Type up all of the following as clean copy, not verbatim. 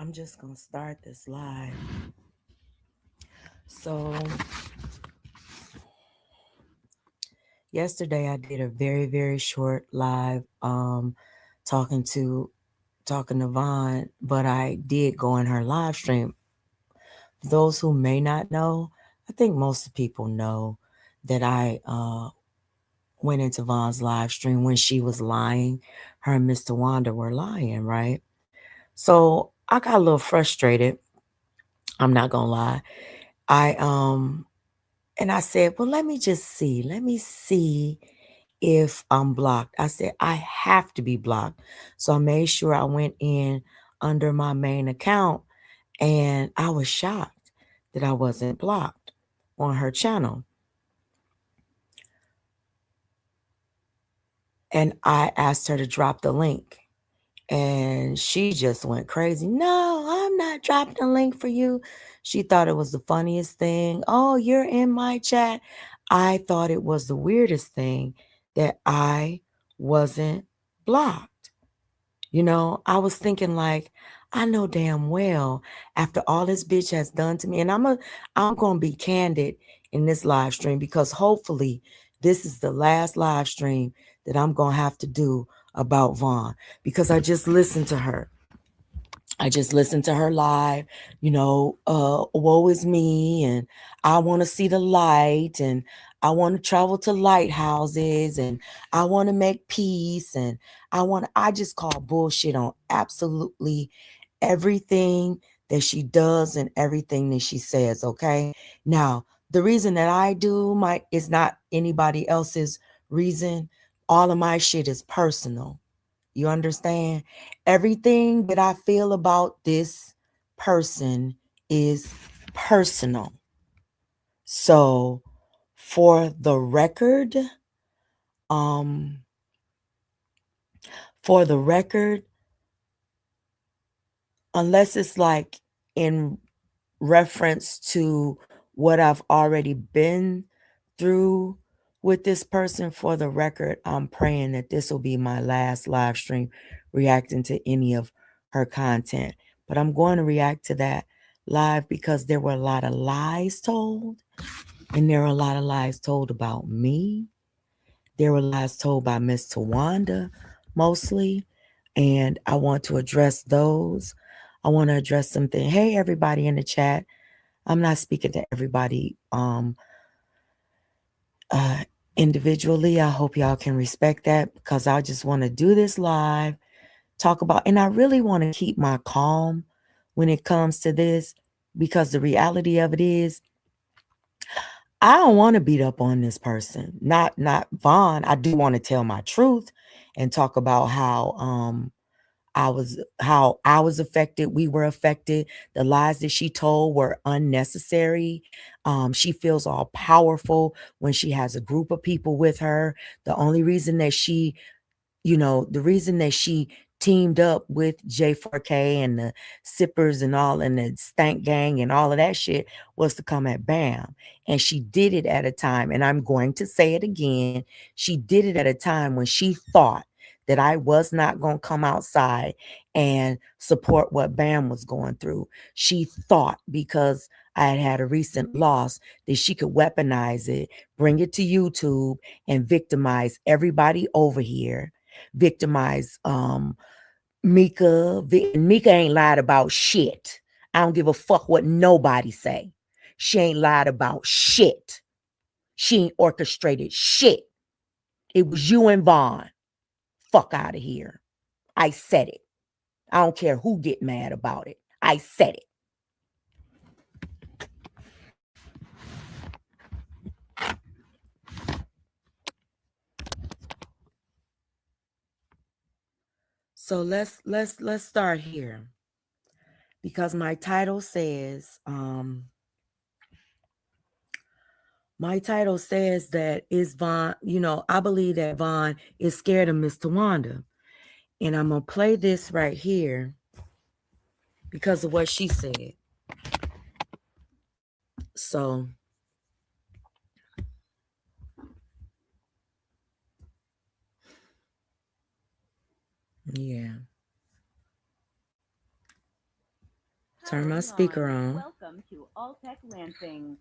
I'm just going to start this live. So, yesterday I did a very, very short live talking to Vaughn, but I did go in her live stream. Those who may not know, I think most people know that I went into Vaughn's live stream when she was lying. Her and Mr. Wanda were lying, right? So I got a little frustrated. I'm not gonna lie. I and I said, well, let me just see. Let me see if I'm blocked. I said, I have to be blocked. So I made sure I went in under my main account, and I was shocked that I wasn't blocked on her channel. And I asked her to drop the link. And she just went crazy. No, I'm not dropping a link for you. She thought it was the funniest thing. Oh, you're in my chat. I thought it was the weirdest thing that I wasn't blocked. I was thinking like, I know damn well after all this bitch has done to me, and I'm gonna be candid in this live stream because hopefully this is the last live stream that I'm gonna have to do about Vaughn because I just listened to her. I just listened to her live, woe is me, and I want to see the light, and I want to travel to lighthouses, and I want to make peace, and I just call bullshit on absolutely everything that she does and everything that she says, okay? Now, the reason that I do my is not anybody else's reason. All of my shit is personal. You understand? Everything that I feel about this person is personal. So, for the record, um, for the record, unless it's like in reference to what I've already been through with this person, for the record, I'm praying that this will be my last live stream reacting to any of her content. But I'm going to react to that live because there were a lot of lies told, and there were a lot of lies told about me. There were lies told by Miss Tawanda mostly, and I want to address those. I want to address something. Hey, everybody in the chat. I'm not speaking to everybody uh, individually. I hope y'all can respect that because I just want to do this live, talk about, and I really want to keep my calm when it comes to this because the reality of it is I don't want to beat up on this person. Not Vaughn. I do want to tell my truth and talk about how I was affected, we were affected. The lies that she told were unnecessary. She feels all powerful when she has a group of people with her. The only reason that the reason that she teamed up with J4K and the Sippers and all and the Stank Gang and all of that shit was to come at Bam. And she did it at a time, and I'm going to say it again, she did it at a time when she thought that I was not going to come outside and support what Bam was going through. She thought because I had had a recent loss that she could weaponize it, bring it to YouTube, and victimize everybody over here, victimize Mika. Mika ain't lied about shit. I don't give a fuck what nobody say. She ain't lied about shit. She ain't orchestrated shit. It was you and Vaughn. Fuck out of here. I said it. I don't care who get mad about it. I said it. So let's start here because my title says that is Vaughn, I believe that Vaughn is scared of Miss Tawanda. And I'm going to play this right here because of what she said. So, yeah. Turn my speaker on. Welcome to All Tech Lansing.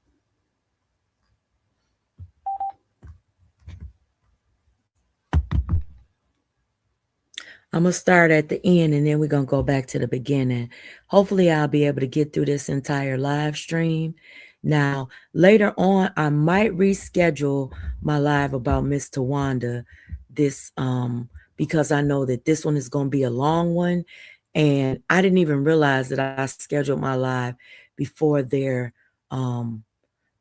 I'm going to start at the end and then we're going to go back to the beginning. Hopefully, I'll be able to get through this entire live stream. Now, later on, I might reschedule my live about Miss Tawanda this because I know that this one is going to be a long one. And I didn't even realize that I scheduled my live before um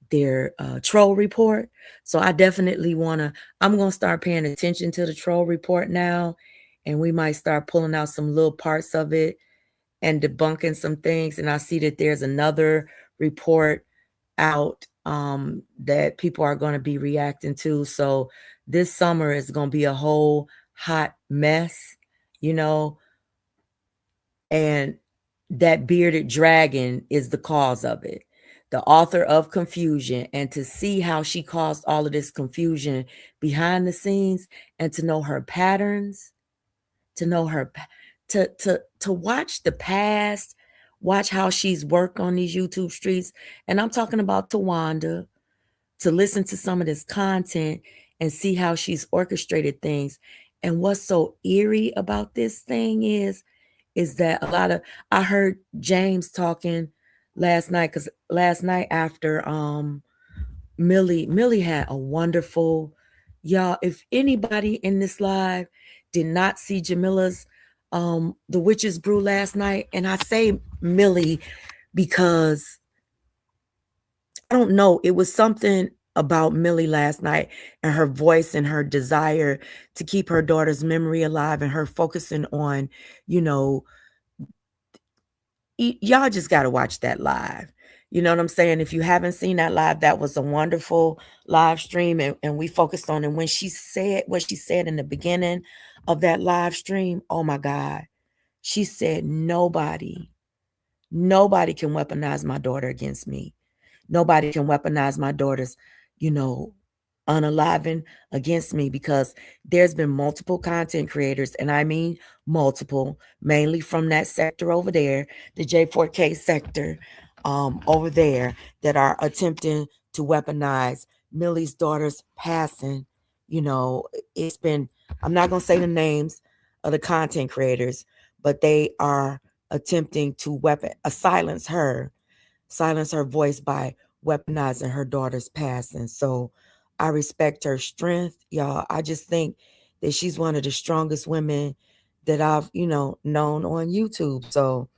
their troll report. So I definitely I'm going to start paying attention to the troll report now. And we might start pulling out some little parts of it and debunking some things. And I see that there's another report out that people are going to be reacting to. So this summer is going to be a whole hot mess, you know, and that bearded dragon is the cause of it, the author of confusion. And to see how she caused all of this confusion behind the scenes and to know her patterns, to know her to watch the past, watch how she's worked on these YouTube streets. And I'm talking about Tawanda, to listen to some of this content and see how she's orchestrated things. And what's so eerie about this thing is that I heard James talking last night, because last night after Millie had a wonderful, y'all, if anybody in this live did not see Jamila's the witch's brew last night, and I say Millie because I don't know, it was something about Millie last night and her voice and her desire to keep her daughter's memory alive and her focusing on, you know, y'all just got to watch that live. You know what I'm saying? If you haven't seen that live, that was a wonderful live stream. And we focused on it. When she said what she said in the beginning of that live stream, oh my God, she said, nobody can weaponize my daughter against me. Nobody can weaponize my daughter's, you know, unaliving against me, because there's been multiple content creators, and I mean multiple, mainly from that sector over there, the J4K sector over there, that are attempting to weaponize Millie's daughter's passing. You know, it's been, I'm not going to say the names of the content creators, but they are attempting to silence her voice by weaponizing her daughter's passing. So I respect her strength, y'all. I just think that she's one of the strongest women that I've, known on YouTube. So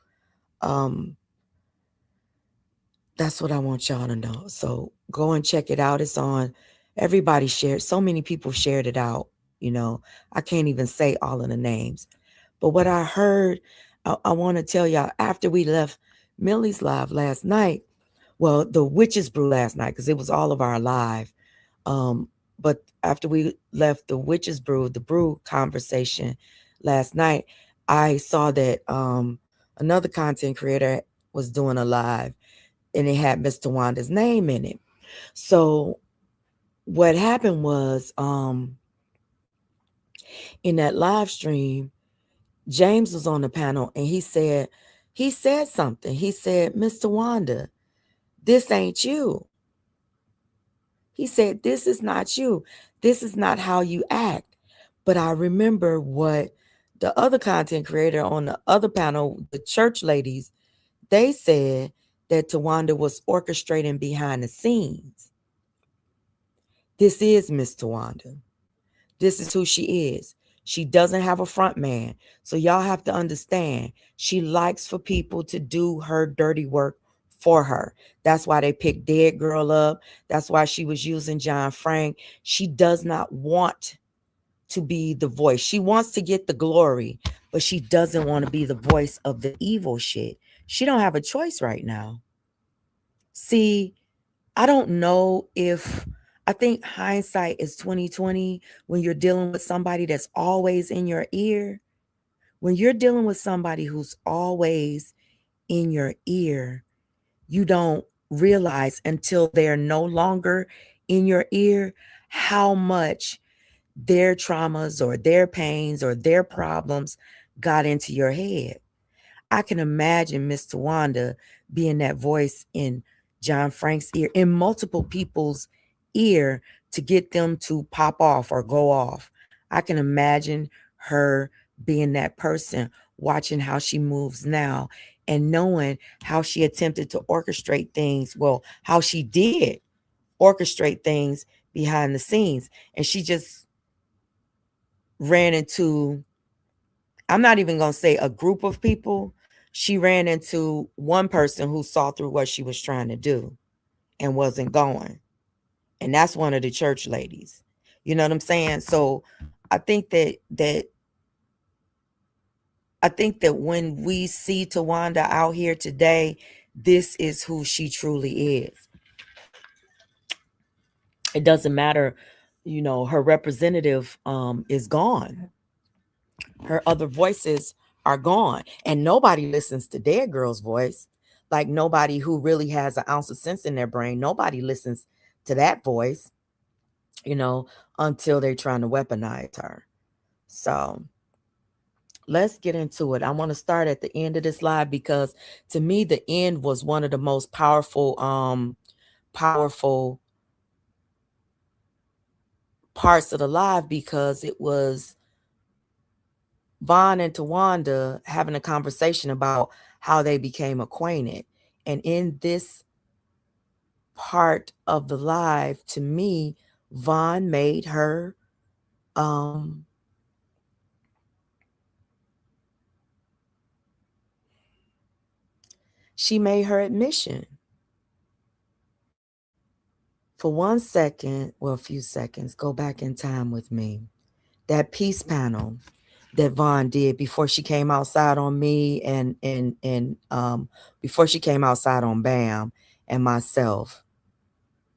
that's what I want y'all to know. So go and check it out. It's on, everybody shared. So many people shared it out. I can't even say all of the names. But what I heard, I want to tell y'all, after we left Millie's live last night, well, the witches brew last night, because it was all of our live. But after we left the witches brew, the brew conversation last night, I saw that another content creator was doing a live, and it had Mr. Wanda's name in it. So what happened was, in that live stream, James was on the panel, and he said something. He said, Mr. Wanda, this ain't you. He said, this is not you. This is not how you act. But I remember what the other content creator on the other panel, the church ladies, they said that Tawanda was orchestrating behind the scenes. This is Miss Tawanda. This is who she is. She doesn't have a front man. So y'all have to understand, she likes for people to do her dirty work for her. That's why they picked Dead Girl up. That's why she was using John Frank. She does not want to be the voice. She wants to get the glory, but she doesn't want to be the voice of the evil shit. She don't have a choice right now. See, I don't know if, I think hindsight is 2020 when you're dealing with somebody that's always in your ear. When you're dealing with somebody who's always in your ear, you don't realize until they're no longer in your ear how much their traumas or their pains or their problems got into your head. I can imagine Miss Tawanda being that voice in John Frank's ear, in multiple people's ear to get them to pop off or go off. I can imagine her being that person, watching how she moves now and knowing how she attempted to orchestrate things. Well, how she did orchestrate things behind the scenes. And she just ran into, I'm not even going to say a group of people. She ran into one person who saw through what she was trying to do and wasn't going. And that's one of the church ladies. You know what I'm saying? So I think that when we see Tawanda out here today, this is who she truly is. It doesn't matter, her representative is gone. Her other voices are gone. And nobody listens to Dead Girl's voice. Like nobody who really has an ounce of sense in their brain. Nobody listens to that voice, you know, until they're trying to weaponize her. So let's get into it. I want to start at the end of this live because to me the end was one of the most powerful parts of the live because it was Vaughn and Tawanda having a conversation about how they became acquainted. And in this part of the live, to me, Vaughn made her she made her admission. For 1 second, well, a few seconds, go back in time with me. That peace panel that Vaughn did before she came outside on me and before she came outside on Bam and myself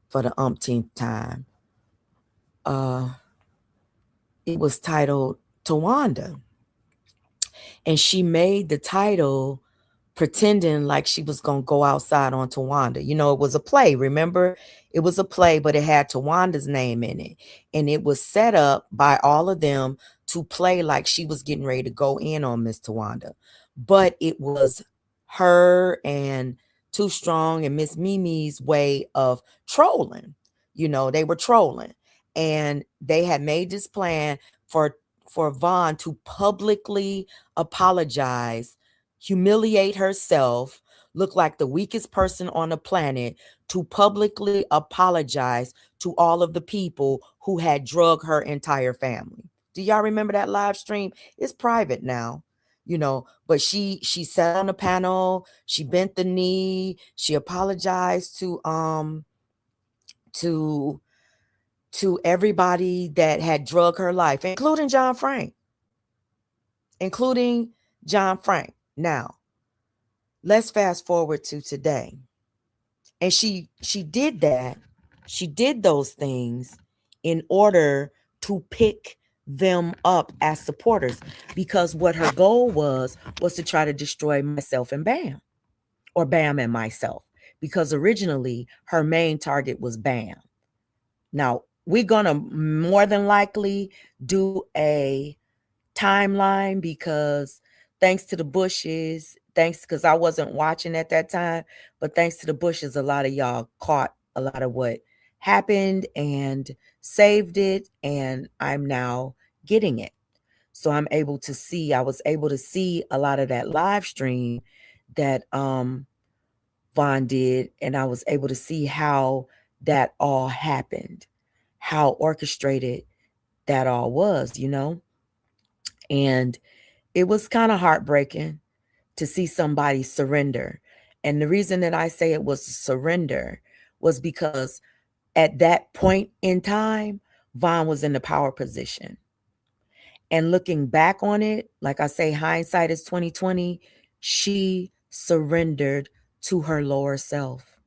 for the umpteenth time. Uh it was titled Tawanda. And she made the title pretending like she was going to go outside on Tawanda. It was a play. Remember, it was a play, but it had Tawanda's name in it. And it was set up by all of them to play like she was getting ready to go in on Miss Tawanda. But it was her and Too Strong and Miss Mimi's way of trolling. They were trolling. And they had made this plan for Vaughn to publicly apologize, humiliate herself, look like the weakest person on the planet, to publicly apologize to all of the people who had drugged her entire family. Do y'all remember that live stream? It's private now, but she sat on the panel, she bent the knee, she apologized to everybody that had drugged her life, including John Frank. Now, let's fast forward to today. And she did that. She did those things in order to pick them up as supporters because what her goal was to try to destroy myself and Bam, or Bam and myself, because originally her main target was Bam. Now, we're going to more than likely do a timeline because thanks to the Bushes, because I wasn't watching at that time, but thanks to the Bushes, a lot of y'all caught a lot of what happened and saved it, and I'm now getting it. So I was able to see a lot of that live stream that Vaughn did, and I was able to see how that all happened, how orchestrated that all was. And it was kind of heartbreaking to see somebody surrender. And the reason that I say it was surrender was because at that point in time, Vaughn was in the power position. And looking back on it, like I say, hindsight is 2020, she surrendered to her lower self.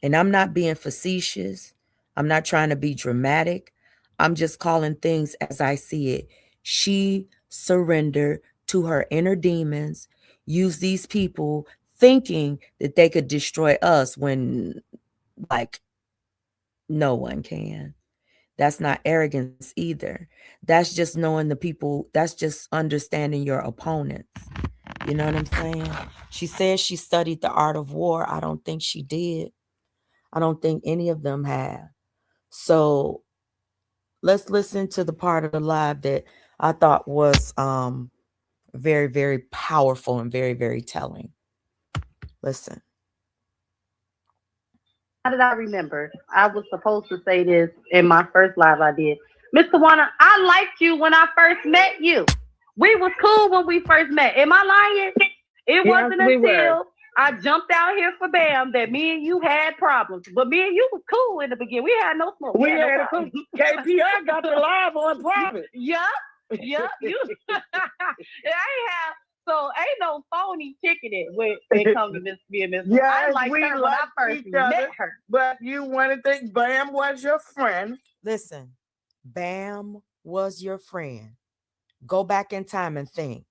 And I'm not being facetious. I'm not trying to be dramatic. I'm just calling things as I see it. She surrendered to her inner demons, used these people thinking that they could destroy us when, like, no one can. That's not arrogance either. That's just knowing the people, that's just understanding your opponents. You know what I'm saying? She says she studied the art of war. I don't think she did. I don't think any of them have. So let's listen to the part of the live that I thought was very, very powerful and very, very telling. Listen. How did I remember? I was supposed to say this in my first live I did. Mr. Warner, I liked you when I first met you. We was cool when we first met. Am I lying? It Yes, wasn't we were. until I jumped out here for Bam that me and you had problems. But me and you was cool in the beginning. We had no smoke. We We had no had a problems. KPR got the live on private. Yup. Yup. You I ain't have so ain't no phony kicking it when it comes to Miss me and Miss Moore. I Yes, liked we her when I liked first each met other, her. but you wanted to think Bam was your friend. Listen. Bam was your friend. Go back in time and think.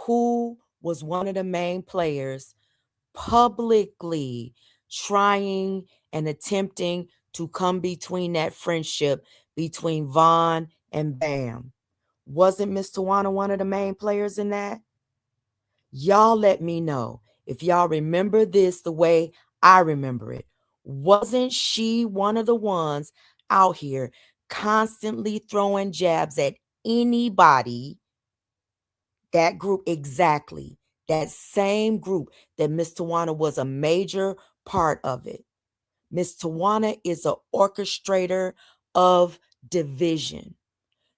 Who was one of the main players publicly trying and attempting to come between that friendship between Vaughn and Bam? Wasn't Miss Tawana one of the main players in that? Y'all let me know if y'all remember this the way I remember it. Wasn't she one of the ones out here constantly throwing jabs at anybody? That group, exactly. That same group that Miss Tawana was a major part of it. Miss Tawana is an orchestrator of division.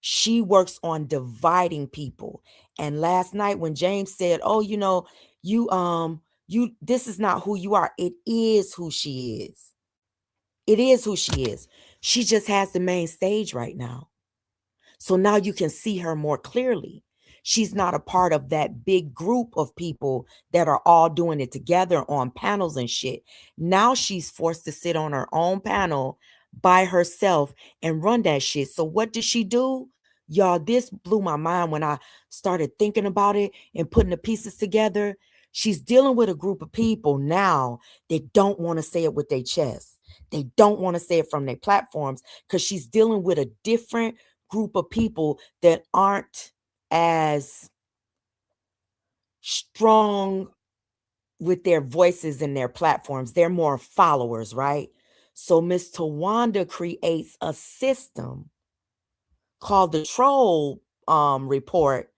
She works on dividing people. And last night when James said, "Oh, you this is not who you are. It is who she is. It is who she is. She just has the main stage right now. So now you can see her more clearly. She's not a part of that big group of people that are all doing it together on panels and shit. Now she's forced to sit on her own panel by herself and run that shit. So what did she do? Y'all, this blew my mind when I started thinking about it and putting the pieces together. She's dealing with a group of people now that don't want to say it with their chest. They don't want to say it from their platforms because she's dealing with a different group of people that aren't as strong with their voices and their platforms. They're more followers, right? So Miss Tawanda creates a system called the Troll Report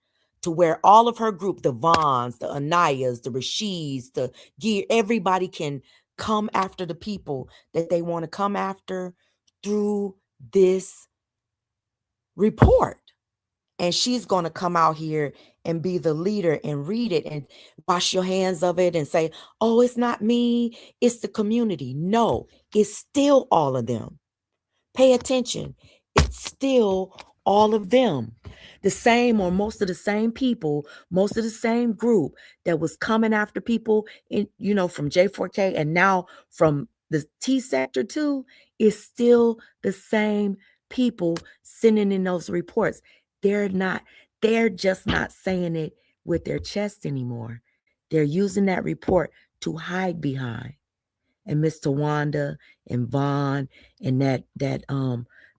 to where all of her group, the Vons, the Anayas, the Rashids, the Gear, everybody can come after the people that they want to come after through this report. And she's going to come out here and be the leader and read it and wash your hands of it and say, "Oh, it's not me, it's the community." No, it's still all of them. Pay attention. It's still all of them. The same, or most of the same people, most of the same group that was coming after people in, from J4K and now from the T sector too, is still the same people sending in those reports. They're not, they're just not saying it with their chest anymore. They're using that report to hide behind. And Mr. Wanda and Vaughn and that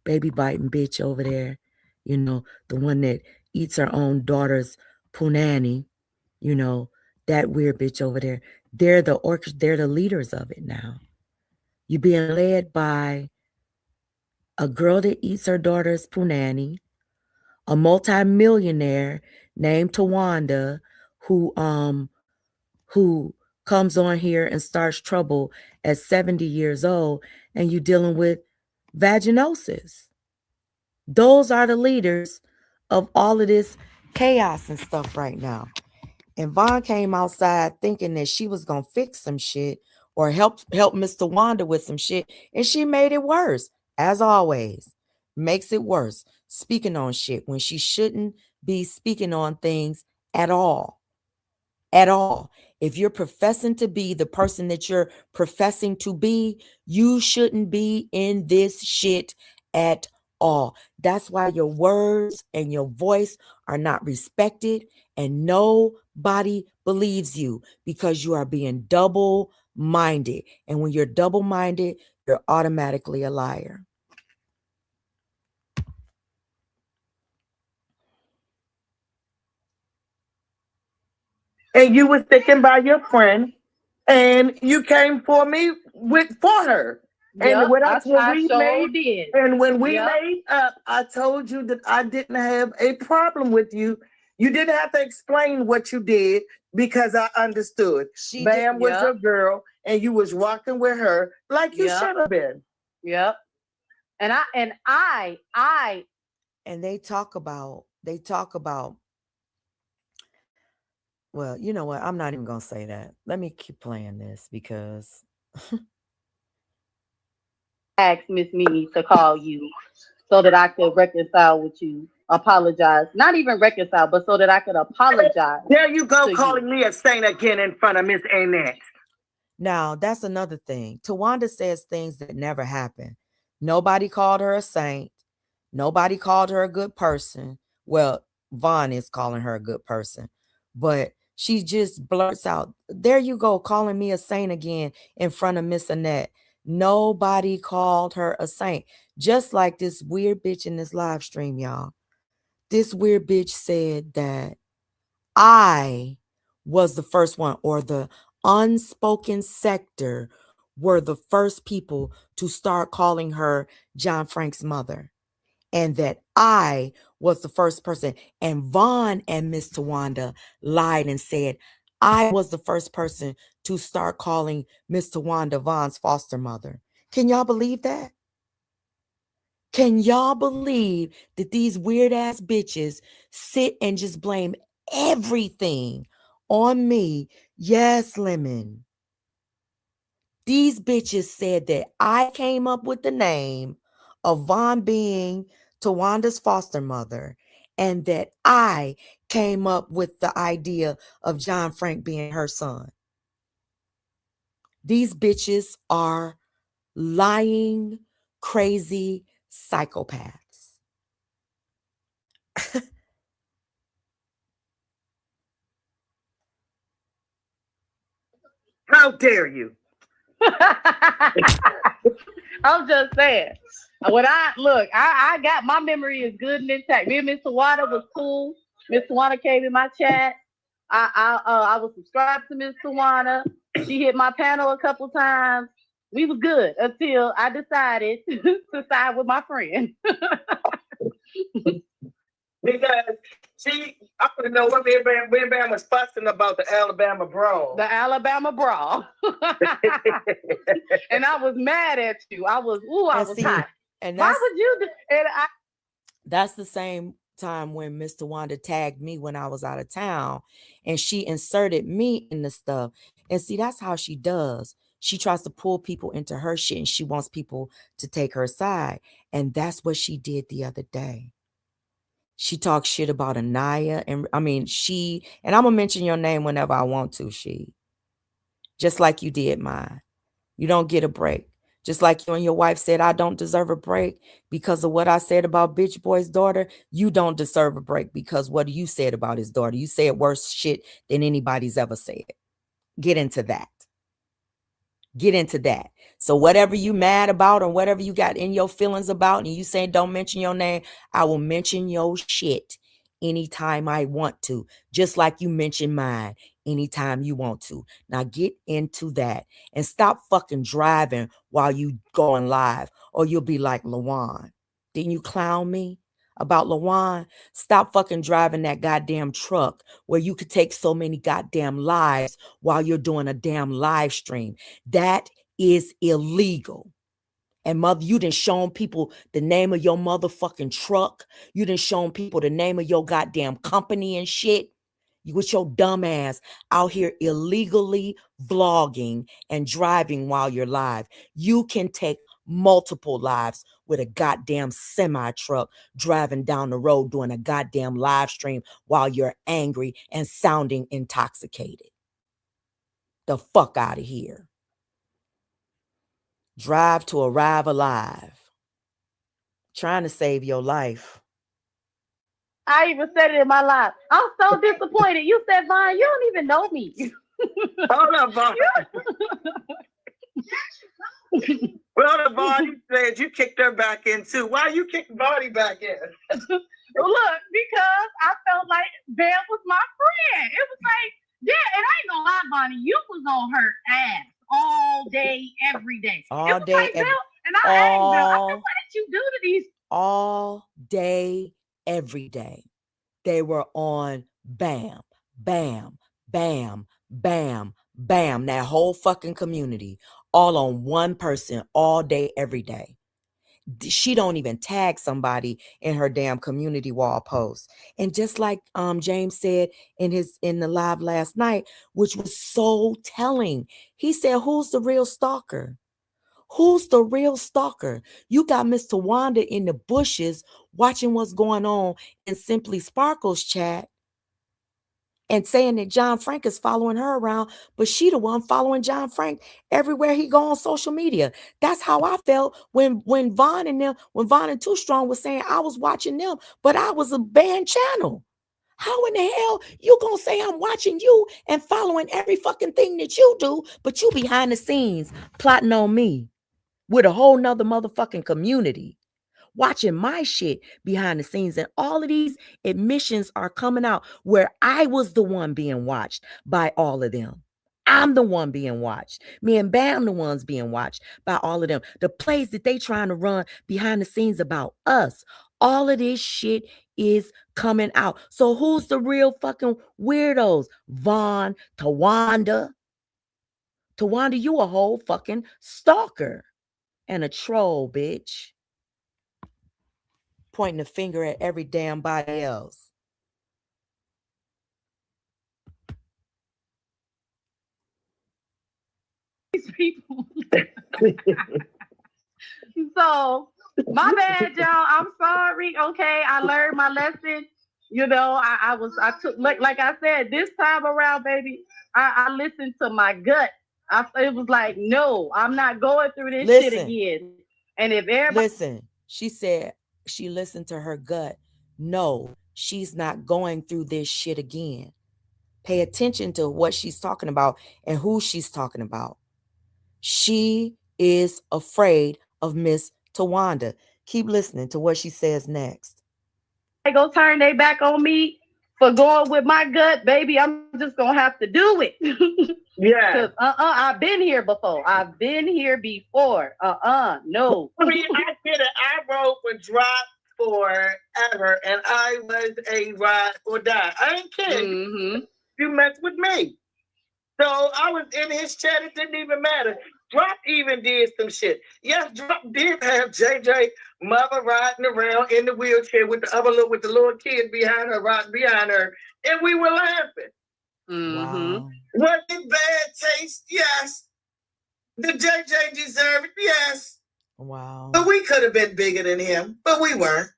baby biting bitch over there, the one that eats her own daughter's punani, you know, that weird bitch over there. They're the leaders of it now. You're being led by a girl that eats her daughter's punani, a multimillionaire named Tawanda, who comes on here and starts trouble at 70 years old, and you dealing with vaginosis. Those are the leaders of all of this chaos and stuff right now. And Vaughn came outside thinking that she was gonna fix some shit or help Mr. Wanda with some shit, and she made it worse. As always, makes it worse. Speaking on shit when she shouldn't be speaking on things at all. At all. If you're professing to be the person that you're professing to be, you shouldn't be in this shit at all. That's why your words and your voice are not respected, and nobody believes you because you are being double minded. And when you're double minded, you're automatically a liar. and you were sticking by your friend, and you came for me for her. Yep, And when I we sure made did. and when we Yep. made up, I told you that I didn't have a problem with you. You didn't have to explain what you did because I understood. She did. Bam was Yep. your girl, and you was rocking with her like you Yep. should have been. Yep. I And they talk about, well, you know what? I'm not even gonna say that. Let me keep playing this because asked Miss Mimi to call you so that I could reconcile with you, apologize. Not even reconcile, but so that I could apologize There you go, to you. calling me a saint again in front of Miss Annette. now that's another thing. Tawanda says things that never happen. Nobody called her a saint. Nobody called her a good person. Well, Vaughn is calling her a good person, but she just blurts out, "There you go, calling me a saint again in front of Miss Annette." Nobody called her a saint. Just like this weird bitch in this live stream, y'all. This weird bitch said that I was the first one, or the unspoken sector were the first people to start calling her John Frank's mother, and that I was the first person. And Vaughn and Miss Tawanda lied and said I was the first person to start calling Miss Tawanda Vaughn's foster mother. Can y'all believe that? Can y'all believe that these weird ass bitches sit and just blame everything on me? Yes, Lemon. These bitches said that I came up with the name of Vaughn being Tawanda's foster mother, and that I came up with the idea of John Frank being her son. These bitches are lying, crazy psychopaths. How dare you? I'm just saying. When I got my memory is good and intact. Me and Miss Tawanda was cool. Miss Tawanda came in my chat. I was subscribed to Miss Tawanda. She hit my panel a couple times. We was good until I decided to side with my friend. Because I want to know what Bam was fussing about the Alabama brawl. The Alabama brawl. And I was mad at you. I was hot. And why would you do? And that's the same time when Mr. Wanda tagged me when I was out of town, and she inserted me in the stuff. And see, that's how she does. She tries to pull people into her shit, and she wants people to take her side. And that's what she did the other day. She talked shit about Anaya, and I'm gonna mention your name whenever I want to, she. Just like you did mine. You don't get a break. Just like you and your wife said, I don't deserve a break because of what I said about Bitch Boy's daughter. You don't deserve a break because what you said about his daughter. You said worse shit than anybody's ever said. Get into that. Get into that. So whatever you mad about or whatever you got in your feelings about, and you saying don't mention your name, I will mention your shit anytime I want to, just like you mention mine anytime you want to. Now get into that and stop fucking driving while you going live, or you'll be like Lawan. Didn't you clown me about Lawan? Stop fucking driving that goddamn truck where you could take so many goddamn lives while you're doing a damn live stream. That is illegal. And mother, you done shown people the name of your motherfucking truck. You done shown people the name of your goddamn company and shit. You with your dumb ass out here illegally vlogging and driving while you're live. You can take multiple lives with a goddamn semi truck driving down the road doing a goddamn live stream while you're angry and sounding intoxicated. The fuck out of here. Drive to arrive alive. Trying to save your life. I even said it in my life. I'm so disappointed. You said, Vaughn, you don't even know me. Hold up, Vaughn. Well, Vaughn, you said you kicked her back in too. Why you kicked Bonnie back in? Look, because I felt like Bam was my friend. It was like, yeah, Bonnie, you was on her ass all day, every day. All It was day, like, Bill, and I asked Bill, I said, all what did you do to these? all day, every day. They were on bam, bam, bam, bam, bam. That whole fucking community, all on one person, all day, every day. She don't even tag somebody in her damn community wall post. And just like James said in the live last night, which was so telling, he said, "Who's the real stalker? Who's the real stalker? You got Miss Tawanda in the bushes watching what's going on in Simply Sparkle's chat and saying that John Frank is following her around, but she the one following John Frank everywhere he go on social media." That's how I felt when Vaughn and Too Strong was saying I was watching them, but I was a banned channel. How in the hell you gonna say I'm watching you and following every fucking thing that you do, but you behind the scenes plotting on me with a whole nother motherfucking community, watching my shit behind the scenes, and all of these admissions are coming out where I was the one being watched by all of them. I'm the one being watched. Me and Bam the ones being watched by all of them. The plays that they trying to run behind the scenes about us. All of this shit is coming out. So who's the real fucking weirdos? Vaughn, Tawanda. Tawanda, you a whole fucking stalker and a troll, bitch. Pointing the finger at every damn body else. These people. So my bad, y'all. I'm sorry. Okay, I learned my lesson. You know, I took like I said, this time around, baby, I listened to my gut. It was like, no, I'm not going through this shit again. And if everybody Listen, she said she listened to her gut. No, she's not going through this shit again. Pay attention to what she's talking about and who she's talking about. She is afraid of Miss Tawanda. Keep listening to what she says next. they go turn their back on me for going with my gut, baby, I'm just gonna have to do it. Yeah. Cause I've been here before. I've been here before. No. I mean, I did it. I wrote with Drop forever, and I was a ride or die. I ain't kidding. Mm-hmm. You mess with me. So I was in his chat. It didn't even matter. Drop even did some shit. Yes, Drop did have JJ mother riding around in the wheelchair with the little kid behind her, riding behind her, and we were laughing. Mm-hmm. Wow. Was it bad taste? Yes. Did JJ deserve it? Yes. Wow. But we could have been bigger than him, but we weren't.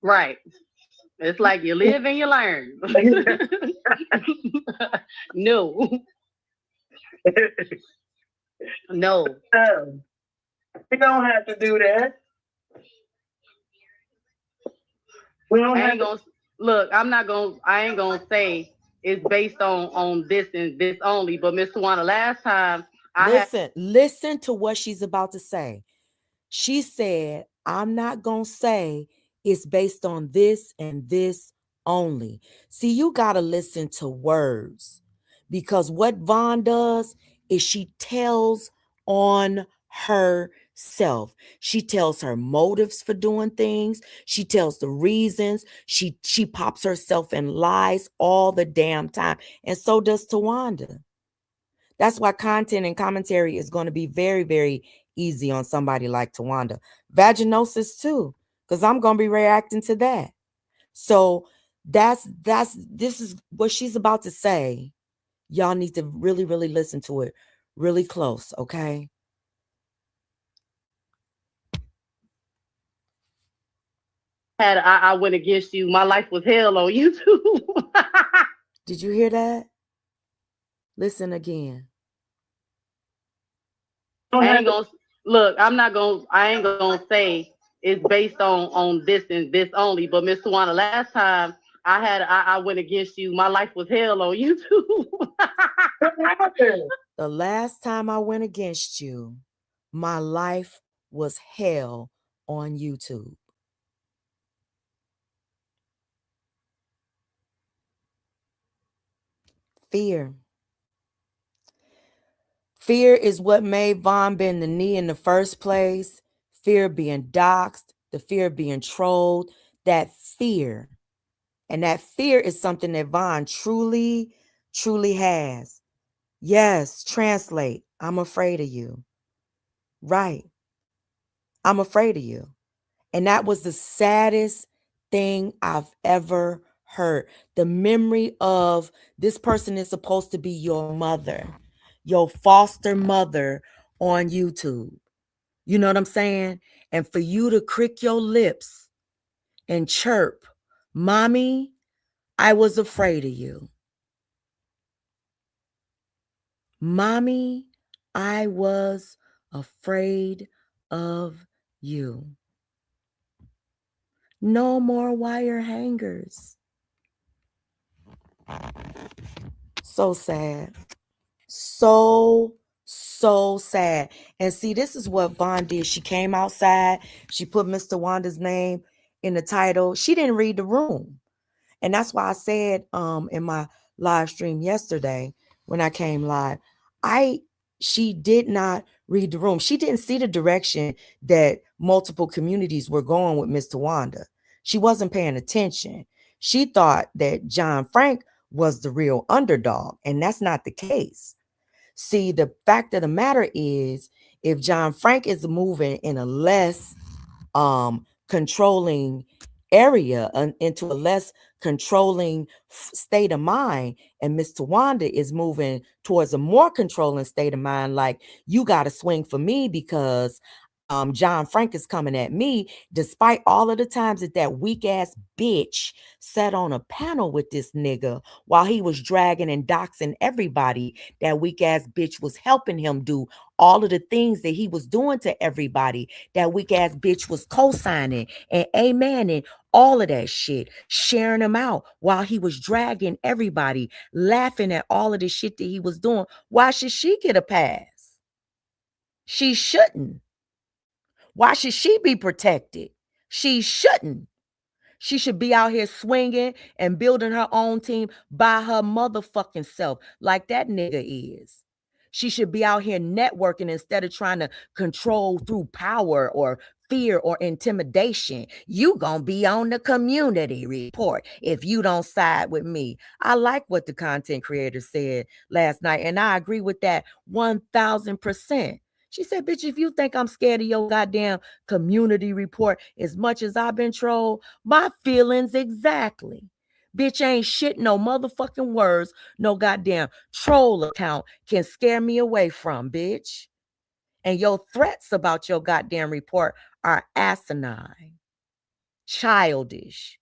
Right. It's like you live and you learn. No. No. We don't have to do that. We don't I have ain't to. gonna look, I ain't gonna say it's based on this and this only, but Miss Tawana, last time Listen to what she's about to say. She said, I'm not going to say it's based on this and this only. See, you got to listen to words, because what Vaughn does is she tells on herself. She tells her motives for doing things. She tells the reasons. She pops herself in lies all the damn time. And so does Tawanda. That's why content and commentary is going to be very, very easy on somebody like Tawanda. Vaginosis too, because I'm going to be reacting to that. So this is what she's about to say. Y'all need to really, really listen to it really close, okay? I went against you. My life was hell on YouTube. Did you hear that? Listen again. I ain't gonna look. I ain't gonna say it's based on this and this only. But Miss Tawana, last time I went against you. My life was hell on YouTube. The last time I went against you, my life was hell on YouTube. Fear. Fear is what made Von bend the knee in the first place. Fear of being doxxed, the fear of being trolled, that fear. And that fear is something that Von truly, truly has. Yes, translate. I'm afraid of you. Right. I'm afraid of you. And that was the saddest thing I've ever heard. The memory of this person is supposed to be your mother, your foster mother on YouTube. You know what I'm saying? And for you to crick your lips and chirp, Mommy, I was afraid of you. Mommy, I was afraid of you. No more wire hangers. So sad. So sad. And see, this is what Von did. She came outside. She put Mr. Wanda's name in the title. She didn't read the room. And that's why I said in my live stream yesterday when I came live, she did not read the room. She didn't see the direction that multiple communities were going with Mr. Wanda. She wasn't paying attention. She thought that John Frank was the real underdog, and that's not the case. See, the fact of the matter is, if John Frank is moving in a less controlling area into a less controlling state of mind, and Mr. Wanda is moving towards a more controlling state of mind, like, you got to swing for me because John Frank is coming at me, despite all of the times that weak ass bitch sat on a panel with this nigga while he was dragging and doxing everybody. That weak ass bitch was helping him do all of the things that he was doing to everybody. That weak ass bitch was co-signing and amening all of that shit, sharing him out while he was dragging everybody, laughing at all of the shit that he was doing. Why should she get a pass? She shouldn't. Why should she be protected? She shouldn't. She should be out here swinging and building her own team by her motherfucking self, like that nigga is. She should be out here networking instead of trying to control through power or fear or intimidation. You gonna be on the community report if you don't side with me. I like what the content creator said last night, and I agree with that 1000%. She said, bitch, if you think I'm scared of your goddamn community report as much as I've been trolled, my feelings exactly. Bitch, ain't shit no motherfucking words no goddamn troll account can scare me away from, bitch. And your threats about your goddamn report are asinine, childish.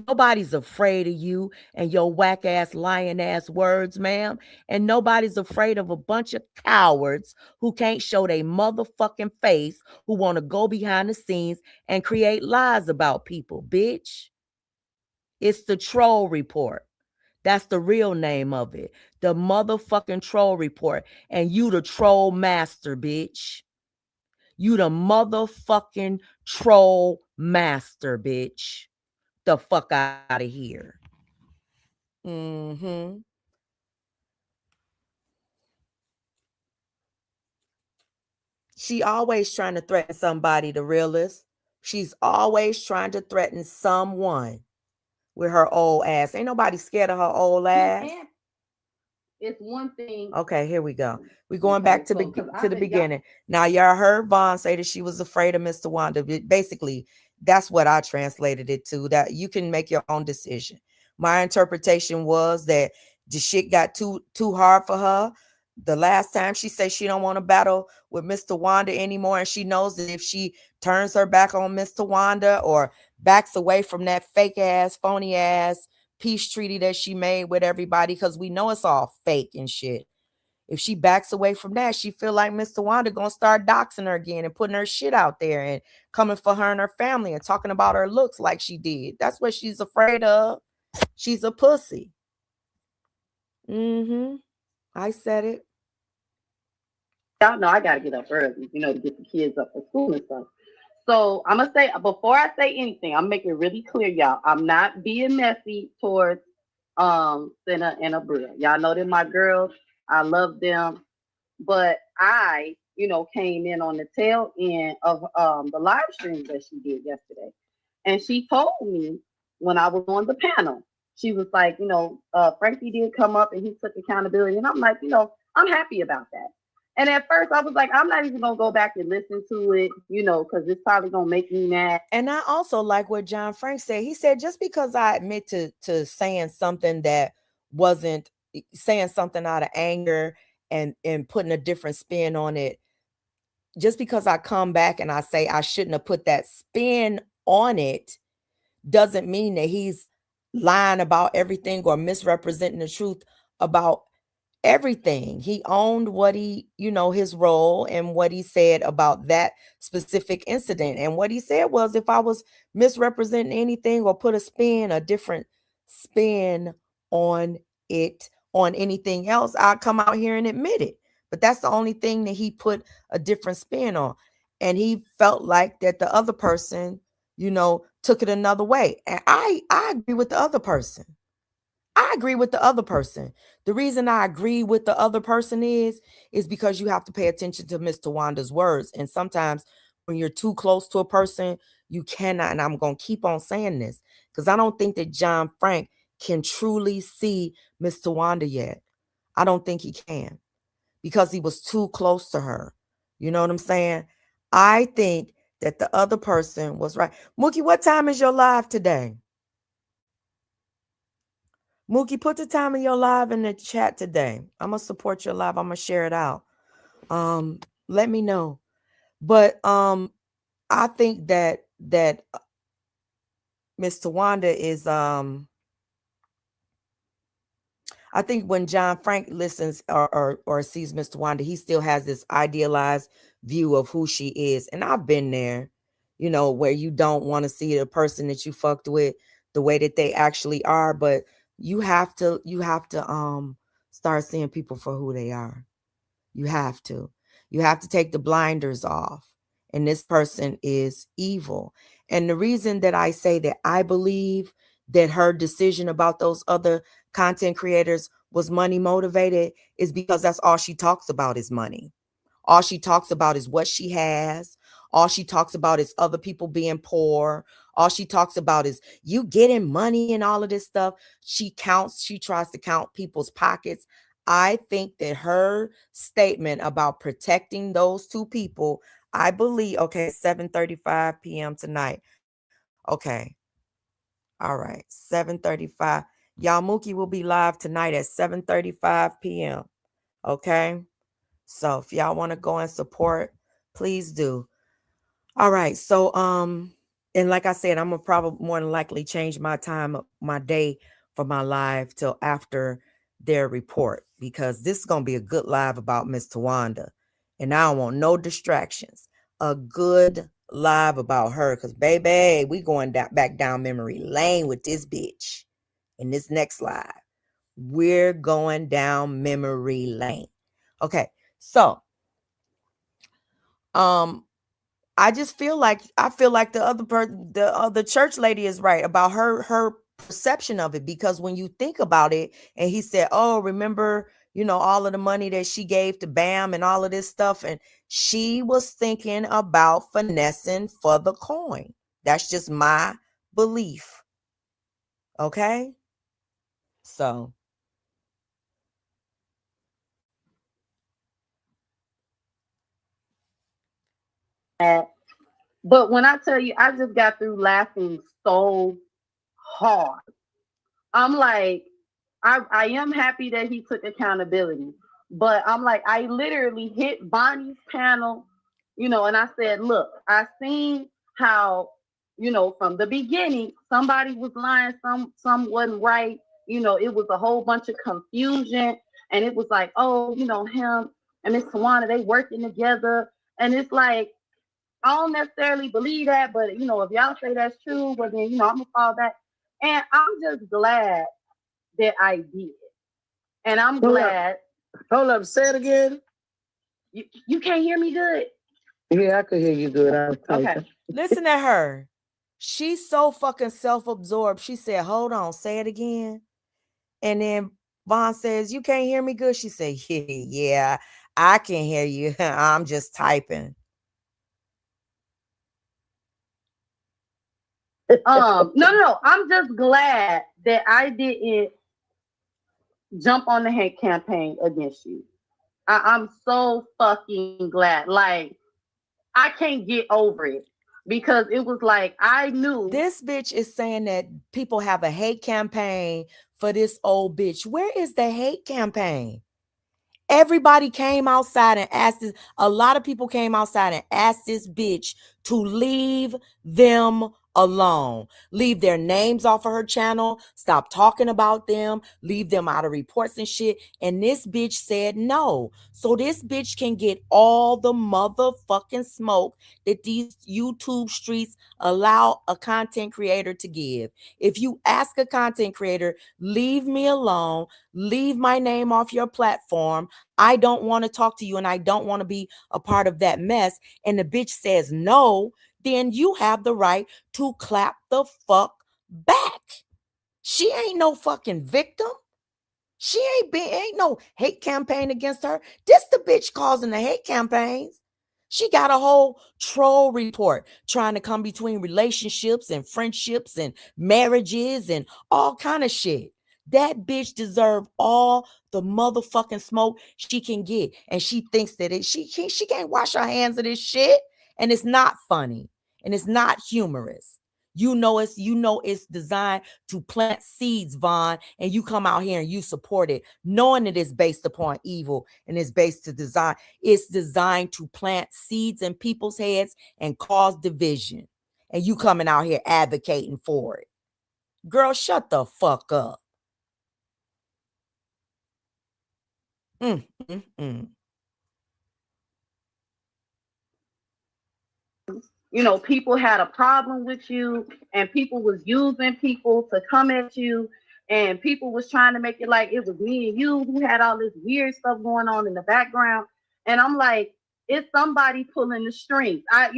Nobody's afraid of you and your whack ass lying ass words, ma'am. And nobody's afraid of a bunch of cowards who can't show their motherfucking face, who want to go behind the scenes and create lies about people, bitch. It's the troll report. That's the real name of it. The motherfucking troll report. And you the troll master, bitch. You the motherfucking troll master, bitch. The fuck out of here. Mm-hmm. She always trying to threaten somebody, the realist. She's always trying to threaten someone with her old ass. Ain't nobody scared of her old ass. It's one thing. Okay, here we go. We're going back to the beginning. Now, y'all heard Vaughn say that she was afraid of Mr. Wanda. Basically, that's what I translated it to. That you can make your own decision. My interpretation was that the shit got too hard for her. The last time she said she don't want to battle with Mr. Wanda anymore, and she knows that if she turns her back on Mr. Wanda or backs away from that fake ass, phony ass peace treaty that she made with everybody, because we know it's all fake and shit. If she backs away from that, she feel like Mr. Wanda gonna start doxing her again and putting her shit out there and coming for her and her family and talking about her looks like she did. That's what she's afraid of. She's a pussy. Mm-hmm. I said it. Y'all know I gotta get up early, to get the kids up for school and stuff. So I'm gonna say, before I say anything, I'm making it really clear, y'all. I'm not being messy towards Senna and Abria. Y'all know they're my girls. I love them. but I, came in on the tail end of the live stream that she did yesterday. And she told me when I was on the panel, she was like, Frankie did come up and he took accountability. And I'm like, I'm happy about that. And at first I was like, I'm not even going to go back and listen to it, because it's probably going to make me mad. And I also like what John Frank said. He said, just because I admit to saying something that wasn't saying something out of anger and putting a different spin on it, just because I come back and I say I shouldn't have put that spin on it, doesn't mean that he's lying about everything or misrepresenting the truth about everything. He owned what he, his role and what he said about that specific incident. And what he said was, if I was misrepresenting anything or put a different spin on it, on anything else, I'd come out here and admit it. But that's the only thing that he put a different spin on. And he felt like that the other person, took it another way. And I agree with the other person. I agree with the other person. The reason I agree with the other person is because you have to pay attention to Miss Tawanda's words. And sometimes when you're too close to a person, you cannot, and I'm going to keep on saying this, because I don't think that John Frank can truly see Miss Tawanda yet. I don't think he can, because he was too close to her. You know what I'm saying? I think that the other person was right. Mookie, what time is your live today? Mookie, put the time of your live in the chat today. I'm going to support your live. I'm going to share it out. Let me know. But I think that Miss Tawanda is I think when John Frank listens or sees Miss Tawanda, he still has this idealized view of who she is. And I've been there, where you don't want to see the person that you fucked with the way that they actually are, but you have to start seeing people for who they are. You have to take the blinders off. And this person is evil. And the reason that I say that I believe that her decision about those other content creators was money motivated is because that's all she talks about is money. All she talks about is what she has. All she talks about is other people being poor. All she talks about is you getting money and all of this stuff. She tries to count people's pockets. I think that her statement about protecting those two people, I believe, okay, 7:35 p.m. tonight. Okay. All right, 7:35. Y'all, Mookie will be live tonight at 7:35 p.m. Okay? So if y'all want to go and support, please do. All right. So and like I said, I'm gonna probably more than likely change my time, my day for my live till after their report, because this is gonna be a good live about Miss Tawanda. And I don't want no distractions. A good live about her, because baby, we going back down memory lane with this bitch. In this next live, we're going down memory lane. Okay, so I just feel like the other church lady is right about her perception of it, because when you think about it, and he said, "Oh, remember, all of the money that she gave to Bam and all of this stuff," and she was thinking about finessing for the coin. That's just my belief. Okay, so. But when I tell you, I just got through laughing so hard. I'm like, I am happy that he took accountability, but I'm like, I literally hit Bonnie's panel, and I said, look, I seen how, from the beginning, somebody was lying, some wasn't right. It was a whole bunch of confusion, and it was like, oh, him and Miss Tawana, they working together, and it's like, I don't necessarily believe that, but if y'all say that's true, well then I'm gonna follow that. And I'm just glad that I did. And I'm glad. Hold up, say it again. You can't hear me good? Yeah, I could hear you good. Okay. Listen at her. She's so fucking self-absorbed. She said, hold on, say it again. And then Vaughn says, you can't hear me good? She said, yeah, I can hear you. I'm just typing. No. I'm just glad that I didn't jump on the hate campaign against you. I'm so fucking glad. Like, I can't get over it because it was like I knew. This bitch is saying that people have a hate campaign for this old bitch. Where is the hate campaign? Everybody came outside and asked this. A lot of people came outside and asked this bitch to leave them alone. Leave their names off of her channel. Stop talking about them. Leave them out of reports and shit. And this bitch said no. So this bitch can get all the motherfucking smoke that these YouTube streets allow a content creator to give. If you ask a content creator, leave me alone, leave my name off your platform, I don't want to talk to you and I don't want to be a part of that mess, and the bitch says no, then you have the right to clap the fuck back. She ain't no fucking victim. She ain't no hate campaign against her. This the bitch causing the hate campaigns. She got a whole troll report trying to come between relationships and friendships and marriages and all kind of shit. That bitch deserve all the motherfucking smoke she can get, and she thinks that she can't wash her hands of this shit, and it's not funny and it's not humorous. You know it's designed to plant seeds, Vaughn, and you come out here and you support it, knowing it is based upon evil and it's based to design. It's designed to plant seeds in people's heads and cause division. And you coming out here advocating for it. Girl, shut the fuck up. Mm, mm, mm. People had a problem with you, and people was using people to come at you, and people was trying to make it like it was me and you who had all this weird stuff going on in the background. And I'm like, it's somebody pulling the strings. I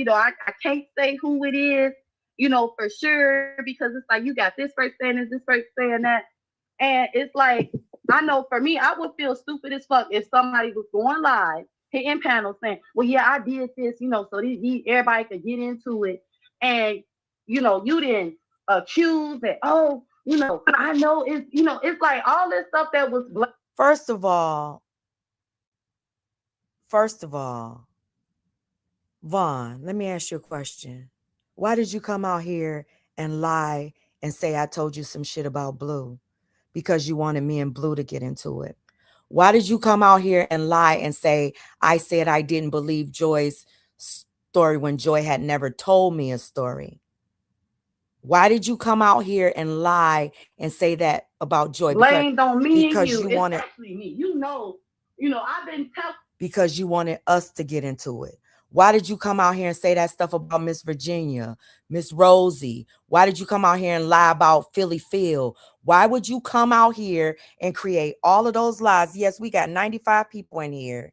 can't say who it is, for sure, because it's like you got this person saying this person saying that. And it's like, I know for me, I would feel stupid as fuck if somebody was going live, hitting panels saying, well, yeah, I did this, so everybody could get into it. And, you didn't accuse that, I know it's like all this stuff that was. First of all, Vaughn, let me ask you a question. Why did you come out here and lie and say I told you some shit about Blue? Because you wanted me and Blue to get into it. Why did you come out here and lie and say I said I didn't believe Joy's story when Joy had never told me a story? Why did you come out here and lie and say that about Joy? Blamed on me and you wanted, especially me. I've been telling. Because you wanted us to get into it. Why did you come out here and say that stuff about Miss Virginia, Miss Rosie? Why did you come out here and lie about Philly Phil? Why would you come out here and create all of those lies? Yes, we got 95 people in here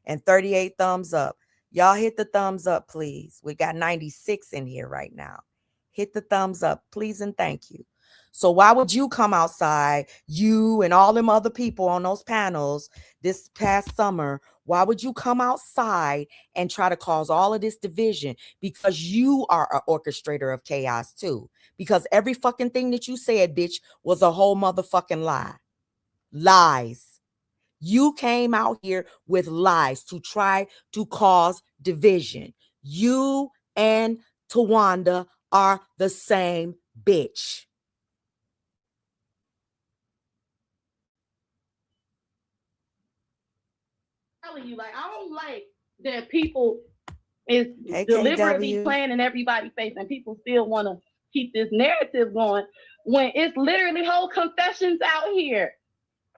and 38 thumbs up. Y'all hit the thumbs up, please. We got 96 in here right now. Hit the thumbs up, please, and thank you. So why would you come outside, you and all them other people on those panels this past summer? Why would you come outside and try to cause all of this division? Because you are an orchestrator of chaos too. Because every fucking thing that you said, bitch, was a whole motherfucking lie. Lies. You came out here with lies to try to cause division. You and Tawanda are the same bitch. Telling you, like, I don't like that people is Hey, deliberately KW. playing in everybody's face, and people still want to keep this narrative going when it's literally whole confessions out here.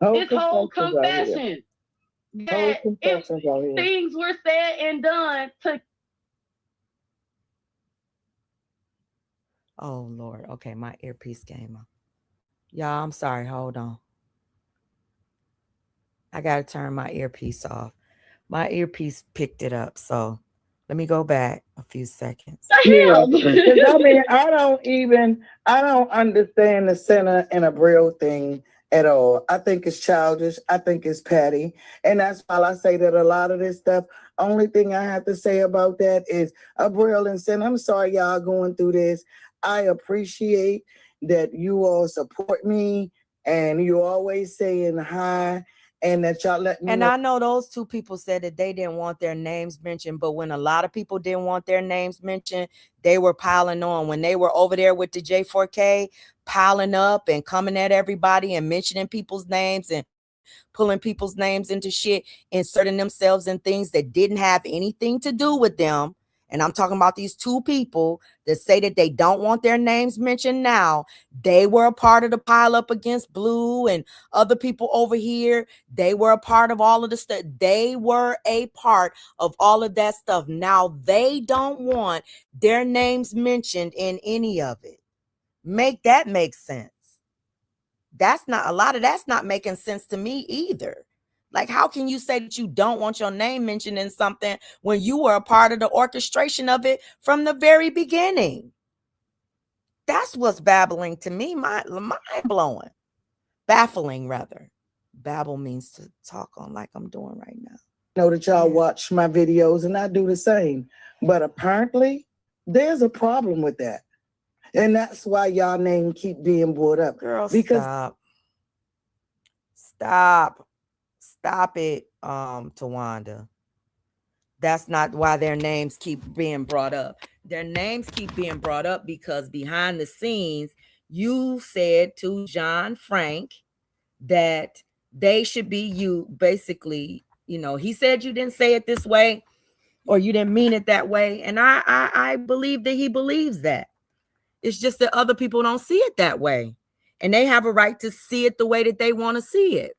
It's whole confessions that if things were said and done to. Oh Lord. Okay, my earpiece came up. Y'all, I'm sorry. Hold on. I gotta turn my earpiece off. My earpiece picked it up, so let me go back a few seconds. Yeah, I mean, I don't understand the center and a Braille thing at all. I think it's childish. I think it's petty. And that's why I say that a lot of this stuff, only thing I have to say about that is Abril and Sin, I'm sorry y'all going through this. I appreciate that you all support me and you always saying hi and that y'all let me And know. I know those two people said that they didn't want their names mentioned, but when a lot of people didn't want their names mentioned, they were piling on. When they were over there with the J4K, piling up and coming at everybody and mentioning people's names and pulling people's names into shit, inserting themselves in things that didn't have anything to do with them. And I'm talking about these two people that say that they don't want their names mentioned now. They were a part of the pile up against Blue and other people over here. They were a part of all of the stuff. They were a part of all of that stuff. Now they don't want their names mentioned in any of it. Make that make sense. That's not, a lot of that's not making sense to me either. Like, how can you say that you don't want your name mentioned in something when you were a part of the orchestration of it from the very beginning? That's what's babbling to me, mind blowing. Baffling, rather. Babble means to talk on like I'm doing right now. Know that y'all watch my videos and I do the same. But apparently, there's a problem with that. And that's why y'all name keep being brought up. Girl, because Stop it, Tawanda. That's not why their names keep being brought up. Their names keep being brought up because behind the scenes, you said to John Frank that they should be you, basically, he said you didn't say it this way or you didn't mean it that way. And I believe that he believes that. It's just that other people don't see it that way. And they have a right to see it the way that they want to see it.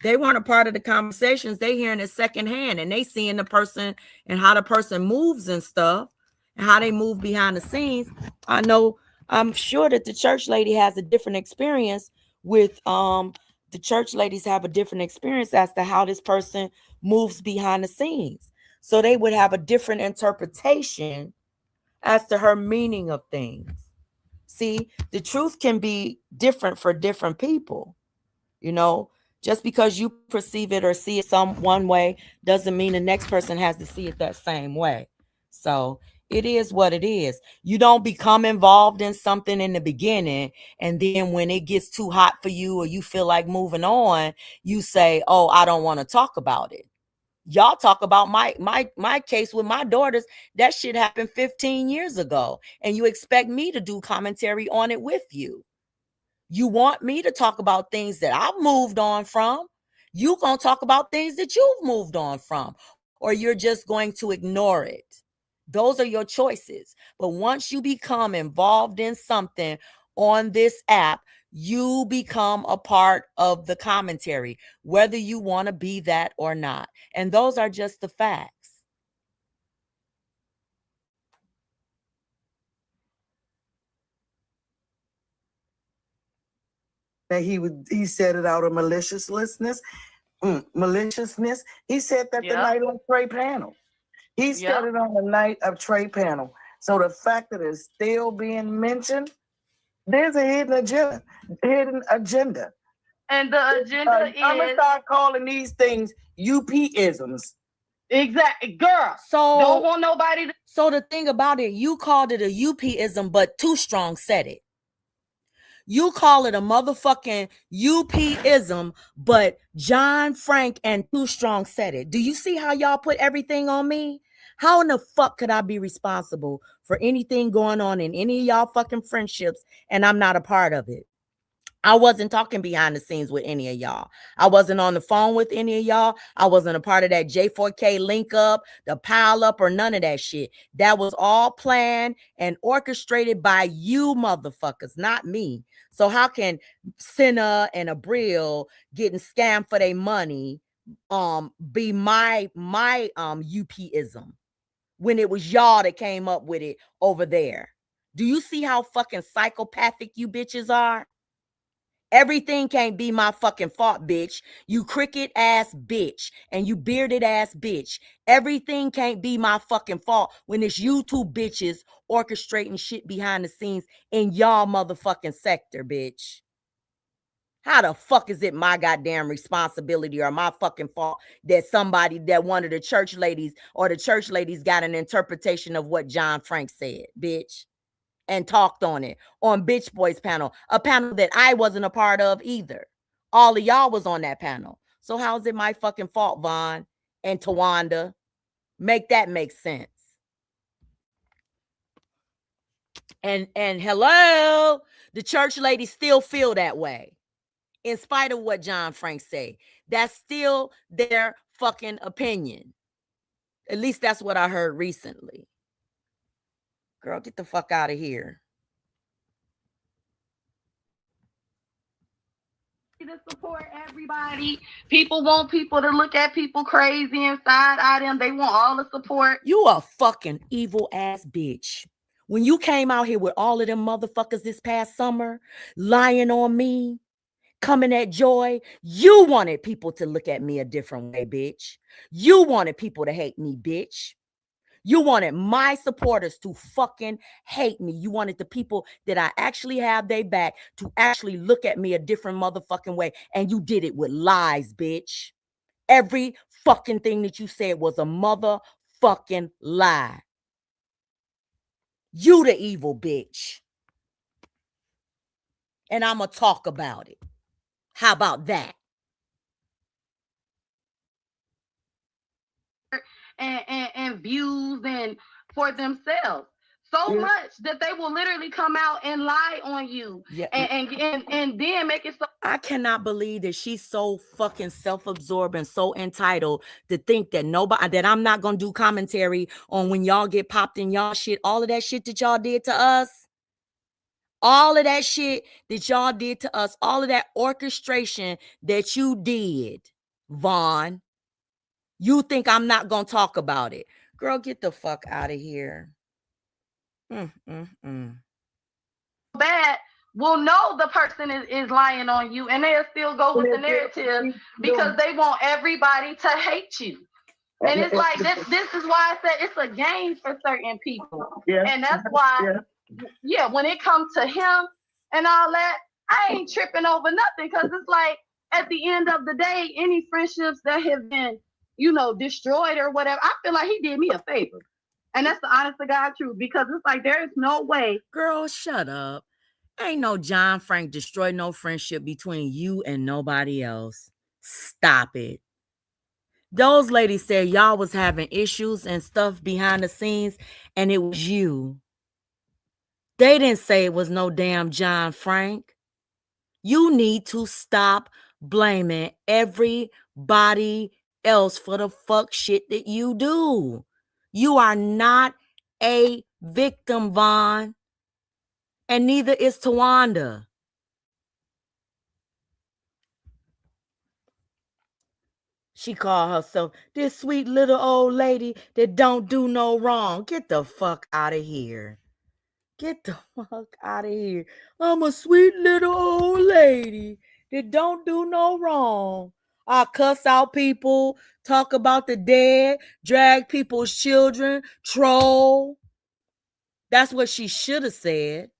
They weren't a part of the conversations. They hearing it secondhand and they seeing the person and how the person moves and stuff and how they move behind the scenes. I'm sure that the church lady has a different experience with the church ladies have a different experience as to how this person moves behind the scenes. So they would have a different interpretation as to her meaning of things. See, the truth can be different for different people. Just because you perceive it or see it one way doesn't mean the next person has to see it that same way. So it is what it is. You don't become involved in something in the beginning, and then when it gets too hot for you or you feel like moving on, you say, oh, I don't want to talk about it. Y'all talk about my case with my daughters. That shit happened 15 years ago, and you expect me to do commentary on it with you. You want me to talk about things that I've moved on from. You gonna talk about things that you've moved on from, or you're just going to ignore it. Those are your choices. But once you become involved in something on this app, you become a part of the commentary, whether you want to be that or not. And those are just the facts. that he said it out of maliciousness. He said that the night of Trey panel. He said it on the night of Trey panel. So the fact that it's still being mentioned, there's a hidden agenda. And the agenda is I'm gonna start calling these things UP-isms. Exactly, girl. So don't want nobody to. So the thing about it, you called it a UP-ism, but Too Strong said it. You call it a motherfucking UP-ism, but John Frank and Too Strong said it. Do you see how y'all put everything on me? How in the fuck could I be responsible for anything going on in any of y'all fucking friendships and I'm not a part of it? I wasn't talking behind the scenes with any of y'all. I wasn't on the phone with any of y'all. I wasn't a part of that J4K link up, the pile up, or none of that shit. That was all planned and orchestrated by you motherfuckers, not me. So how can Senna and Abril getting scammed for their money be my UP-ism when it was y'all that came up with it over there? Do you see how fucking psychopathic you bitches are? Everything can't be my fucking fault, bitch. You cricket ass bitch and you bearded ass bitch. Everything can't be my fucking fault when it's you two bitches orchestrating shit behind the scenes in y'all motherfucking sector, bitch. How the fuck is it my goddamn responsibility or my fucking fault that one of the church ladies or the church ladies got an interpretation of what John Frank said, bitch, and talked on it on Bitch Boys panel, a panel that I wasn't a part of either. All of y'all was on that panel. So how's it my fucking fault, Vaughn and Tawanda? Make that make sense. And hello, the church ladies still feel that way. In spite of what John Frank say, that's still their fucking opinion. At least that's what I heard recently. Girl, get the fuck out of here. To support everybody. People want people to look at people crazy and side eye them. They want all the support. You a fucking evil ass bitch. When you came out here with all of them motherfuckers this past summer, lying on me, coming at Joy, you wanted people to look at me a different way, bitch. You wanted people to hate me, bitch. You wanted my supporters to fucking hate me. You wanted the people that I actually have their back to actually look at me a different motherfucking way. And you did it with lies, bitch. Every fucking thing that you said was a motherfucking lie. You the evil bitch. And I'm going to talk about it. How about that? And views and for themselves so much that they will literally come out and lie on you and then make it so. I cannot believe that she's so fucking self-absorbed and so entitled to think that I'm not gonna do commentary on when y'all get popped in y'all shit, all of that shit that y'all did to us. All of that shit that y'all did to us, all of that orchestration that you did, Vaughn. You think I'm not going to talk about it. Girl, get the fuck out of here. Bad will know the person is lying on you, and they'll still go with the narrative because they want everybody to hate you. And it's like, this is why I said it's a game for certain people. Yeah. And that's why, when it comes to him and all that, I ain't tripping over nothing, because it's like, at the end of the day, any friendships that have been destroyed or whatever, I feel like he did me a favor. And that's the honest to God truth, because it's like, there is no way. Girl, shut up. Ain't no John Frank destroyed no friendship between you and nobody else. Stop it. Those ladies said y'all was having issues and stuff behind the scenes, and it was you. They didn't say it was no damn John Frank. You need to stop blaming everybody else for the fuck shit that you do. You are not a victim, Vaughn. And neither is Tawanda. She called herself this sweet little old lady that don't do no wrong. Get the fuck out of here. Get the fuck out of here. I'm a sweet little old lady that don't do no wrong. I cuss out people, talk about the dead, drag people's children, troll. That's what she should have said.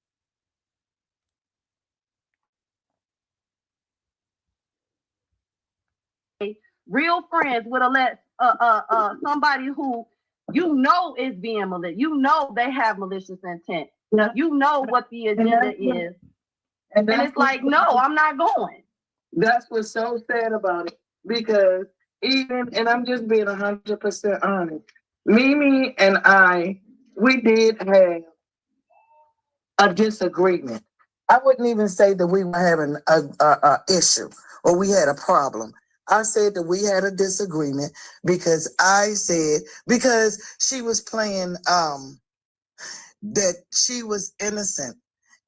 Real friends would have let somebody who is being malicious. They have malicious intent. Yeah. What the agenda is. And it's like, no, I'm not going. That's what's so sad about it. Because and I'm just being 100% honest, Mimi and I, we did have a disagreement. I wouldn't even say that we were having a issue or we had a problem. I said that we had a disagreement because she was playing that she was innocent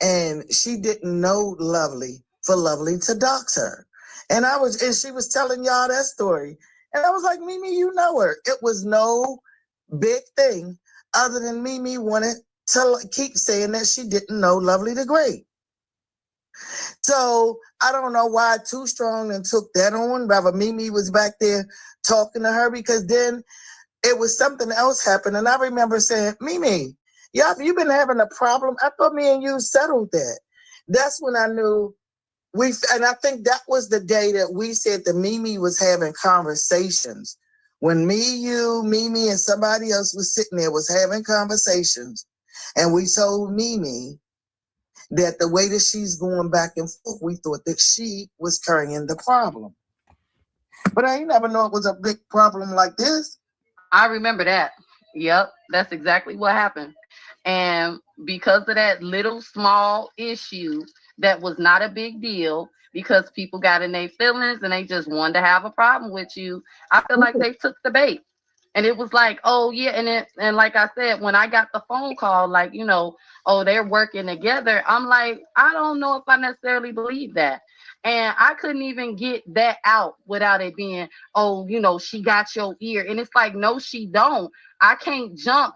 and she didn't know Lovely for Lovely to dox her. And she was telling y'all that story. And I was like, Mimi, you know her. It was no big thing other than Mimi wanted to keep saying that she didn't know Lovely the Great. So I don't know why Too Strong and took that on. Rather, Mimi was back there talking to her, because then it was something else happened. And I remember saying, Mimi, you've been having a problem. I thought me and you settled that. That's when I knew and I think that was the day that we said that Mimi was having conversations. When me, you, Mimi, and somebody else was sitting there, was having conversations, and we told Mimi that the way that she's going back and forth, we thought that she was carrying the problem. But I ain't never know it was a big problem like this. I remember that. Yep, that's exactly what happened. And because of that little small issue that was not a big deal, because people got in their feelings and they just wanted to have a problem with you, I feel like they took the bait. And it was like, oh yeah, and like I said, when I got the phone call, like, oh, they're working together, I'm like, I don't know if I necessarily believe that. And I couldn't even get that out without it being, oh, she got your ear. And it's like, no, she don't. I can't jump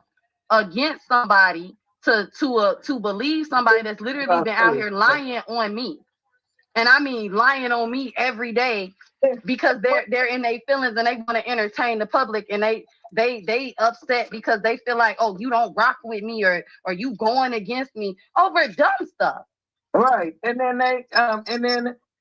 against somebody to believe somebody that's literally been out here lying on me. And I mean lying on me every day, because they're in their feelings and they want to entertain the public, and they upset because they feel like, oh, you don't rock with me, or you going against me over dumb stuff. Right. And then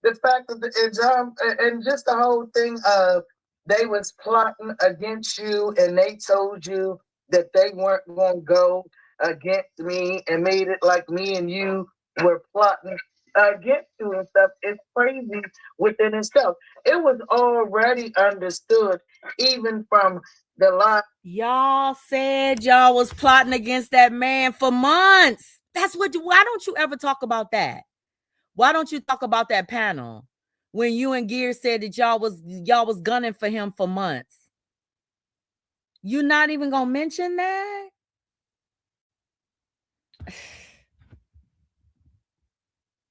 the fact of and just the whole thing of they was plotting against you, and they told you that they weren't going to go against me, and made it like me and you were plotting against you and stuff. It's crazy within itself. It was already understood, even from the line. Y'all said y'all was plotting against that man for months. Why don't you ever talk about that? Why don't you talk about that panel when you and Gear said that y'all was gunning for him for months? You not even gonna mention that?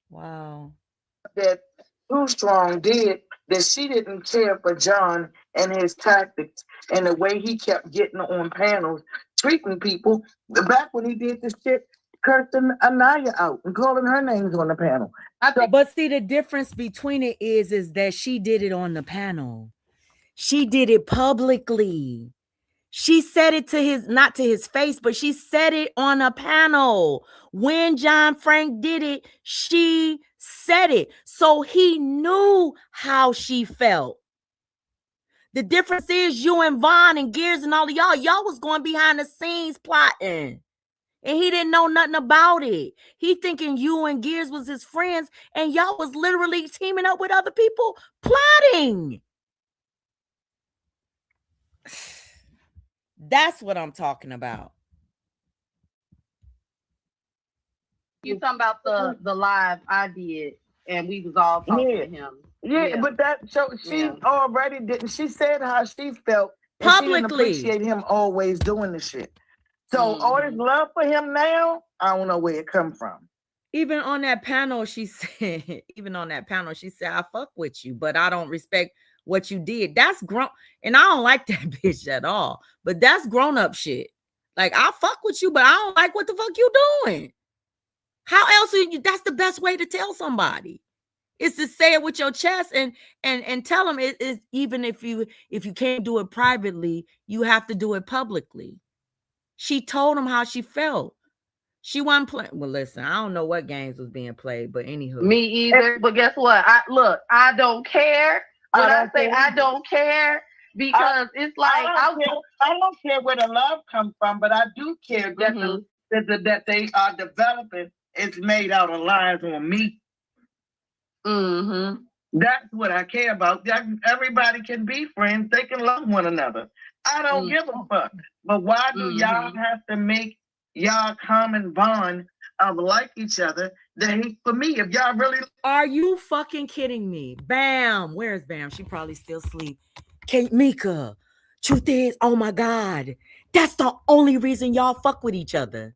Wow. That Too Strong did, that she didn't care for John and his tactics and the way he kept getting on panels, treating people. Back when he did this shit, cursing Anaya out and calling her names on the panel. But see, the difference between it is that she did it on the panel. She did it publicly. She said it not to his face, but she said it on a panel. When John Frank did it, she said it. So he knew how she felt. The difference is you and Vaughn and Gears and all of y'all was going behind the scenes plotting. And he didn't know nothing about it. He thinking you and Gears was his friends, and y'all was literally teaming up with other people plotting. That's what I'm talking about. You talking about the live I did, and we was all talking to him. Yeah, but she already didn't. She said how she felt, and publicly. She didn't appreciate him always doing the shit. So all this love for him now, I don't know where it come from. Even on that panel, she said, I fuck with you, but I don't respect what you did. That's grown, and I don't like that bitch at all. But that's grown up shit. Like, I fuck with you, but I don't like what the fuck you doing. How else that's the best way to tell somebody, is to say it with your chest and tell them it is. Even if you can't do it privately, you have to do it publicly. She told him how she felt. She wasn't playing. Well, listen, I don't know what games was being played, but anywho. Me either. But guess what? I don't care. When I say I don't care, because it's like I don't care where the love comes from, but I do care that that they are developing. It's made out of lies on me. That's what I care about. Everybody can be friends. They can love one another. I don't give a fuck. But why do y'all have to make y'all common bond of like each other the hate for me? If y'all really... Are you fucking kidding me? Bam. Where's Bam? She probably still asleep. Kate Mika. Truth is, oh my God. That's the only reason y'all fuck with each other.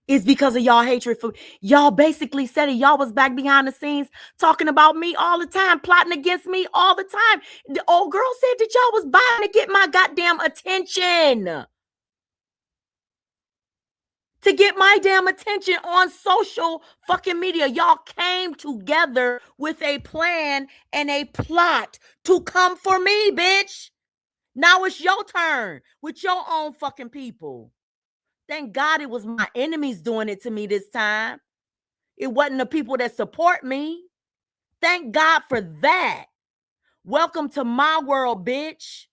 Is because of y'all hatred for y'all. Basically said it. Y'all was back behind the scenes talking about me all the time, plotting against me all the time. The old girl said that y'all was buying to get my goddamn attention. To get my damn attention on social fucking media. Y'all came together with a plan and a plot to come for me, bitch. Now it's your turn with your own fucking people. Thank God it was my enemies doing it to me this time. It wasn't the people that support me. Thank God for that. Welcome to my world, bitch.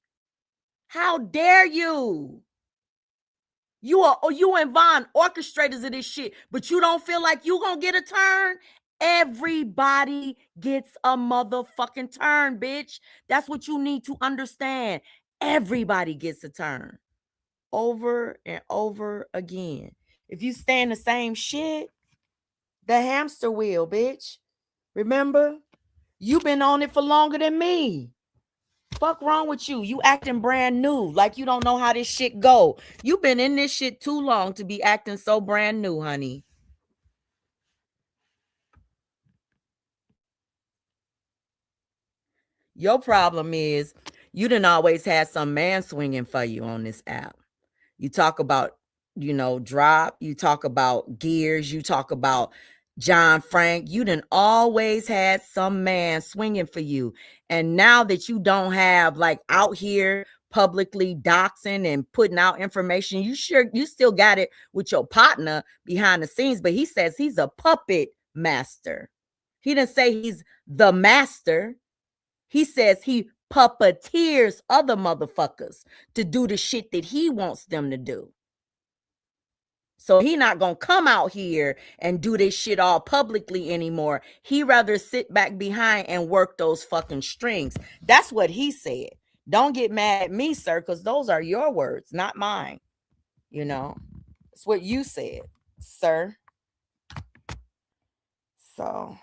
How dare you? You and Von orchestrators of this shit, but you don't feel like you gonna get a turn? Everybody gets a motherfucking turn, bitch. That's what you need to understand. Everybody gets a turn. Over and over again. If you stay in the same shit, the hamster wheel, bitch. Remember? You've been on it for longer than me. Fuck wrong with you? You acting brand new, like you don't know how this shit go. You been in this shit too long to be acting so brand new, honey. Your problem is you done always had some man swinging for you on this app. You talk about, drop. You talk about gears. You talk about John Frank. You done always had some man swinging for you. And now that you don't have like out here publicly doxing and putting out information, you still got it with your partner behind the scenes, but he says he's a puppet master. He didn't say he's the master. He says he puppeteers other motherfuckers to do the shit that he wants them to do. So he not gonna come out here and do this shit all publicly anymore. He rather sit back behind and work those fucking strings. That's what he said. Don't get mad at me, sir, because those are your words, not mine. It's what you said, sir. So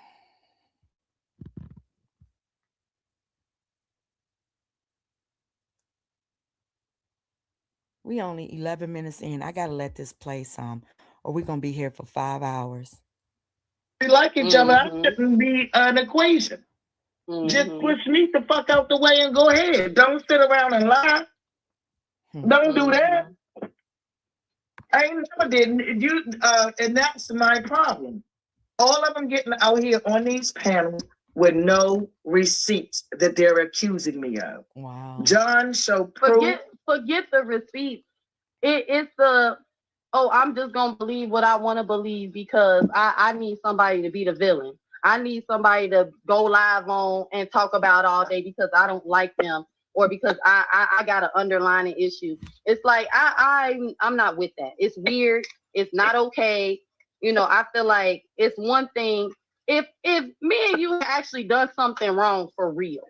we only 11 minutes in. I gotta let this play some, or we're gonna be here for 5 hours. We like each other. I shouldn't be an equation. Just push me the fuck out the way and go ahead. Don't sit around and lie. Don't do that. I ain't never did. And that's my problem. All of them getting out here on these panels with no receipts that they're accusing me of. Wow. John, so forget the receipts. It's the I'm just gonna believe what I want to believe because I need somebody to be the villain. I need somebody to go live on and talk about all day because I don't like them or because I got an underlying issue. It's like I'm not with that. It's weird. It's not okay. I feel like it's one thing if me and you actually done something wrong for real.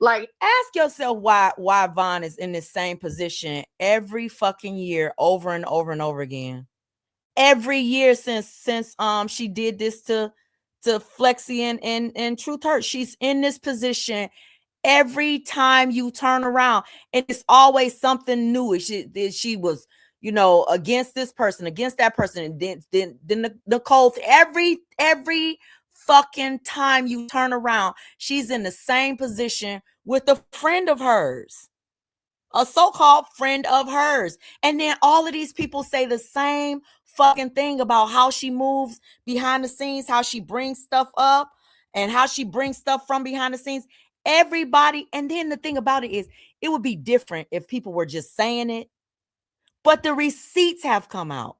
Like, ask yourself why Vaughn is in the same position every fucking year over and over and over again. Every year since she did this to Flexi and Truth Hurt. She's in this position every time you turn around. And it's always something new. She was, against this person, against that person. And then Nicole, every fucking time you turn around, she's in the same position with a friend of hers, a so-called friend of hers. And then all of these people say the same fucking thing about how she moves behind the scenes, how she brings stuff up and how she brings stuff from behind the scenes. Everybody. And then the thing about it is it would be different if people were just saying it, but the receipts have come out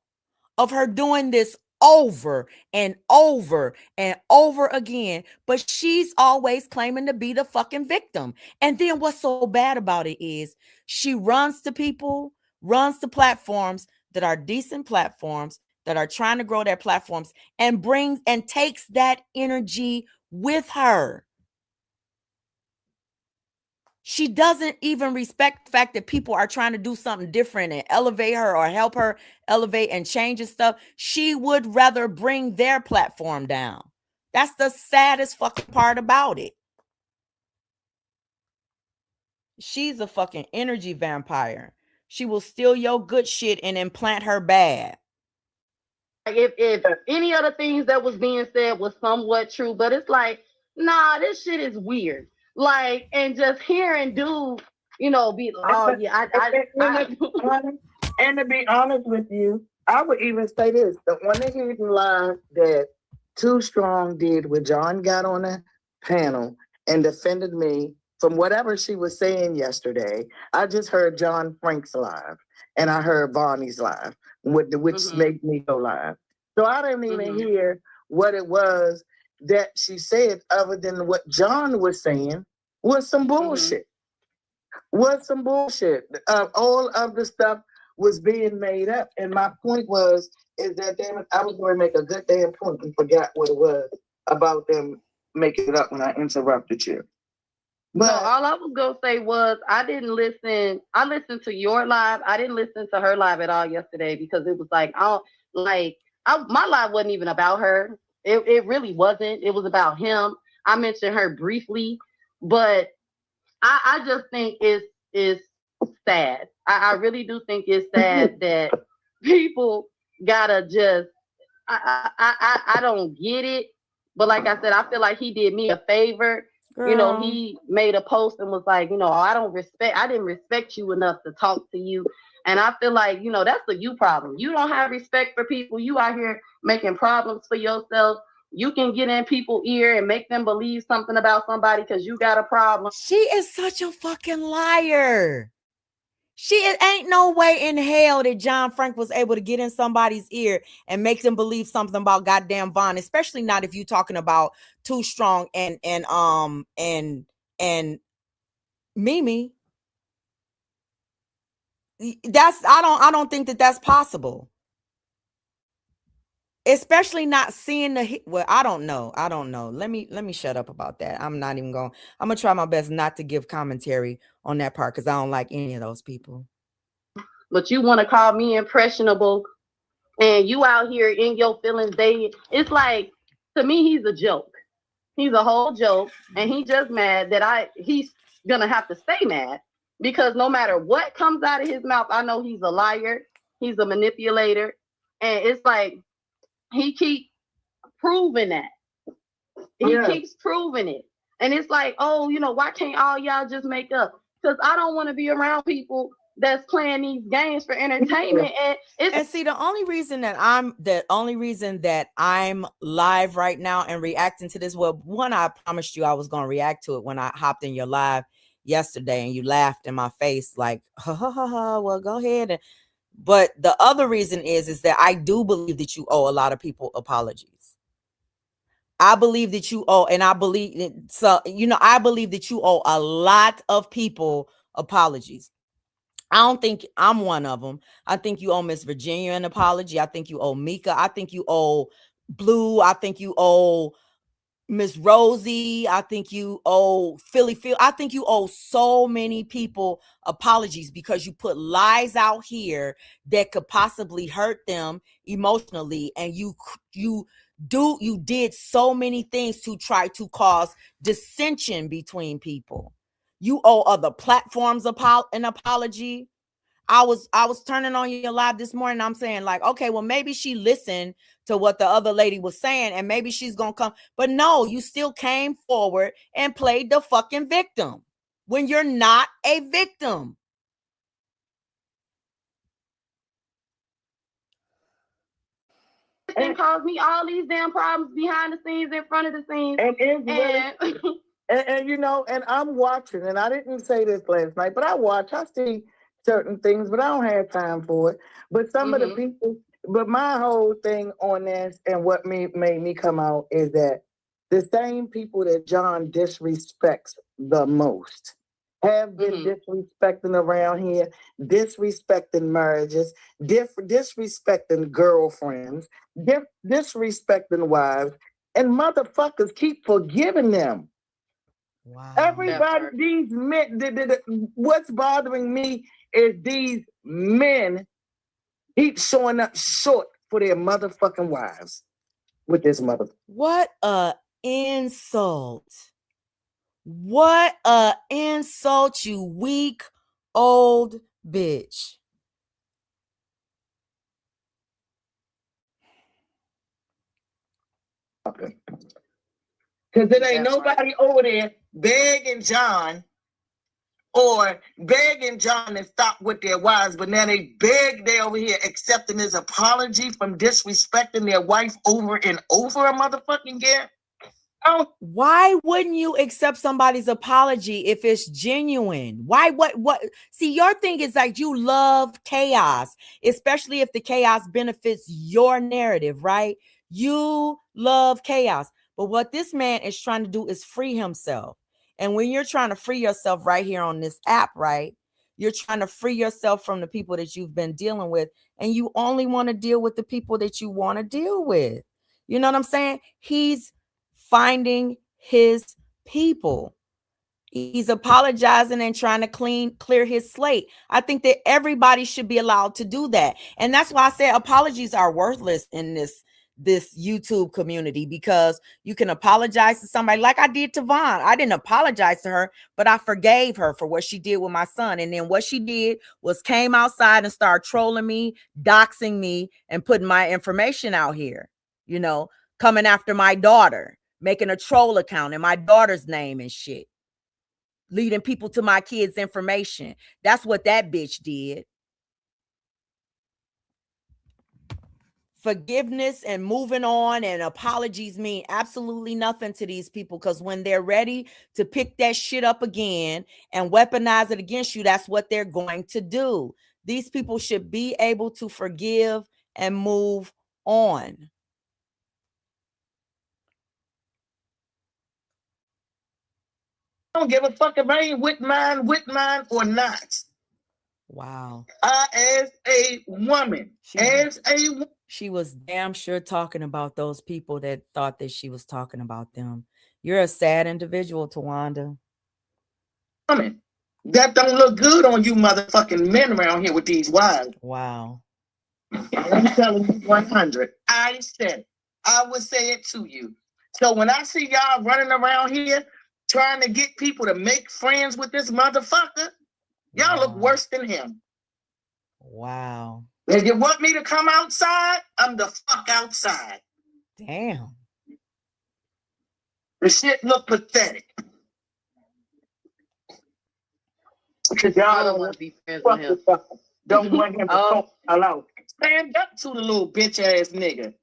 of her doing this over and over and over again, but she's always claiming to be the fucking victim. And then what's so bad about it is she runs to people, runs to platforms that are decent platforms that are trying to grow their platforms and brings and takes that energy with her. She doesn't even respect the fact that people are trying to do something different and elevate her or help her elevate and change stuff. She would rather bring their platform down. That's the saddest fucking part about it. She's a fucking energy vampire. She will steal your good shit and implant her bad. If any of the things that was being said was somewhat true, but it's like, nah, this shit is weird. Like, and just hearing dudes, be like, oh yeah, and to be honest with you, I would even say this: the one that he live that Too Strong did with John got on the panel and defended me from whatever she was saying yesterday. I just heard John Frank's live and I heard Bonnie's live, which made me go live. So I didn't even hear what it was that she said, other than what John was saying, was some bullshit. Was some bullshit. All of the stuff was being made up. And my point is that, damn it, I was going to make a good damn point and forgot what it was about them making it up when I interrupted you. But no, all I was going to say was I didn't listen. I listened to your live. I didn't listen to her live at all yesterday because it was like, my live wasn't even about her. It really wasn't. It was about him. I mentioned her briefly, but I just think it's sad. I really do think it's sad that people gotta just. I don't get it. But like I said, I feel like he did me a favor. Girl. You know, he made a post and was like, I didn't respect you enough to talk to you. And I feel like, that's a you problem. You don't have respect for people. You out here making problems for yourself. You can get in people's ear and make them believe something about somebody because you got a problem. She is such a fucking liar. Ain't no way in hell that John Frank was able to get in somebody's ear and make them believe something about goddamn Vaughn, especially not if you're talking about Too Strong and Mimi. I don't think that that's possible. Especially not seeing I don't know. Let me shut up about that. I'm gonna try my best not to give commentary on that part because I don't like any of those people. But you want to call me impressionable and you out here in your feelings it's like, to me, he's a joke. He's a whole joke. And he's just mad that he's gonna have to stay mad because no matter what comes out of his mouth, I know he's a liar, he's a manipulator, and it's like he keeps proving that. He keeps proving it. And it's like, why can't all y'all just make up? Because I don't want to be around people that's playing these games for entertainment. And see, the only reason that I'm live right now and reacting to this, well, one, I promised you I was going to react to it when I hopped in your live yesterday and you laughed in my face like, ha, ha, ha, ha, well, go ahead. But the other reason is that I do believe that you owe a lot of people apologies. I believe that you owe, and I believe that you owe a lot of people apologies. I don't think I'm one of them. I think you owe Miss Virginia an apology. I think you owe Mika. I think you owe Blue. I think you owe Miss Rosie. I think you owe Philly Phil. I think you owe so many people apologies because you put lies out here that could possibly hurt them emotionally. And you did so many things to try to cause dissension between people. You owe other platforms an apology. I was turning on your live this morning. I'm saying like, okay, well, maybe she listened to what the other lady was saying and maybe she's going to come. But no, you still came forward and played the fucking victim when you're not a victim. And caused me all these damn problems behind the scenes, in front of the scenes. And I'm watching, and I didn't say this last night, but I see certain things, but I don't have time for it. But some of the people, but my whole thing on this and what made me come out is that the same people that John disrespects the most have been disrespecting around here, disrespecting marriages, disrespecting girlfriends, disrespecting wives, and motherfuckers keep forgiving them. Wow. Everybody, these men, what's bothering me is these men keep showing up short for their motherfucking wives with this mother. What a insult. What a insult, you weak old bitch. Okay. Because there ain't nobody over there begging John or begging John to stop with their wives, but now they over here accepting his apology from disrespecting their wife over and over a motherfucking again. Oh. Why wouldn't you accept somebody's apology if it's genuine? Why? What? See, your thing is like you love chaos, especially if the chaos benefits your narrative, right? You love chaos. But what this man is trying to do is free himself. And when you're trying to free yourself right here on this app, right, you're trying to free yourself from the people that you've been dealing with. And you only want to deal with the people that you want to deal with. You know what I'm saying? He's finding his people. He's apologizing and trying to clear his slate. I think that everybody should be allowed to do that. And that's why I said apologies are worthless in this YouTube community, because you can apologize to somebody like I did to Vaughn. I didn't apologize to her, but I forgave her for what she did with my son. And then what she did was came outside and started trolling me, doxing me, and putting my information out here, you know, coming after my daughter, making a troll account in my daughter's name and shit, leading people to my kids' information. That's what that bitch did. Forgiveness and moving on and apologies mean absolutely nothing to these people, because when they're ready to pick that shit up again and weaponize it against you, that's what they're going to do. These people should be able to forgive and move on. I don't give a fuck if I ain't with mine or not. Wow. As a woman, she was damn sure talking about those people that thought that she was talking about them. You're a sad individual, Tawanda. Woman, that don't look good on you motherfucking men around here with these wives. Wow. I'm telling you 100. I said it. I would say it to you. So when I see y'all running around here trying to get people to make friends with this motherfucker, y'all look worse than him. Wow. If you want me to come outside, I'm the fuck outside. Damn. The shit look pathetic. Because y'all don't want to be friends with him. Don't want him to talk aloud. Stand up to the little bitch ass nigga.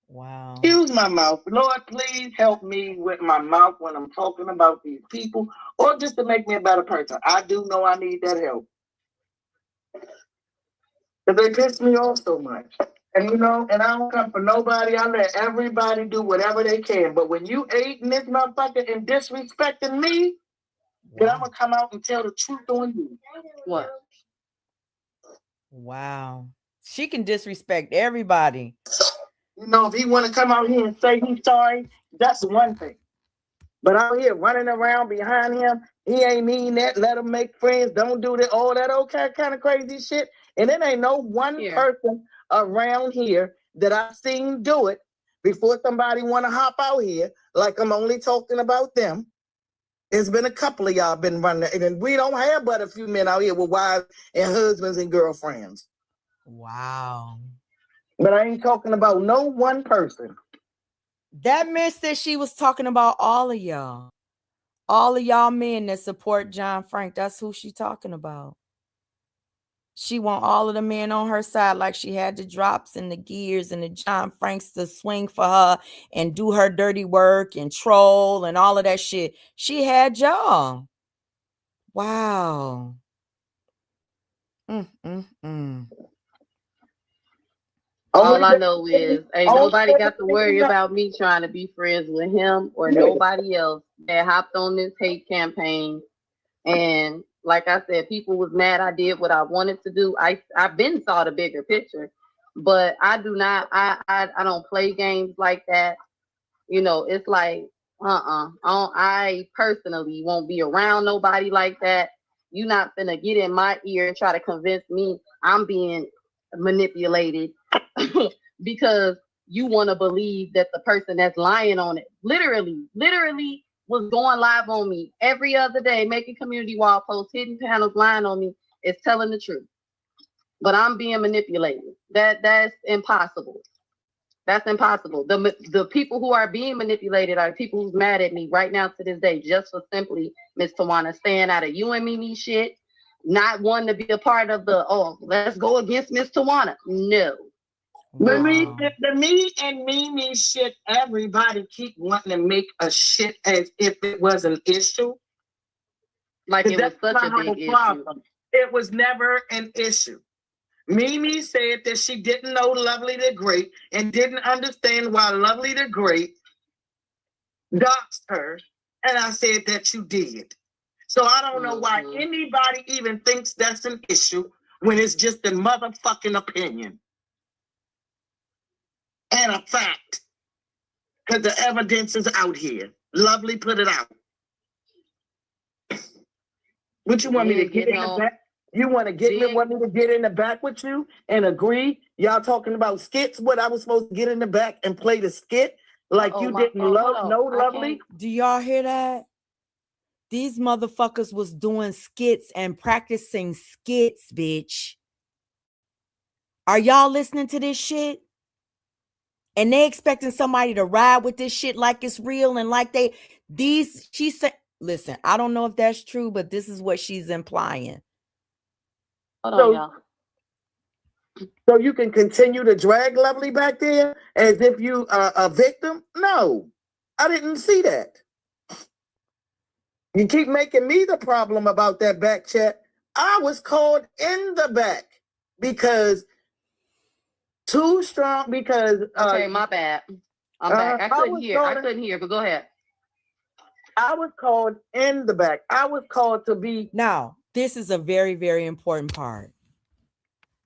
Wow. Excuse my mouth. Lord, please help me with my mouth when I'm talking about these people, or just to make me a better person. I do know I need that help. Because they piss me off so much. And you know, and I don't come for nobody. I let everybody do whatever they can. But when you aiding this motherfucker and disrespecting me, then I'm going to come out and tell the truth on you. What? Wow. She can disrespect everybody. You know, if he want to come out here and say he's sorry, that's one thing. But out here running around behind him, he ain't mean that. Let him make friends. Don't do that. All that okay kind of crazy shit. And it ain't no one person around here that I've seen do it before somebody want to hop out here like I'm only talking about them. There's been a couple of y'all been running, and we don't have but a few men out here with wives and husbands and girlfriends. Wow. But I ain't talking about no one person. That meant that she was talking about all of y'all. All of y'all men that support John Frank. That's who she talking about. She want all of the men on her side, like she had the drops and the gears and the John Franks to swing for her and do her dirty work and troll and all of that shit. She had y'all. Wow. All I know is ain't nobody got to worry about me trying to be friends with him or nobody else that hopped on this hate campaign. And like I said, people was mad I did what I wanted to do. I've been saw the bigger picture, but I do not, I don't play games like that. You know, it's like, I personally won't be around nobody like that. You're not gonna get in my ear and try to convince me I'm being manipulated because you want to believe that the person that's lying on it literally was going live on me every other day, making community wall posts, hidden panels, lying on me, is telling the truth. But I'm being manipulated. That's impossible. That's impossible. The people who are being manipulated are people who's mad at me right now to this day, just for simply, Miss Tawana, staying out of you and Mimi shit, not wanting to be a part of the, let's go against Miss Tawana. No. Wow. The me and Mimi shit, everybody keep wanting to make a shit as if it was an issue. Like it was such a big issue. It was never an issue. Mimi said that she didn't know Lovely the Great and didn't understand why Lovely the Great doxed her, and I said that you did. So I don't know why anybody even thinks that's an issue when it's just a motherfucking opinion and a fact. Because the evidence is out here. Lovely put it out. What you want me to get in the back? You want to want me to get in the back with you and agree? Y'all talking about skits? What I was supposed to get in the back and play the skit like you didn't love no Lovely? Do y'all hear that? These motherfuckers was doing skits and practicing skits, bitch. Are y'all listening to this shit? And they expecting somebody to ride with this shit like it's real and like she said, listen, I don't know if that's true, but this is what she's implying. So you can continue to drag Lovely back there as if you are a victim? No, I didn't see that. You keep making me the problem about that back chat. I was called in the back because too strong because okay, my bad. I'm back. I couldn't hear, but go ahead. I was called in the back. I was called to be. Now, this is a very, very important part.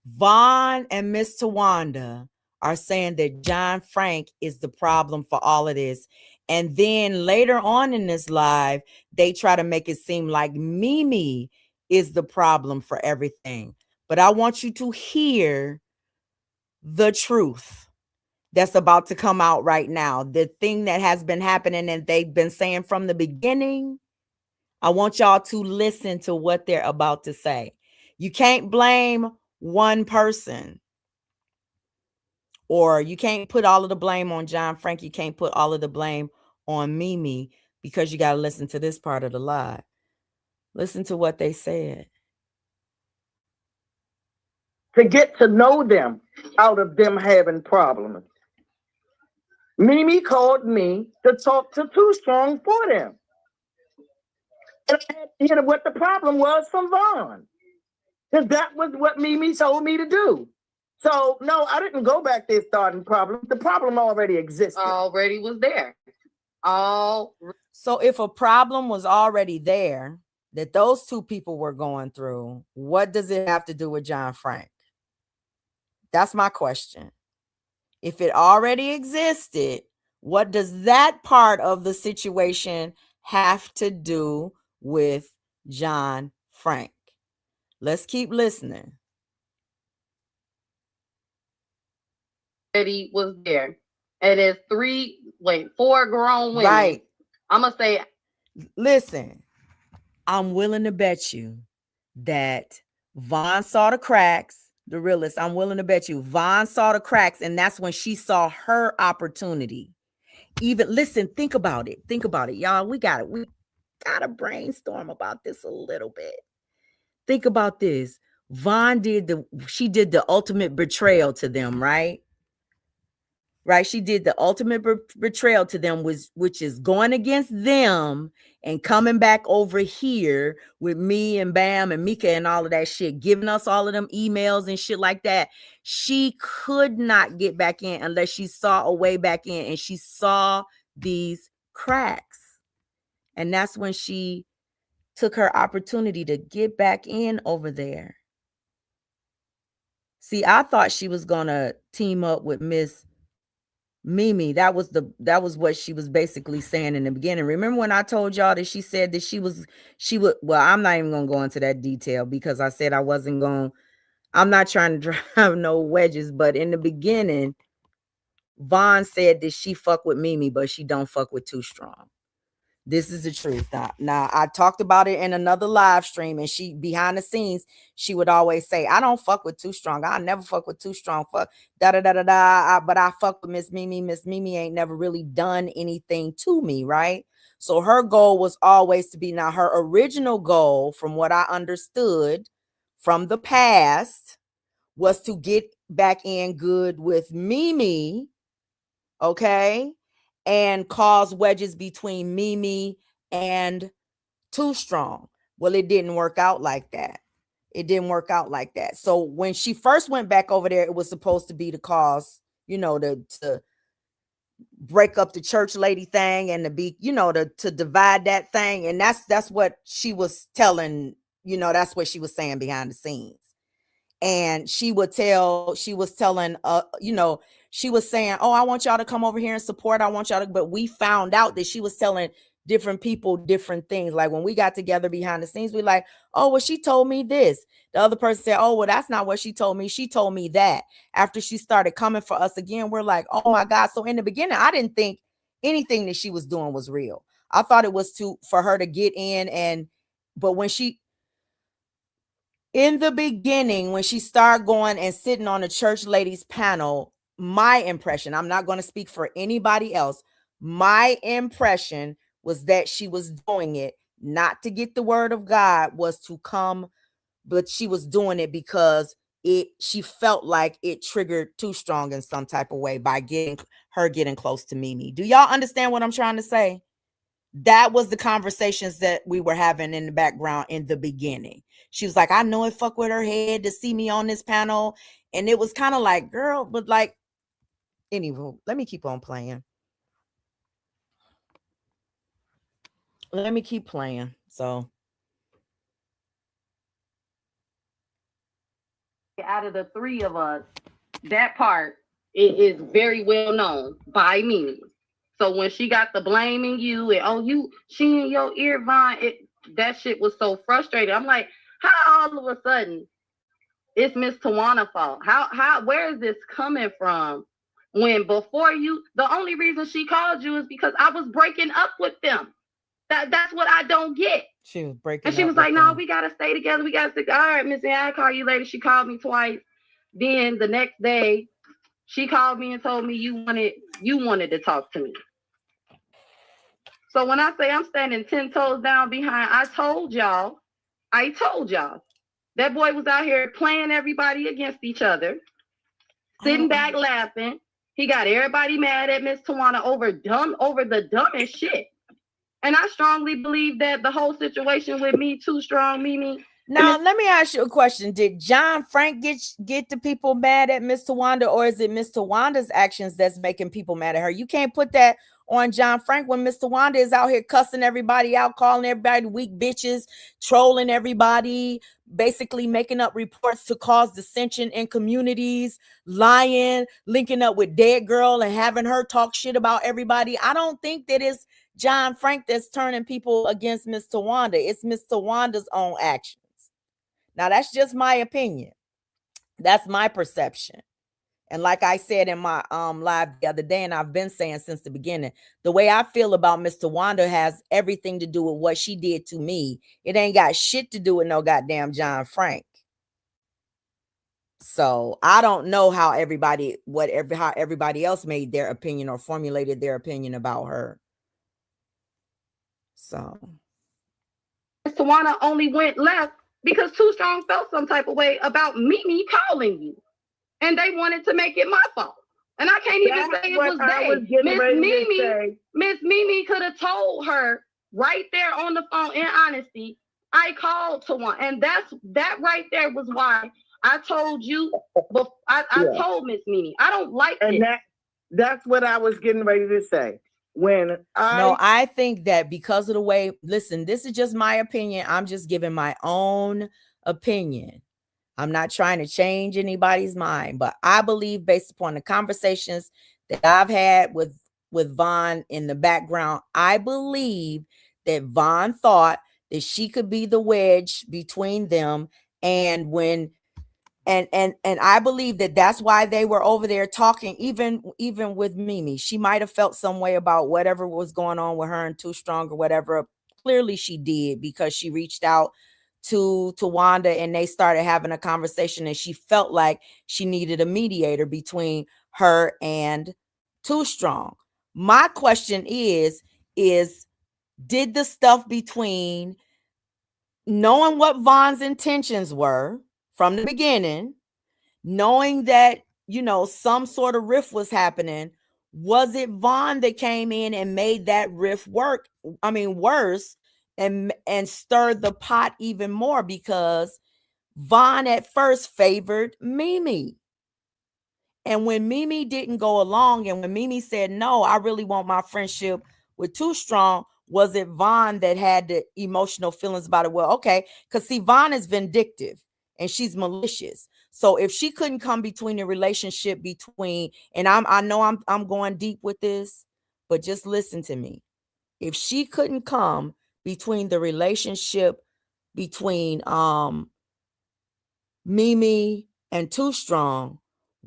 Vaughn and Miss Tawanda are saying that John Frank is the problem for all of this. And then later on in this live, they try to make it seem like Mimi is the problem for everything. But I want you to hear the truth that's about to come out right now. The thing that has been happening and they've been saying from the beginning. I want y'all to listen to what they're about to say. You can't blame one person. Or you can't put all of the blame on John Frank. You can't put all of the blame on Mimi because you got to listen to this part of the lie. Listen to what they said. To get to know them out of them having problems. Mimi called me to talk to Too Strong for them. And I had to hear what the problem was from Vaughn. Because that was what Mimi told me to do. So, no, I didn't go back there starting problems. The problem already existed. Already was there. So if a problem was already there that those two people were going through, what does it have to do with John Frank? That's my question. If it already existed, what does that part of the situation have to do with John Frank? Let's keep listening. Already was there. And there's 4 grown women. Right. I'm going to say. Listen, I'm willing to bet you that Vaughn saw the cracks. The realist, I'm willing to bet you Vaughn saw the cracks, and that's when she saw her opportunity. Even listen, think about it, y'all. We gotta brainstorm about this a little bit. Think about this. Vaughn did the ultimate betrayal to them, right? Right, she did the ultimate betrayal to them, which is going against them and coming back over here with me and Bam and Mika and all of that shit, giving us all of them emails and shit like that. She could not get back in unless she saw a way back in, and she saw these cracks. And that's when she took her opportunity to get back in over there. See, I thought she was gonna team up with Miss Mimi. That was what she was basically saying in the beginning. Remember when I told y'all that she said that she would, well, I'm not even gonna go into that detail because I said I'm not trying to drive no wedges, but in the beginning, Vaughn said that she fuck with Mimi, but she don't fuck with Too Strong. This is the truth. Now, I talked about it in another live stream, and she, behind the scenes, she would always say, I don't fuck with Too Strong. I never fuck with Too Strong. Fuck, da-da-da-da-da. But I fuck with Miss Mimi. Miss Mimi ain't never really done anything to me, right? So her goal was always to be, now her original goal, from what I understood from the past, was to get back in good with Mimi, okay? And cause wedges between Mimi and Too Strong. Well, it didn't work out like that. So when she first went back over there, it was supposed to be to cause, to break up the church lady thing and to be, to divide that thing. And that's what she was telling, that's what she was saying behind the scenes. And she was telling, she was saying, oh, I want y'all to come over here and support. I want y'all to, but we found out that she was telling different people different things. Like when we got together behind the scenes, we like, oh, well, she told me this. The other person said, oh, well, that's not what she told me. She told me that. After she started coming for us again, we're like, oh my God. So in the beginning, I didn't think anything that she was doing was real. I thought it was for her to get in but when in the beginning, when she started going and sitting on the church ladies panel, my impression, I'm not going to speak for anybody else, my impression was that she was doing it not to get the word of God, was to come, but she was doing it because she felt like it triggered Too Strong in some type of way by getting close to Mimi. Do y'all understand what I'm trying to say? That was the conversations that we were having in the background in the beginning. She was like, I know it fuck with her head to see me on this panel. And it was kind of like, girl, but like, anyway, let me keep on playing. So out of the three of us, that part is very well known by me. So when she got the blaming you and she in your ear, Vine, that shit was so frustrating. I'm like, how all of a sudden it's Miss Tawana's fault? Where is this coming from? When before the only reason she called you is because I was breaking up with them. That's what I don't get. She was breaking and she up was like, no, we gotta stay together. We gotta stick. All right, Missy, I'll call you later. She called me twice. Then the next day, she called me and told me you wanted to talk to me. So when I say I'm standing 10 toes down behind, I told y'all, that boy was out here playing everybody against each other, sitting back laughing. He got everybody mad at Miss Tawana over the dumbest shit. And I strongly believe that the whole situation with me, Too Strong, Mimi. Now, let me ask you a question. Did John Frank get the people mad at Miss Tawanda, or is it Miss Tawanda's actions that's making people mad at her? You can't put that on John Frank when Miss Tawanda is out here cussing everybody out, calling everybody weak bitches, trolling everybody, basically making up reports to cause dissension in communities, lying, linking up with Dead Girl and having her talk shit about everybody. I don't think that it's John Frank that's turning people against Miss Tawanda. It's Miss Tawanda's own actions. Now, that's just my opinion. That's my perception. And like I said in my live the other day, and I've been saying since the beginning, the way I feel about Miss Tawanda has everything to do with what she did to me. It ain't got shit to do with no goddamn John Frank. So I don't know how everybody else made their opinion or formulated their opinion about her. So Miss Tawana only went left because Too Strong felt some type of way about Mimi calling you. And they wanted to make it my fault. And I can't even say it was they. Miss Mimi could have told her right there on the phone, in honesty, I called Tawana. And that right there was why I told you, I told Miss Mimi, I don't like and this. That's what I was getting ready to say. I think that because of the way, listen, this is just my opinion. I'm just giving my own opinion. I'm not trying to change anybody's mind, but I believe based upon the conversations that I've had with Vaughn in the background, I believe that Vaughn thought that she could be the wedge between them. And I believe that that's why they were over there talking, even with Mimi. She might have felt some way about whatever was going on with her and Too Strong or whatever. Clearly she did, because she reached out to Wanda and they started having a conversation, and she felt like she needed a mediator between her and Too Strong. My question is did the stuff between knowing what Vaughn's intentions were from the beginning, knowing that, some sort of riff was happening, was it Vaughn that came in and made that riff worse, and stirred the pot even more? Because Vaughn at first favored Mimi. And when Mimi didn't go along, and when Mimi said, no, I really want my friendship with Too Strong, was it Vaughn that had the emotional feelings about it? Well, okay, because see, Vaughn is vindictive and she's malicious. So if she couldn't come between the relationship between, and I know I'm going deep with this, but just listen to me. If she couldn't come between the relationship between Mimi and Too Strong,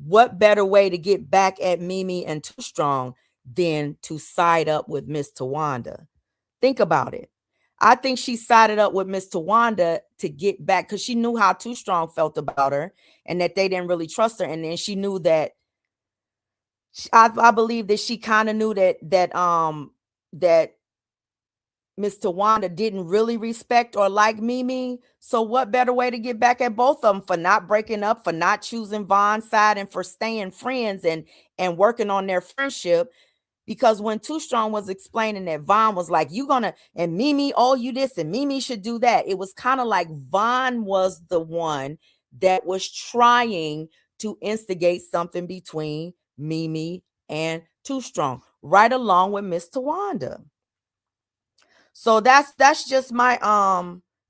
what better way to get back at Mimi and Too Strong than to side up with Miss Tawanda? Think about it. I think she sided up with Miss Tawanda to get back because she knew how Too Strong felt about her and that they didn't really trust her. And then she knew that I believe that she kind of knew that Miss Tawanda didn't really respect or like Mimi. So what better way to get back at both of them for not breaking up, for not choosing Von's side, and for staying friends and working on their friendship? Because when Too Strong was explaining that Von was like, you gonna, and Mimi, oh, you this, and Mimi should do that. It was kind of like Von was the one that was trying to instigate something between Mimi and Too Strong, right along with Miss Tawanda. So that's just my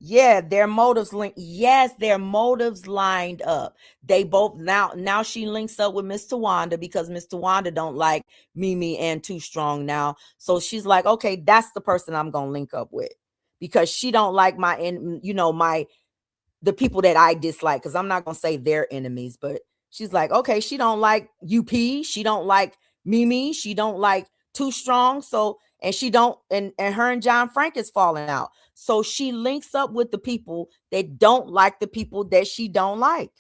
yeah, their motives link. Yes, their motives lined up. They both now she links up with Miss Tawanda because Miss Tawanda don't like Mimi and Too Strong now. So she's like, okay, that's the person I'm gonna link up with because she don't like the people that I dislike, because I'm not gonna say they're enemies, but she's like, okay, she don't like UP, she don't like Mimi, she don't like Too Strong, so and she don't and her and John Frank is falling out. So she links up with the people that don't like the people that she don't like.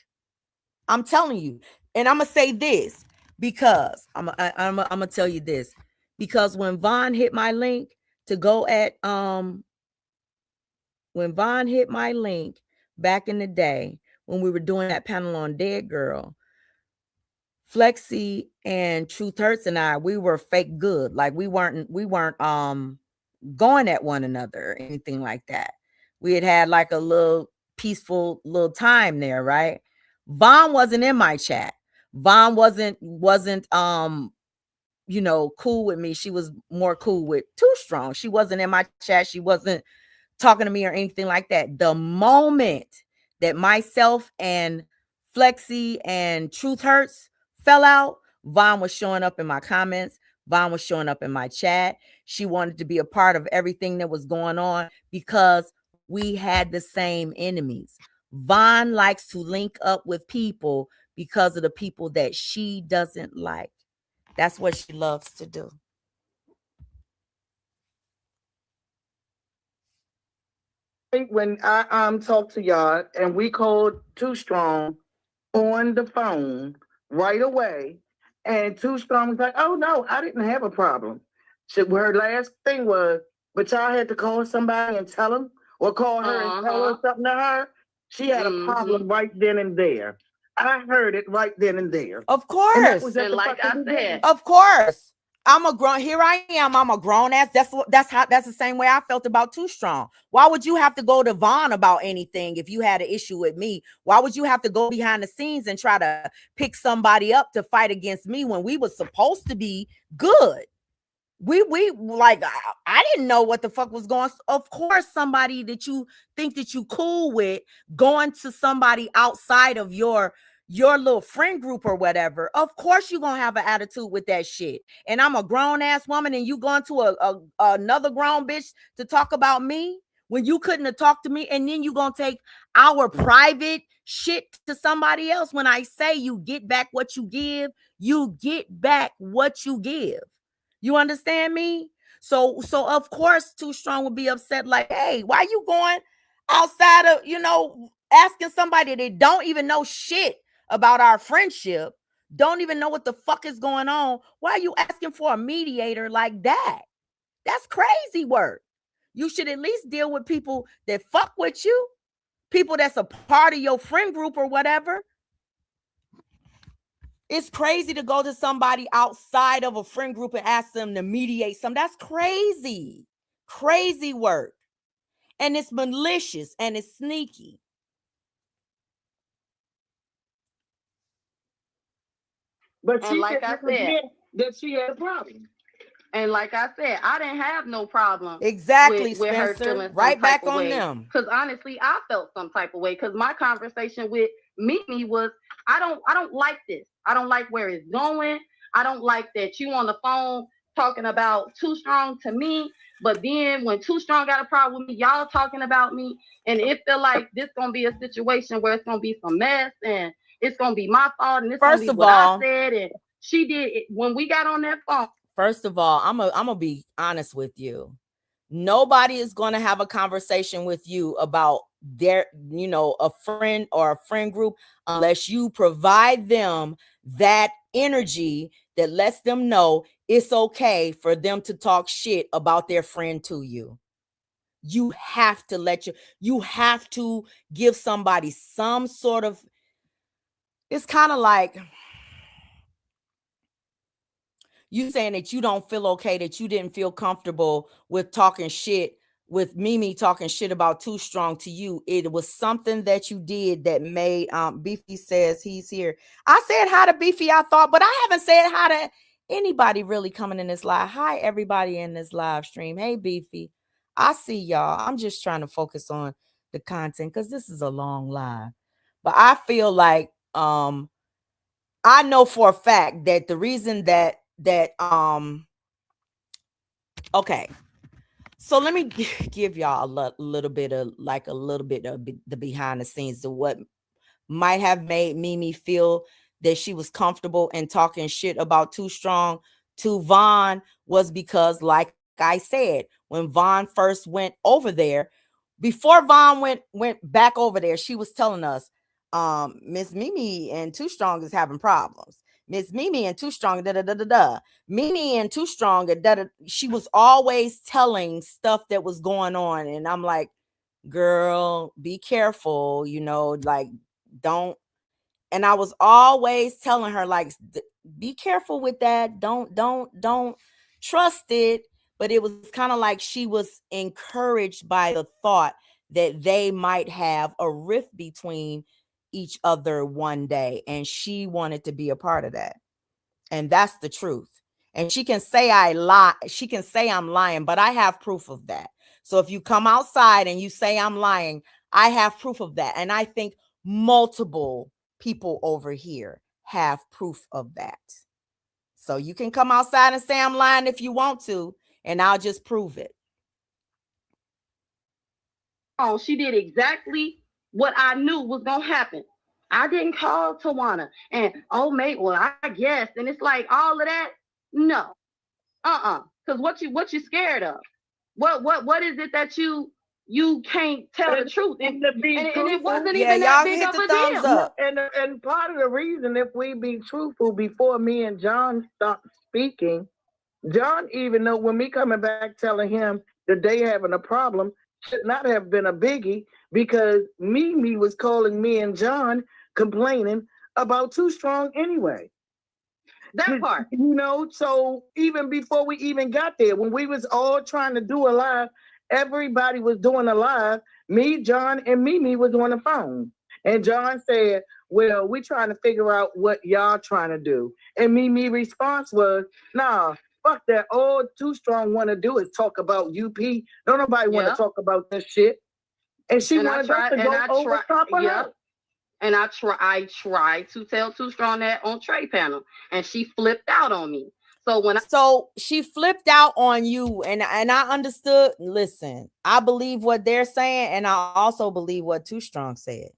I'm telling you. And I'm gonna say this because I'm gonna tell you this because when Von hit my link to go at when Von hit my link back in the day when we were doing that panel on Dead Girl, Flexi and Truth Hurts and we were fake good. Like we weren't going at one another or anything like that. We had like a little peaceful little time there, right? Von wasn't in my chat. Von wasn't cool with me. She was more cool with Too Strong. She wasn't in my chat. She wasn't talking to me or anything like that. The moment that myself and Flexi and Truth Hurts fell out, Von was showing up in my comments. Von was showing up in my chat. She wanted to be a part of everything that was going on because we had the same enemies. Von likes to link up with people because of the people that she doesn't like. That's what she loves to do. When I talked to y'all and we called Too Strong on the phone right away, and Too Strong was like, "Oh no, I didn't have a problem." Her last thing was, "But y'all had to call somebody and tell them, or call her and tell her something to her." She had a problem right then and there. I heard it right then and there. Of course, and like I said, of course. I'm a grown. Here I am. I'm a grown ass. That's the same way I felt about Too Strong. Why would you have to go to Vaughn about anything if you had an issue with me? Why would you have to go behind the scenes and try to pick somebody up to fight against me when we were supposed to be good? We like I didn't know what the fuck was going on. Of course, somebody that you think that you cool with going to somebody outside of your little friend group or whatever, of course you're gonna have an attitude with that shit. And I'm a grown-ass woman and you going to another grown bitch to talk about me when you couldn't have talked to me, and then you gonna take our private shit to somebody else. When I say you get back what you give, you get back what you give. You understand me? So of course Too Strong would be upset, like, hey, why you going outside of, asking somebody that don't even know shit about our friendship, don't even know what the fuck is going on. Why are you asking for a mediator like that? That's crazy work. You should at least deal with people that fuck with you, people that's a part of your friend group or whatever. It's crazy to go to somebody outside of a friend group and ask them to mediate something. That's crazy. Crazy work. And it's malicious and it's sneaky. But And she like I didn't said, forget that she had a problem. and like I said, I didn't have no problem Exactly, with her Spencer. feeling some Right type back of on way. them. Because honestly, I felt some type of way. Because my conversation with Mimi was, I don't like this. I don't like where it's going. I don't like that you on the phone talking about Too Strong to me. But then when Too Strong got a problem with me, y'all talking about me. And it feel like this gonna be a situation where it's gonna be some mess and it's gonna be my fault and it's gonna First be of what I all, said. And she did it when we got on that phone. first of all, I'm gonna be honest with you. Nobody is going to have a conversation with you about their, a friend or a friend group unless you provide them that energy that lets them know it's okay for them to talk shit about their friend to you. You have to you have to give somebody some sort of, it's kind of like you saying that you don't feel okay, that you didn't feel comfortable with talking shit, with Mimi talking shit about Too Strong to you. It was something that you did that made Beefy says he's here. I said hi to Beefy, I thought, but I haven't said hi to anybody really coming in this live. Hi, everybody in this live stream. Hey, Beefy. I see y'all. I'm just trying to focus on the content because this is a long live. But I feel like I know for a fact that the reason okay, so let me give y'all a little bit of the behind the scenes of what might have made Mimi feel that she was comfortable in talking shit about Too Strong to Vaughn was because, like I said, when Vaughn first went over there, before Vaughn went back over there, she was telling us, Miss Mimi and Too Strong is having problems. Miss Mimi and Too Strong, da da da da da. Mimi and Too Strong, da da. She was always telling stuff that was going on, and I'm like, girl, be careful, like don't. And I was always telling her, like, be careful with that. Don't trust it. But it was kind of like she was encouraged by the thought that they might have a rift between each other one day, and she wanted to be a part of that. And that's the truth. And she can say I lie. She can say I'm lying, but I have proof of that. So if you come outside and you say I'm lying, I have proof of that. And I think multiple people over here have proof of that. So you can come outside and say I'm lying if you want to, and I'll just prove it. Oh, she did exactly what I knew was gonna happen. I didn't call Tawana and oh mate, well I guess, and it's like all of that. No, because what you scared of? What is it that you can't tell the truth? And it wasn't Yeah, even that y'all big hit of the a thumbs deal. up. And part of the reason, if we be truthful, before me and John stopped speaking, John even know when me coming back telling him that they having a problem should not have been a biggie because Mimi was calling me and John complaining about Too Strong anyway. That part. So even before we even got there, when we was all trying to do a live, everybody was doing a live. Me, John, and Mimi was on the phone. And John said, well, we trying to figure out what y'all trying to do. And Mimi response was, nah, fuck that. All Too Strong want to do is talk about UP. Don't nobody want to talk about this shit. And she wanted us to go over top of her. And I tried to tell Too Strong that on Trey panel, and she flipped out on me. So she flipped out on you, and I understood. Listen, I believe what they're saying, and I also believe what Too Strong said,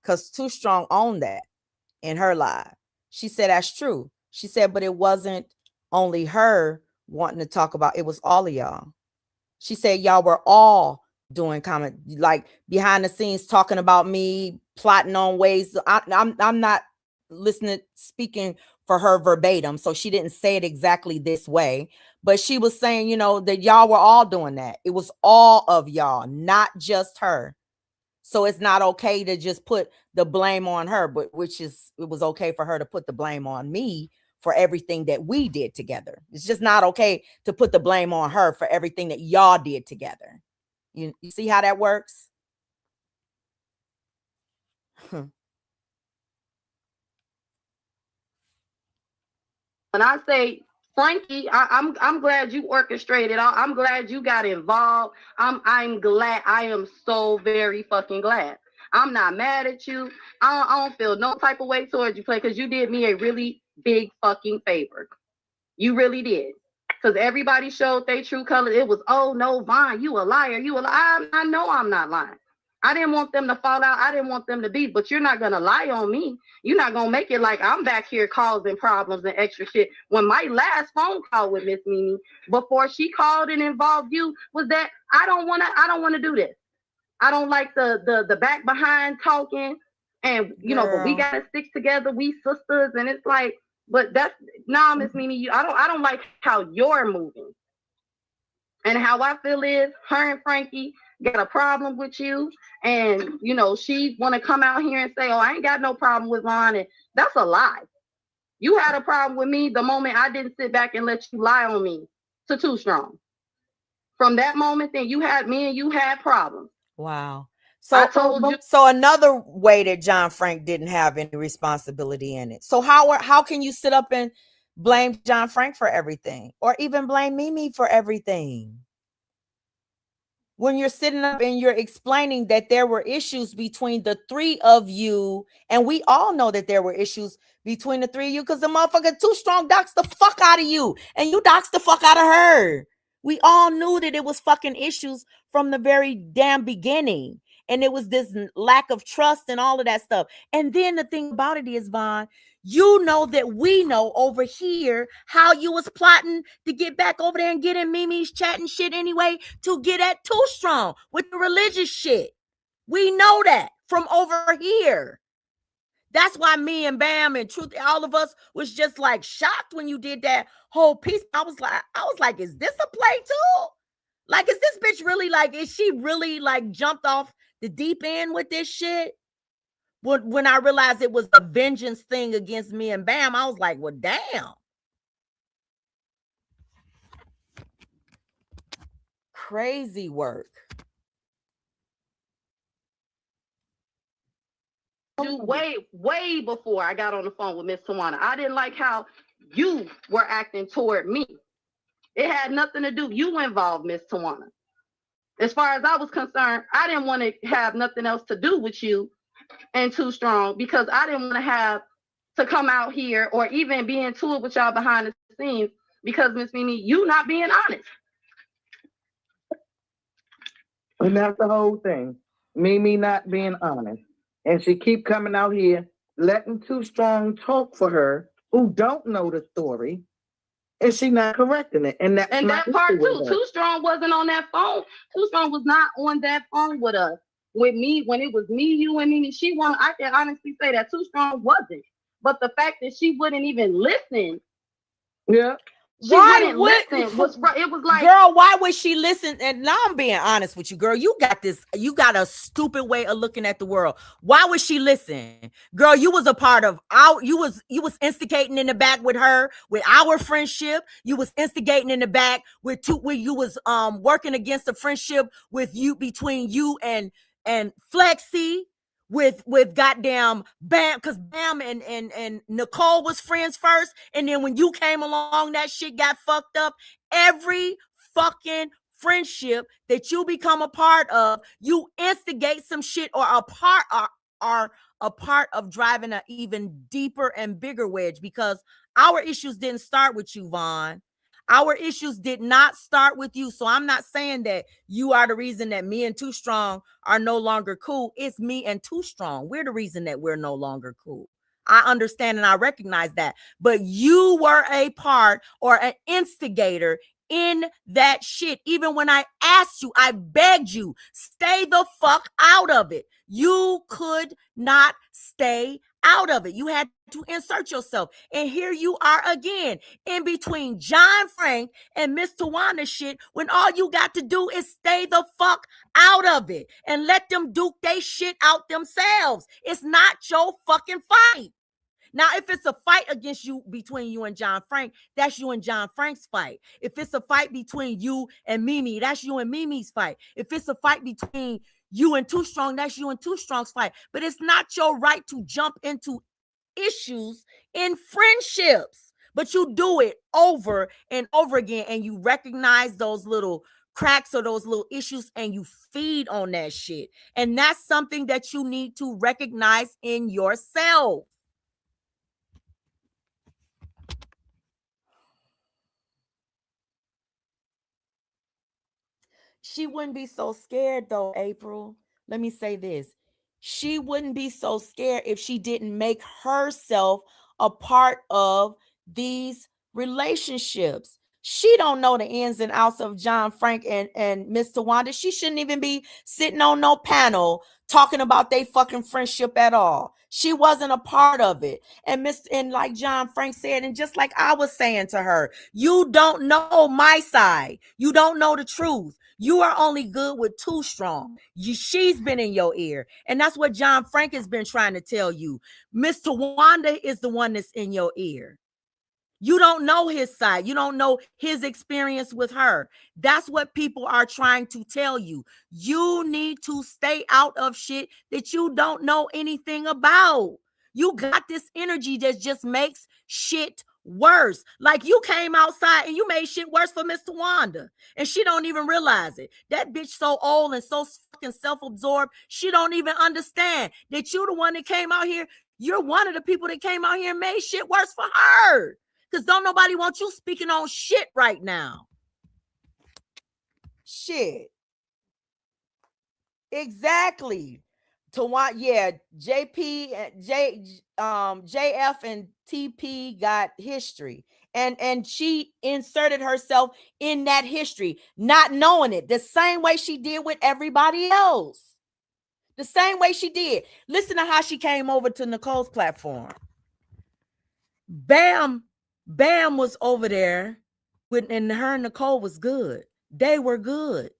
because Too Strong owned that in her live. She said that's true. She said, but it wasn't only her wanting to talk about, it was all of y'all. She said y'all were all doing comment, like behind the scenes, talking about me, plotting on ways. I'm not listening, speaking for her verbatim, so she didn't say it exactly this way, but she was saying, that y'all were all doing that. It was all of y'all, not just her. So it's not okay to just put the blame on her, but it was okay for her to put the blame on me for everything that we did together. It's just not okay to put the blame on her for everything that y'all did together. You see how that works? when I say Frankie, I'm glad you orchestrated. I'm glad you got involved. I'm glad. I am so very fucking glad. I'm not mad at you. I don't feel no type of way towards you, play, because you did me a really big fucking favor. You really did. Because everybody showed their true color. It was, oh no, Vaughn, you a liar. You a liar. I know I'm not lying. I didn't want them to fall out. I didn't want them to be, but you're not going to lie on me. You're not going to make it like I'm back here causing problems and extra shit. When my last phone call with Miss Mimi, before she called and involved you, was that I don't want to do this. I don't like the back behind talking, and you know, but we got to stick together. We sisters, and it's like, but that's Miss Mimi. I don't like how you're moving, and how I feel is her and Frankie got a problem with you, and you know she want to come out here and say, "Oh, I ain't got no problem with Vaughn," and that's a lie. You had a problem with me the moment I didn't sit back and let you lie on me to Too Strong. From that moment, then me and you had problems. Wow. So I told you. So another way that John Frank didn't have any responsibility in it. So how can you sit up and blame John Frank for everything, or even blame Mimi for everything, when you're sitting up and you're explaining that there were issues between the three of you? And we all know that there were issues between the three of you, because the motherfucker Too Strong doxed the fuck out of you, and you doxed the fuck out of her. We all knew that it was fucking issues from the very damn beginning. And it was this lack of trust and all of that stuff. And then the thing about it is, Vaughn, you know that we know over here how you was plotting to get back over there and get in Mimi's chat and shit anyway, to get at Too Strong with the religious shit. We know that from over here. That's why me and Bam and Truth, all of us was just like shocked when you did that whole piece. I was like, is this a play too? Like, is this bitch really like, is she really like jumped off the deep end with this shit? When I realized it was a vengeance thing against me and Bam, I was like, well, damn. Crazy work. Way before I got on the phone with Miss Tawana. I didn't like how you were acting toward me. It had nothing to do. You involved Miss Tawana. As far as I was concerned, I didn't want to have nothing else to do with you and Too Strong, because I didn't want to have to come out here or even be into it with y'all behind the scenes, because Miss Mimi, you not being honest. And that's the whole thing. Mimi not being honest. And she keep coming out here, letting Too Strong talk for her, who don't know the story, and she not correcting it. And that part too. Too Strong wasn't on that phone. Too Strong was not on that phone with us. With me, when it was me, you, and Mimi, I can honestly say that Too Strong wasn't. But the fact that she wouldn't even listen. Yeah. It was like, girl, why would she listen? And now I'm being honest with you, girl. You got a stupid way of looking at the world. Why would she listen? Girl, you was a part of you was instigating in the back with her, with our friendship. You was instigating in the back where you was working against the friendship with you, between you and Flexi. With goddamn Bam, because Bam and Nicole was friends first, and then when you came along, that shit got fucked up. Every fucking friendship that you become a part of, you instigate some shit, or are a part of driving an even deeper and bigger wedge, because our issues didn't start with you, Vaughn. Our issues did not start with you. So I'm not saying that you are the reason that me and Too Strong are no longer cool. It's me and Too Strong. We're the reason that we're no longer cool. I understand and I recognize that. But you were a part or an instigator in that shit. Even when I asked you, I begged you, stay the fuck out of it. You could not stay out of it. You had to insert yourself. And here you are again, in between John Frank and Miss Tawana shit, when all you got to do is stay the fuck out of it and let them duke they shit out themselves. It's not your fucking fight. Now, if it's a fight between you and John Frank, that's you and John Frank's fight. If it's a fight between you and Mimi, that's you and Mimi's fight. If it's a fight between you and Too Strong, that's you and Too Strong's fight. But it's not your right to jump into issues in friendships But you do it over and over again, and you recognize those little cracks or those little issues, and you feed on that shit. And that's something that you need to recognize in yourself. She wouldn't be so scared though, April. Let me say this. She wouldn't be so scared if she didn't make herself a part of these relationships. She don't know the ins and outs of John Frank and Mr. Wanda. She shouldn't even be sitting on no panel talking about their fucking friendship at all. She wasn't a part of it. And like John Frank said, and just like I was saying to her, you don't know my side. You don't know the truth. You are only good with too strong. She's been in your ear. And that's what John Frank has been trying to tell you. Mr. Wanda is the one that's in your ear. You don't know his side. You don't know his experience with her. That's what people are trying to tell you. You need to stay out of shit that you don't know anything about. You got this energy that just makes shit worse. Like you came outside and you made shit worse for Mr. Wanda. And she don't even realize it. That bitch so old and so fucking self-absorbed, she don't even understand that you the one that came out here. You're one of the people that came out here and made shit worse for her. Because don't nobody want you speaking on shit right now. Shit. Exactly. To want, yeah, JF and TP got history. And she inserted herself in that history, not knowing it, the same way she did with everybody else. The same way she did. Listen to how she came over to Nicole's platform. Bam was over there and her and Nicole was good. They were good.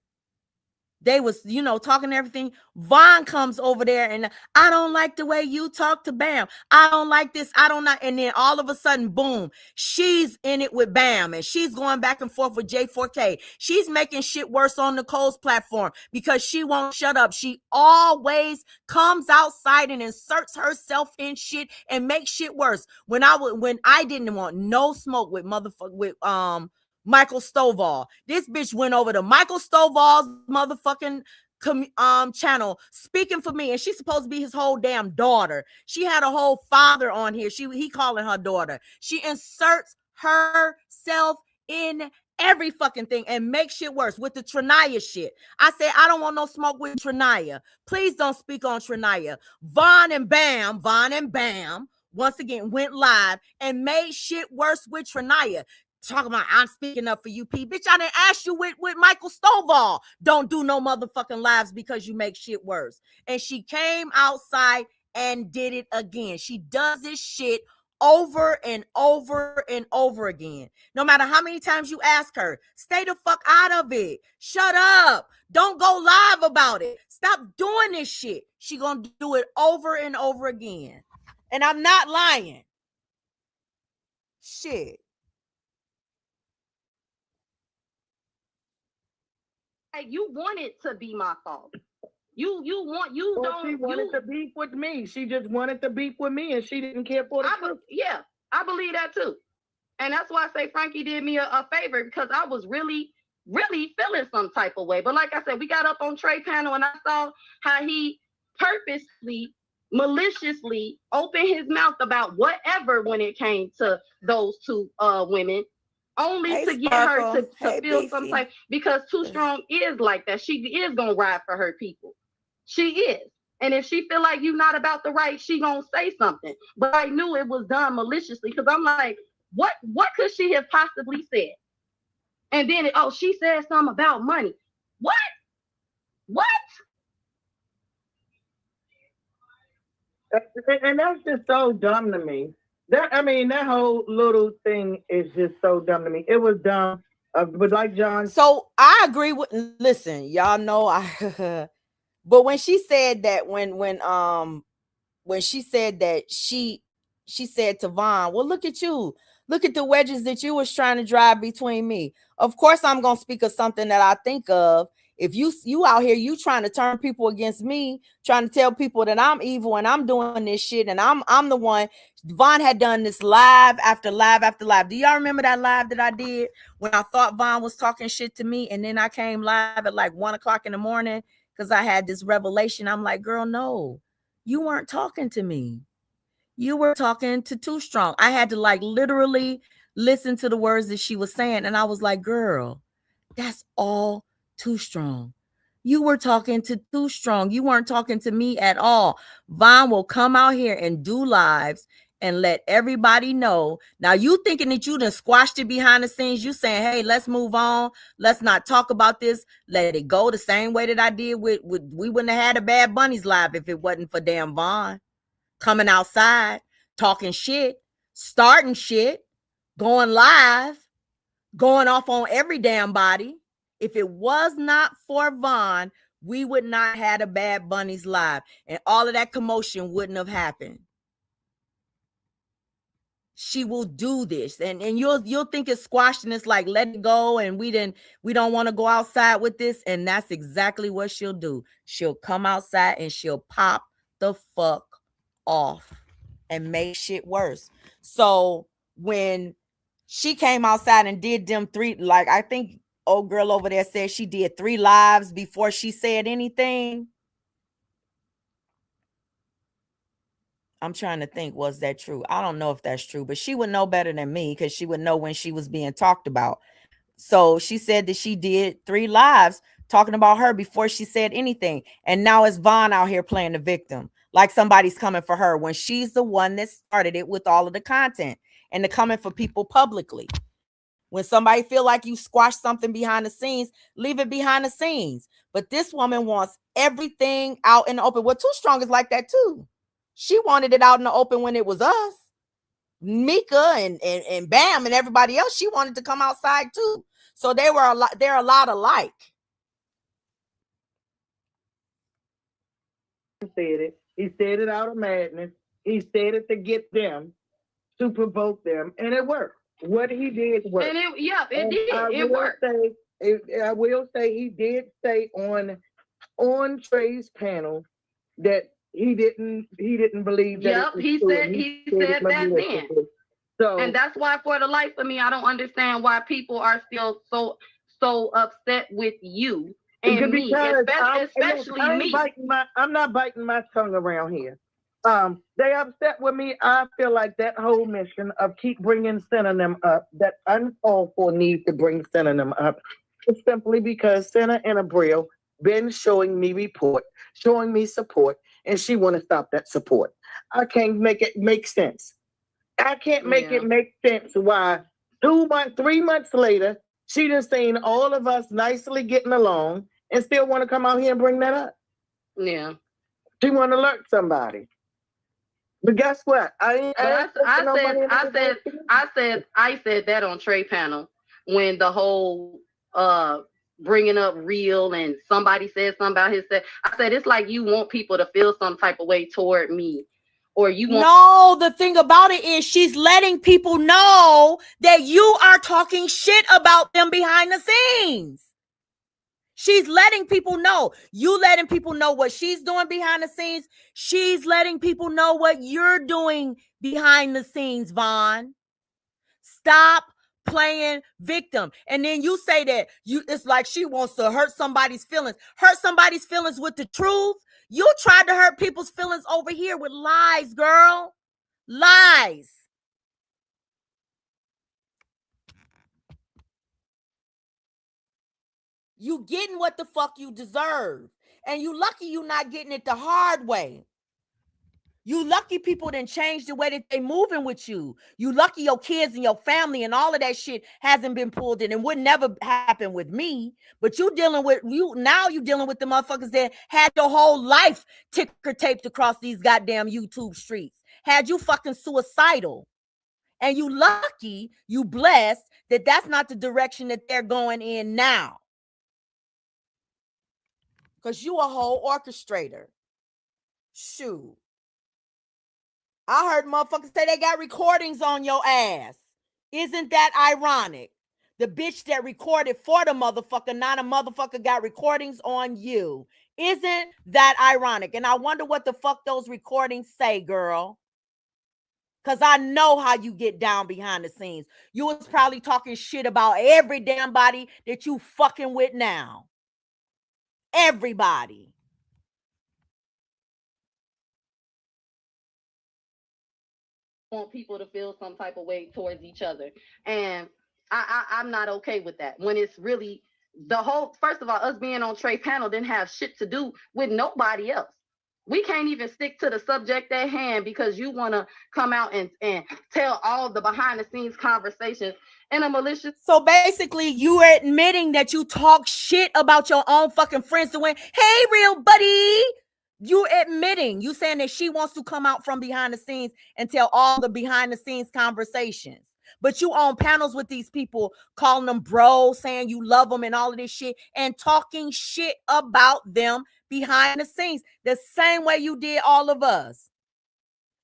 They was, talking everything. Vaughn comes over there and I don't like the way you talk to Bam. I don't like this. I don't like. And then all of a sudden, boom, she's in it with Bam and she's going back and forth with J4K. She's making shit worse on Nicole's platform because she won't shut up. She always comes outside and inserts herself in shit and makes shit worse. When I didn't want no smoke with Michael Stovall. This bitch went over to Michael Stovall's motherfucking channel speaking for me, and she's supposed to be his whole damn daughter. She had a whole father on here. He calling her daughter. She inserts herself in every fucking thing and makes shit worse with the Trinaya shit. I said, I don't want no smoke with Trinaya. Please don't speak on Trinaya. Vaughn and Bam once again went live and made shit worse with Trinaya. Talking about I'm speaking up for you, P. Bitch, I didn't ask you with Michael Stovall. Don't do no motherfucking lives because you make shit worse. And she came outside and did it again. She does this shit over and over and over again. No matter how many times you ask her, stay the fuck out of it. Shut up. Don't go live about it. Stop doing this shit. She gonna do it over and over again. And I'm not lying. Shit. You want it to be my fault. She wanted to beef with me. She just wanted to beef with me, and she didn't care for the truth. Yeah, I believe that too. And that's why I say Frankie did me a favor because I was really, really feeling some type of way. But like I said, we got up on Trey panel and I saw how he purposely, maliciously opened his mouth about whatever when it came to those two women. Only to get her to feel some type, because Too Strong is like that. She is gonna ride for her people. She is. And if she feel like you're not about the right, she gonna say something. But I knew it was done maliciously because I'm like, what could she have possibly said? And then she said something about money. What? And that's just so dumb to me. That whole little thing is just so dumb to me. It was dumb, but like John. So I agree with. Listen, y'all know but when she said that, when she said that, she said to Vaughn, "Well, look at you. Look at the wedges that you was trying to drive between me." Of course, I'm gonna speak of something that I think of, If you out here, you trying to turn people against me, trying to tell people that I'm evil and I'm doing this shit and I'm the one. Vaughn had done this live after live after live. Do y'all remember that live that I did when I thought Vaughn was talking shit to me, and then I came live at like 1:00 in the morning because I had this revelation. I'm like, girl, no, you weren't talking to me. You were talking to Too Strong. I had to like literally listen to the words that she was saying, and I was like, girl, that's all Too Strong. You were talking to Too Strong. You weren't talking to me at all. Vaughn will come out here and do lives and let everybody know. Now you thinking that you done squashed it behind the scenes. You saying, hey, let's move on. Let's not talk about this. Let it go the same way that I did with we wouldn't have had a Bad Bunnies live if it wasn't for damn Vaughn coming outside, talking shit, starting shit, going live, going off on every damn body. If it was not for Vaughn, we would not have had a Bad Bunnies live, and all of that commotion wouldn't have happened. She will do this, and you'll think it's squashed and it's like let it go, and we don't want to go outside with this, and that's exactly what she'll do. She'll come outside and she'll pop the fuck off and make shit worse. So when she came outside and did them 3, like I think old girl over there said she did 3 lives before she said anything. I'm trying to think, was that true? I don't know if that's true, but she would know better than me because she would know when she was being talked about. So she said that she did 3 lives talking about her before she said anything. And now it's Vaughn out here playing the victim, like somebody's coming for her when she's the one that started it with all of the content and the coming for people publicly. When somebody feel like you squash something behind the scenes, leave it behind the scenes. But this woman wants everything out in the open. Well, Too Strong is like that too. She wanted it out in the open when it was us. Mika and Bam and everybody else, she wanted to come outside too. So they're a lot alike. He said it. He said it out of madness. He said it to get them, to provoke them, and it worked. What he did worked. And it did. It worked. I will say he did say on Trey's panel that he didn't believe that. Yep, he said that then. So, and that's why, for the life of me, I don't understand why people are still so upset with you and me, especially me. I'm not biting my tongue around here. They upset with me. I feel like that whole mission of keep bringing synonym up, that uncalled for need to bring synonym up, is simply because Senna and Abril been showing me support, and she want to stop that support. I can't make it make sense. I can't make it make sense why 3 months later, she done seen all of us nicely getting along and still want to come out here and bring that up. Yeah. She want to alert somebody. But guess what? I said that on Trey panel when the whole bringing up real and somebody said something about his set. I said it's like you want people to feel some type of way toward me. Or you want. No, the thing about it is she's letting people know that you are talking shit about them behind the scenes. She's letting people know. You letting people know what she's doing behind the scenes. She's letting people know what you're doing behind the scenes, Vaughn. Stop playing victim. And then you say that it's like she wants to hurt somebody's feelings. Hurt somebody's feelings with the truth. You tried to hurt people's feelings over here with lies, girl. Lies. You getting what the fuck you deserve. And you lucky you not getting it the hard way. You lucky people didn't change the way that they moving with you. You lucky your kids and your family and all of that shit hasn't been pulled in and would never happen with me. But you dealing with the motherfuckers that had your whole life ticker taped across these goddamn YouTube streets. Had you fucking suicidal. And you lucky, you blessed that that's not the direction that they're going in now. Because you a whole orchestrator. Shoot. I heard motherfuckers say they got recordings on your ass. Isn't that ironic? The bitch that recorded for the motherfucker, not a motherfucker got recordings on you. Isn't that ironic? And I wonder what the fuck those recordings say, girl. Because I know how you get down behind the scenes. You was probably talking shit about every damn body that you fucking with now. Everybody. Want people to feel some type of way towards each other. And I'm not okay with that. When it's really the whole, first of all, us being on Trey panel didn't have shit to do with nobody else. We can't even stick to the subject at hand because you want to come out and tell all the behind the scenes conversations in a malicious. So basically, you are admitting that you talk shit about your own fucking friends to win. Hey, real buddy. You admitting, you saying that she wants to come out from behind the scenes and tell all the behind the scenes conversations. But you on panels with these people, calling them bro, saying you love them and all of this shit, and talking shit about them behind the scenes the same way you did all of us.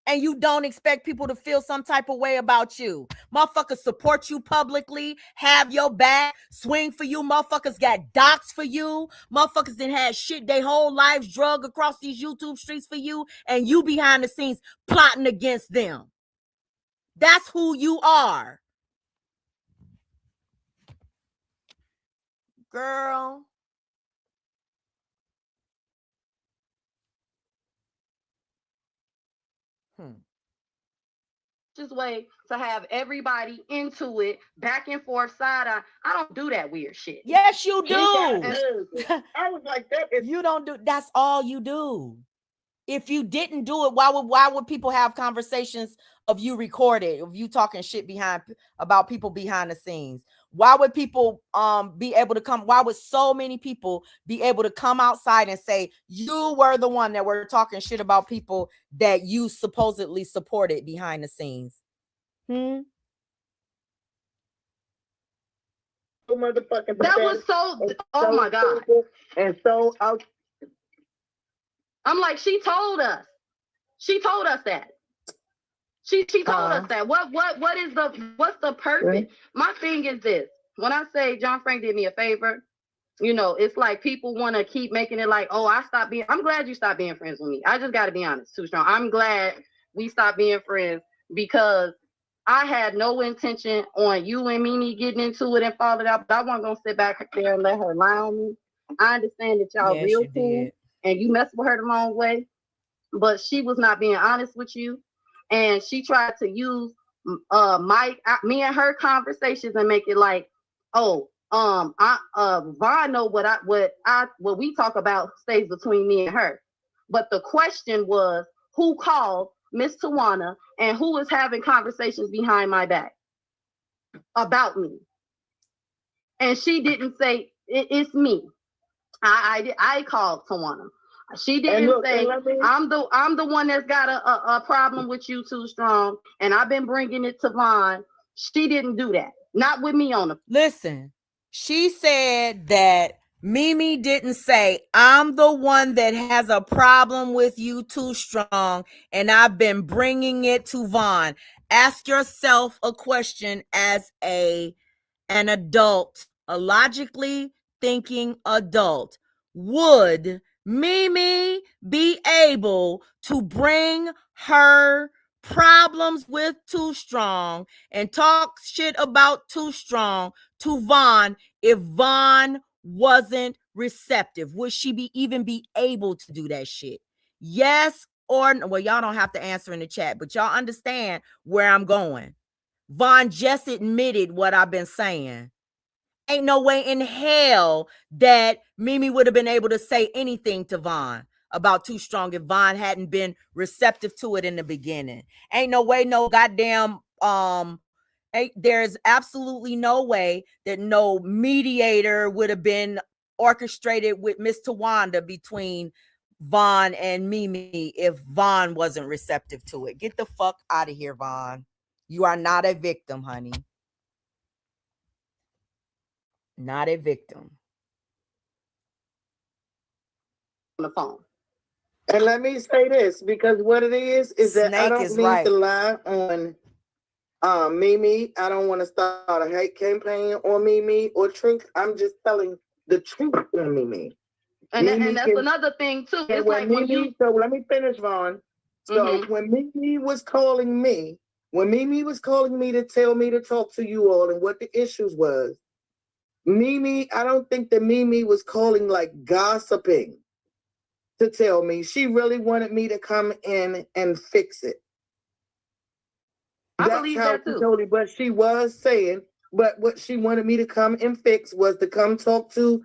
And you don't expect people to feel some type of way about you. Motherfuckers support you publicly, have your back, swing for you. Motherfuckers got docs for you. Motherfuckers done had shit their whole lives drug across these YouTube streets for you, and you behind the scenes plotting against them. That's who you are. Girl. Just way to have everybody into it, back and forth, side eye. I don't do that weird shit. Yes, you do. I was like that. You don't do. That's all you do. If you didn't do it, why would people have conversations of you recorded, of you talking shit about people behind the scenes? Why would people be able to come? Why would so many people be able to come outside and say you were the one that were talking shit about people that you supposedly supported behind the scenes? Motherfucking that was so. Oh my god! And so I'm like, she told us. She told us that. She told us that. What's the purpose? Right. My thing is this. When I say John Frank did me a favor, you know, it's like people want to keep making it like, oh, I'm glad you stopped being friends with me. I just got to be honest, Too Strong. I'm glad we stopped being friends because I had no intention on you and Mimi getting into it and falling out, but I wasn't going to sit back there and let her lie on me. I understand that y'all real cool and you messed with her the wrong way, but she was not being honest with you. And she tried to use me and her conversations and make it like, oh, Vaughn know what we talk about stays between me and her. But the question was, who called Miss Tawana and who is having conversations behind my back about me? And she didn't say it's me. I called Tawana. She didn't say I'm the one that's got a problem with you, Too Strong, and I've been bringing it to Vaughn. She didn't do that. Not with me on the. Listen, she said that Mimi didn't say I'm the one that has a problem with you, Too Strong, and I've been bringing it to Vaughn. Ask yourself a question as an adult, a logically thinking adult. Would Mimi be able to bring her problems with Too Strong and talk shit about Too Strong to Vaughn if Vaughn wasn't receptive? Would she even be able to do that shit? Yes or no? Well, y'all don't have to answer in the chat, but y'all understand where I'm going. Vaughn just admitted what I've been saying. Ain't no way in hell that Mimi would have been able to say anything to Vaughn about Too Strong if Vaughn hadn't been receptive to it in the beginning. Ain't no way, no goddamn, there's absolutely no way that no mediator would have been orchestrated with Miss Tawanda between Vaughn and Mimi if Vaughn wasn't receptive to it. Get the fuck out of here, Vaughn. You are not a victim, honey. Not a victim. On the phone. And let me say this, because what it is that I don't need to lie on Mimi, I don't want to start a hate campaign on Mimi or Truth. I'm just telling the truth on Mimi. And that's another thing too. It's like Mimi, so let me finish, Vaughn. So when Mimi was calling me, to tell me to talk to you all and what the issues was, Mimi, I don't think that Mimi was calling like gossiping to tell me. She really wanted me to come in and fix it. I believe that too. Totally, but she was saying, but what she wanted me to come and fix was to come talk to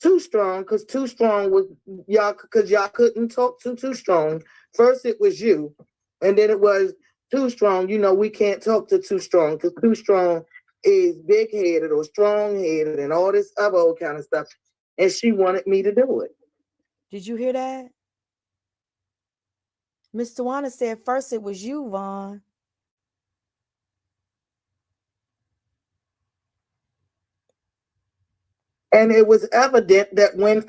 Too Strong, because Too Strong was y'all, because y'all couldn't talk to Too Strong. First it was you, and then it was Too Strong. You know, we can't talk to Too Strong because Too Strong is big-headed or strong-headed and all this other old kind of stuff. And she wanted me to do it. Did you hear that? Miss Tawana said first it was you, Vaughn. And it was evident that when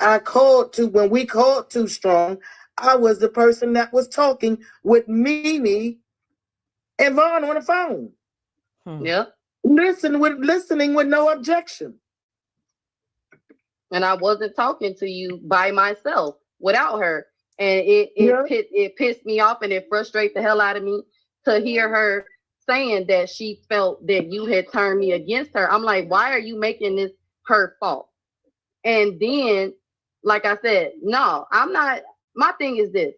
we called Too Strong, I was the person that was talking with Mimi and Vaughn on the phone. Yep. Listening with no objection. And I wasn't talking to you by myself without her. And it pissed me off and it frustrated the hell out of me to hear her saying that she felt that you had turned me against her. I'm like, why are you making this her fault? And then, like I said, no, I'm not. My thing is this.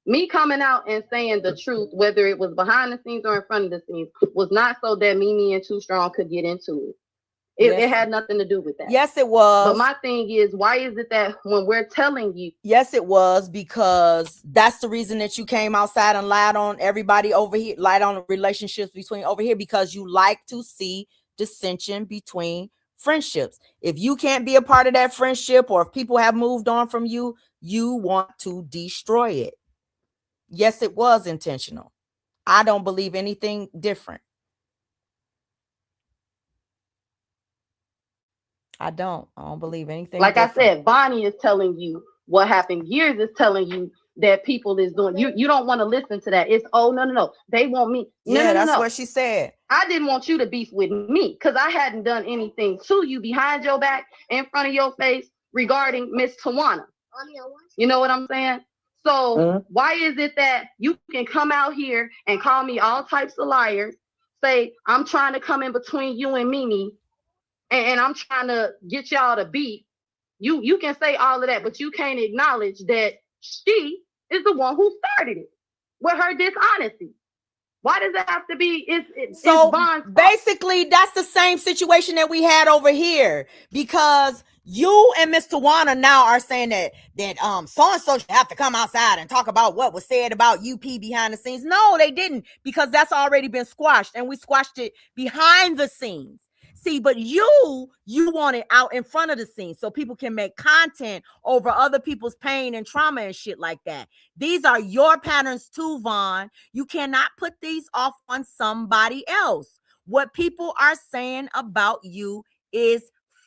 Me coming out and saying the truth, whether it was behind the scenes or in front of the scenes, was not so that Mimi and Too Strong could get into it. It had nothing to do with that. Yes, it was. But my thing is, why is it that when we're telling you? Yes, it was, because that's the reason that you came outside and lied on everybody over here, lied on the relationships between over here, because you like to see dissension between friendships. If you can't be a part of that friendship, or if people have moved on from you, you want to destroy it. Yes, it was intentional. I don't believe anything different. I don't believe anything like different. I said, Bonnie is telling you what happened. Years is telling you that people is doing. You don't want to listen to that. It's no. They want me. No, that's what she said. I didn't want you to beef with me because I hadn't done anything to you behind your back, in front of your face, regarding Miss Tawana. You know what I'm saying? So why is it that you can come out here and call me all types of liars, say I'm trying to come in between you and Mimi, and I'm trying to get y'all to beat? You can say all of that, but you can't acknowledge that she is the one who started it with her dishonesty. Why does it have to be? It's basically, that's the same situation that we had over here, because you and Miss Tawana now are saying that so-and-so should have to come outside and talk about what was said about UP behind the scenes. No, they didn't, because that's already been squashed, and we squashed it behind the scenes. See, but you want it out in front of the scenes so people can make content over other people's pain and trauma and shit like that. These are your patterns too, Vaughn. You cannot put these off on somebody else. What people are saying about you is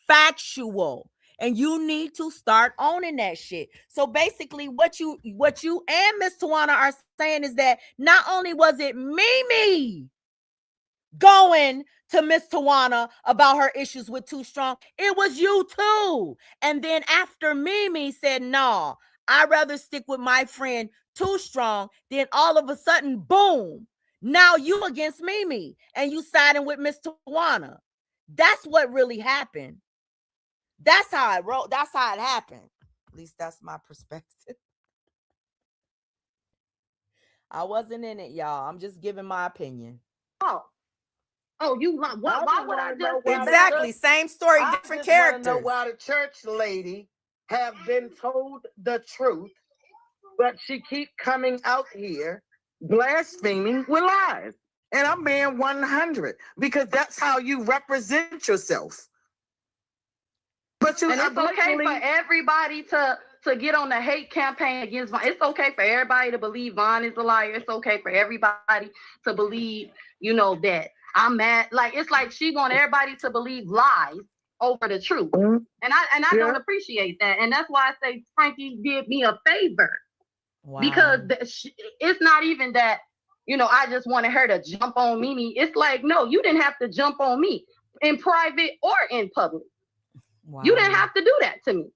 factual, and you need to start owning that shit. So basically, what you and Miss Tawana are saying is that not only was it Mimi going to Miss Tawana about her issues with Too Strong, it was you too. And then after Mimi said, no, I'd rather stick with my friend Too Strong, then all of a sudden, boom, now you against Mimi and you siding with Miss Tawana. That's what really happened. That's how it wrote. That's how it happened. At least that's my perspective. I wasn't in it, y'all. I'm just giving my opinion. Oh, you why would I just exactly same story, different characters? I know why the church lady have been told the truth, but she keep coming out here blaspheming with lies. And I'm being 100 because that's how you represent yourself. But and it's okay for everybody to get on the hate campaign against Vaughn. It's okay for everybody to believe Vaughn is a liar. It's okay for everybody to believe, that I'm mad. Like, it's like she want everybody to believe lies over the truth. And I don't appreciate that. And that's why I say Frankie did me a favor. Wow. Because it's not even that I just wanted her to jump on Mimi. It's like, no, you didn't have to jump on me in private or in public. Wow. You didn't have to do that to me.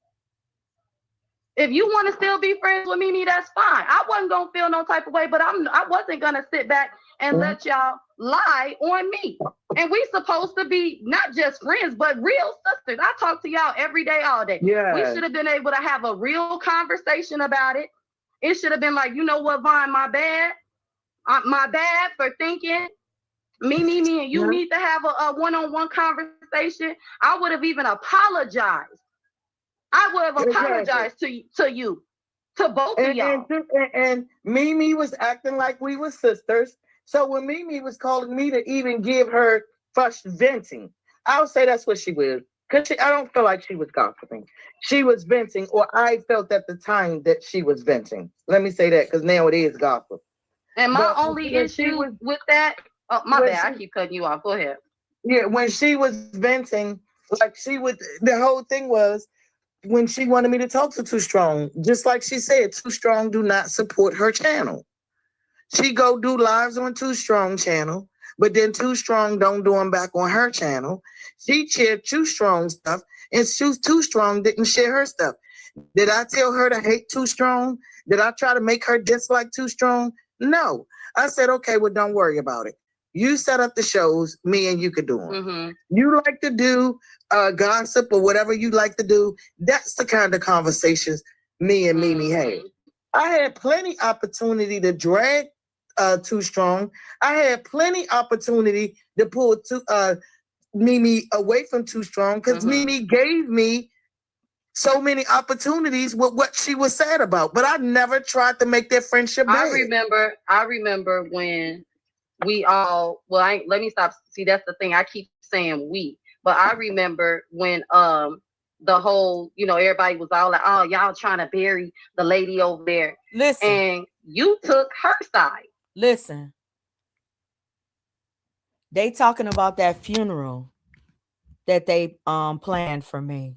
If you want to still be friends with Mimi, that's fine. I wasn't gonna feel no type of way, but I wasn't gonna sit back and let y'all lie on me. And we supposed to be not just friends, but real sisters. I talk to y'all every day, all day. Yeah. We should have been able to have a real conversation about it. It should have been like, you know what, Vaughn, my bad. My bad for thinking me, and you need to have a one-on-one conversation. I would have even apologized. I would have apologized to you, to both of y'all. And Mimi was acting like we were sisters. So when Mimi was calling me to even give her first venting, I would say that's what she was. Because I don't feel like she was gossiping. She was venting, or I felt at the time that she was venting. Let me say that, because now it is gossip. And my only issue with that, my bad, I keep cutting you off. Go ahead. Yeah, when she was venting, like the whole thing was, when she wanted me to talk to Too Strong, just like she said, Too Strong do not support her channel. She go do lives on Too Strong channel, but then Too Strong don't do them back on her channel. She shared Too Strong stuff, and Too Strong didn't share her stuff. Did I tell her to hate Too Strong? Did I try to make her dislike Too Strong? No. I said, okay, well, don't worry about it. You set up the shows, me and you could do them. Mm-hmm. You like to do gossip or whatever you like to do. That's the kind of conversations me and Mimi had. I had plenty opportunity to drag Too Strong. I had plenty opportunity to pull Mimi away from Too Strong, because Mimi gave me so many opportunities with what she was sad about. But I never tried to make that friendship bad. I remember when we all, let me stop. See, that's the thing. I keep saying we, but I remember when the whole, everybody was all like, oh, y'all trying to bury the lady over there. Listen. And you took her side. Listen. They talking about that funeral that they planned for me.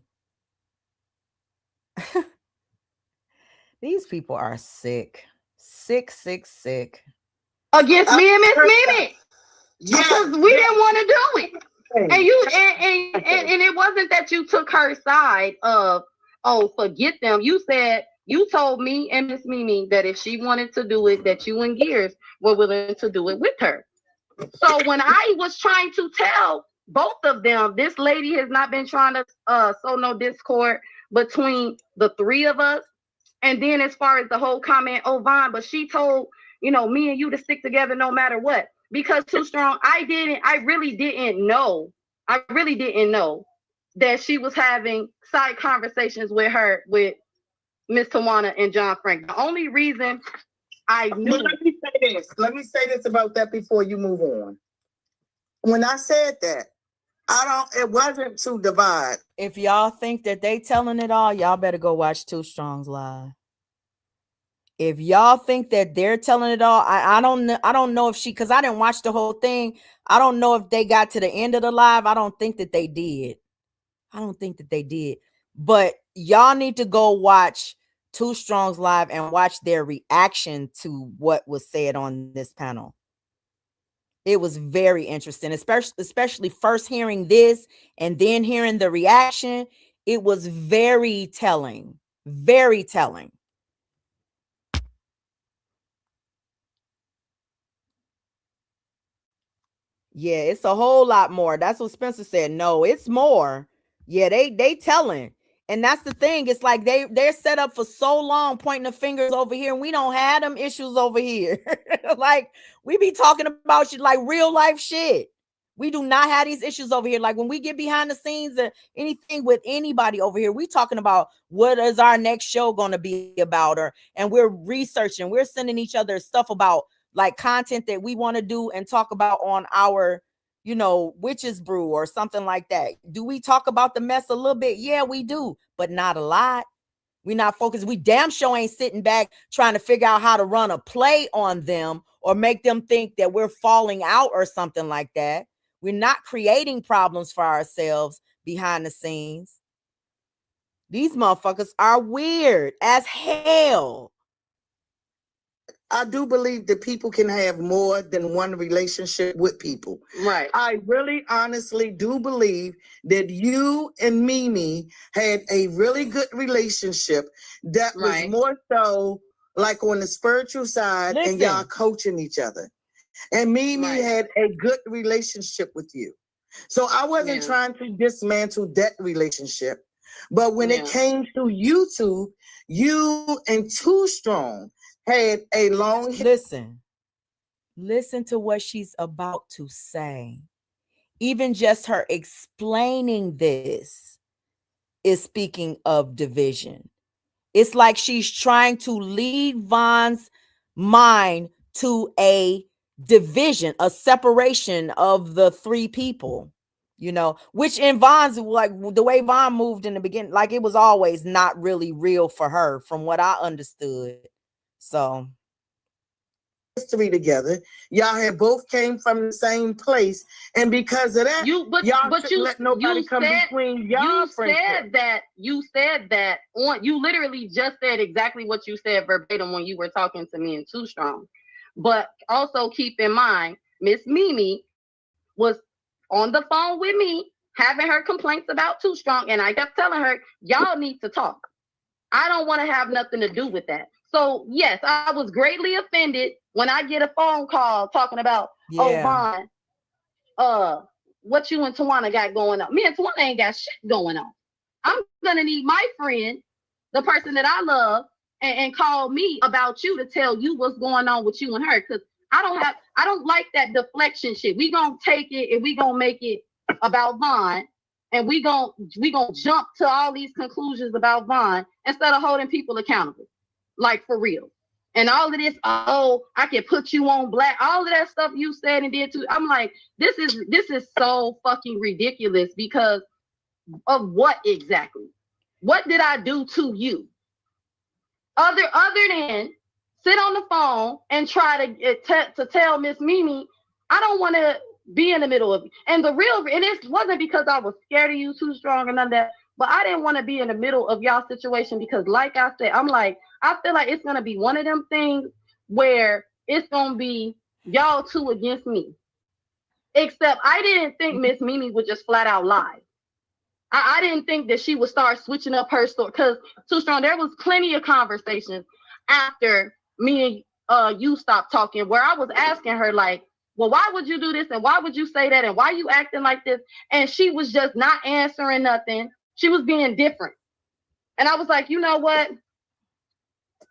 These people are sick. Sick. Against me and Miss Mimi. Because we didn't want to do it. And it wasn't that you took her side of, forget them. You told me and Miss Mimi that if she wanted to do it, that you and Gears were willing to do it with her. So when I was trying to tell both of them, this lady has not been trying to sow no discord between the three of us. And then as far as the whole comment, oh, Vaughn, but she told, me and you to stick together no matter what. Because Too Strong, I really didn't know that she was having side conversations with Miss Tawana and John Frank. The only reason I knew. Let me say this about that before you move on. When I said that, it wasn't to divide. If y'all think that they telling it all, y'all better go watch Too Strong's live. If y'all think that they're telling it all, I don't know if because I didn't watch the whole thing. I don't know if they got to the end of the live. I don't think that they did. But y'all need to go watch Too Strong's live and watch their reaction to what was said on this panel. It was very interesting, especially first hearing this and then hearing the reaction. It was very telling. Very telling. Yeah, it's a whole lot more. That's what Spencer said. No, it's more. Yeah, they telling. And that's the thing. It's like they're set up for so long pointing the fingers over here, and we don't have them issues over here. Like, we be talking about shit like real life shit. We do not have these issues over here. Like, when we get behind the scenes or anything with anybody over here, we talking about what is our next show going to be about, and we're researching. We're sending each other stuff about like content that we want to do and talk about on our, witches brew or something like that. Do we talk about the mess a little bit? Yeah, we do, but not a lot. We're not focused. We damn sure ain't sitting back trying to figure out how to run a play on them or make them think that we're falling out or something like that. We're not creating problems for ourselves behind the scenes. These motherfuckers are weird as hell. I do believe that people can have more than one relationship with people. Right. I really honestly do believe that you and Mimi had a really good relationship that was more so like on the spiritual side and y'all coaching each other. And Mimi had a good relationship with you. So I wasn't trying to dismantle that relationship. But when it came to you two, you and Too Strong had a long Listen to what she's about to say. Even just her explaining this is speaking of division. It's like she's trying to lead Von's mind to a division, a separation of the three people, which in Von's, like the way Von moved in the beginning, like it was always not really real for her from what I understood. So history together. Y'all had both came from the same place, and because of that, y'all shouldn't let nobody come between y'all friendship. You said that you literally just said exactly what you said verbatim when you were talking to me and Too Strong. But also keep in mind, Miss Mimi was on the phone with me having her complaints about Too Strong, and I kept telling her, y'all need to talk. I don't want to have nothing to do with that. So yes, I was greatly offended when I get a phone call talking about, oh, Von, what you and Tawana got going on. Me and Tawana ain't got shit going on. I'm gonna need my friend, the person that I love, and call me about you to tell you what's going on with you and her. Because I don't like that deflection shit. We gonna take it and we gonna make it about Von, and we gonna jump to all these conclusions about Von instead of holding people accountable, like for real. And all of this, oh, I can put you on black, all of that stuff you said and did too. I'm like, this is so fucking ridiculous because of what exactly? What did I do to you? Other than sit on the phone and try to tell Miss Mimi, I don't want to be in the middle of it. And it wasn't because I was scared of you Too Strong or none of that, but I didn't want to be in the middle of y'all situation because like I said, I feel like it's going to be one of them things where it's going to be y'all two against me. Except I didn't think Miss Mimi would just flat out lie. I didn't think that she would start switching up her story because Too Strong, there was plenty of conversations after me and you stopped talking where I was asking her like, well, why would you do this? And why would you say that? And why are you acting like this? And she was just not answering nothing. She was being different. And I was like, you know what?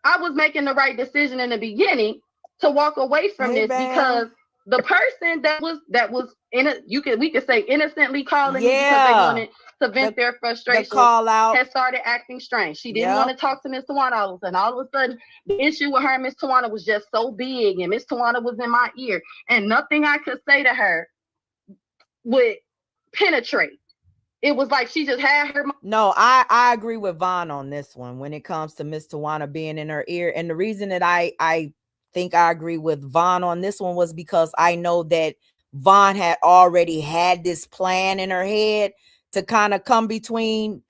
I was making the right decision in the beginning to walk away from this because the person that was in it, we could say innocently calling me because they wanted to vent their frustration, call out had started acting strange. She didn't want to talk to Miss Tawana all of a sudden. All of a sudden, the issue with her and Miss Tawana was just so big, and Miss Tawana was in my ear, and nothing I could say to her would penetrate. It was like she just had her. No, I agree with Von on this one when it comes to Miss Tawana being in her ear. And the reason that I think I agree with Von on this one was because I know that Von had already had this plan in her head to kind of come between.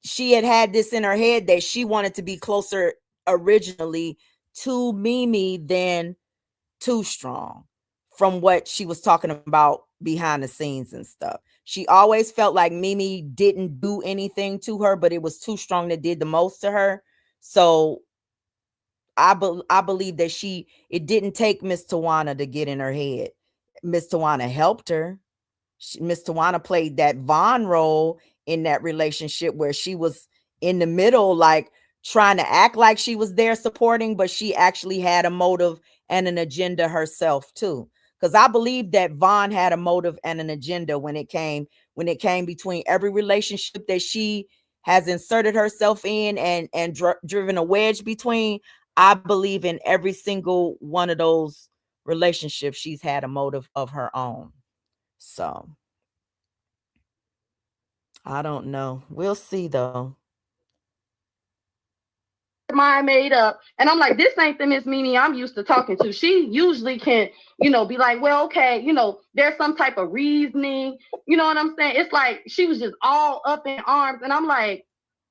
She had this in her head that she wanted to be closer originally to Mimi than Too Strong from what she was talking about behind the scenes and stuff. She always felt like Mimi didn't do anything to her, but it was Too Strong that did the most to her. So I believe that it didn't take Miss Tawana to get in her head. Miss Tawana helped her. Miss Tawana played that Von role in that relationship where she was in the middle, like trying to act like she was there supporting, but she actually had a motive and an agenda herself too. Because I believe that Von had a motive and an agenda when it came between every relationship that she has inserted herself in and driven a wedge between. I believe in every single one of those relationships, she's had a motive of her own. So I don't know. We'll see though. Mind made up, and I'm like, this ain't the Miss Mimi I'm used to talking to. She usually can, be like, well, okay, there's some type of reasoning, you know what I'm saying? It's like she was just all up in arms, and I'm like,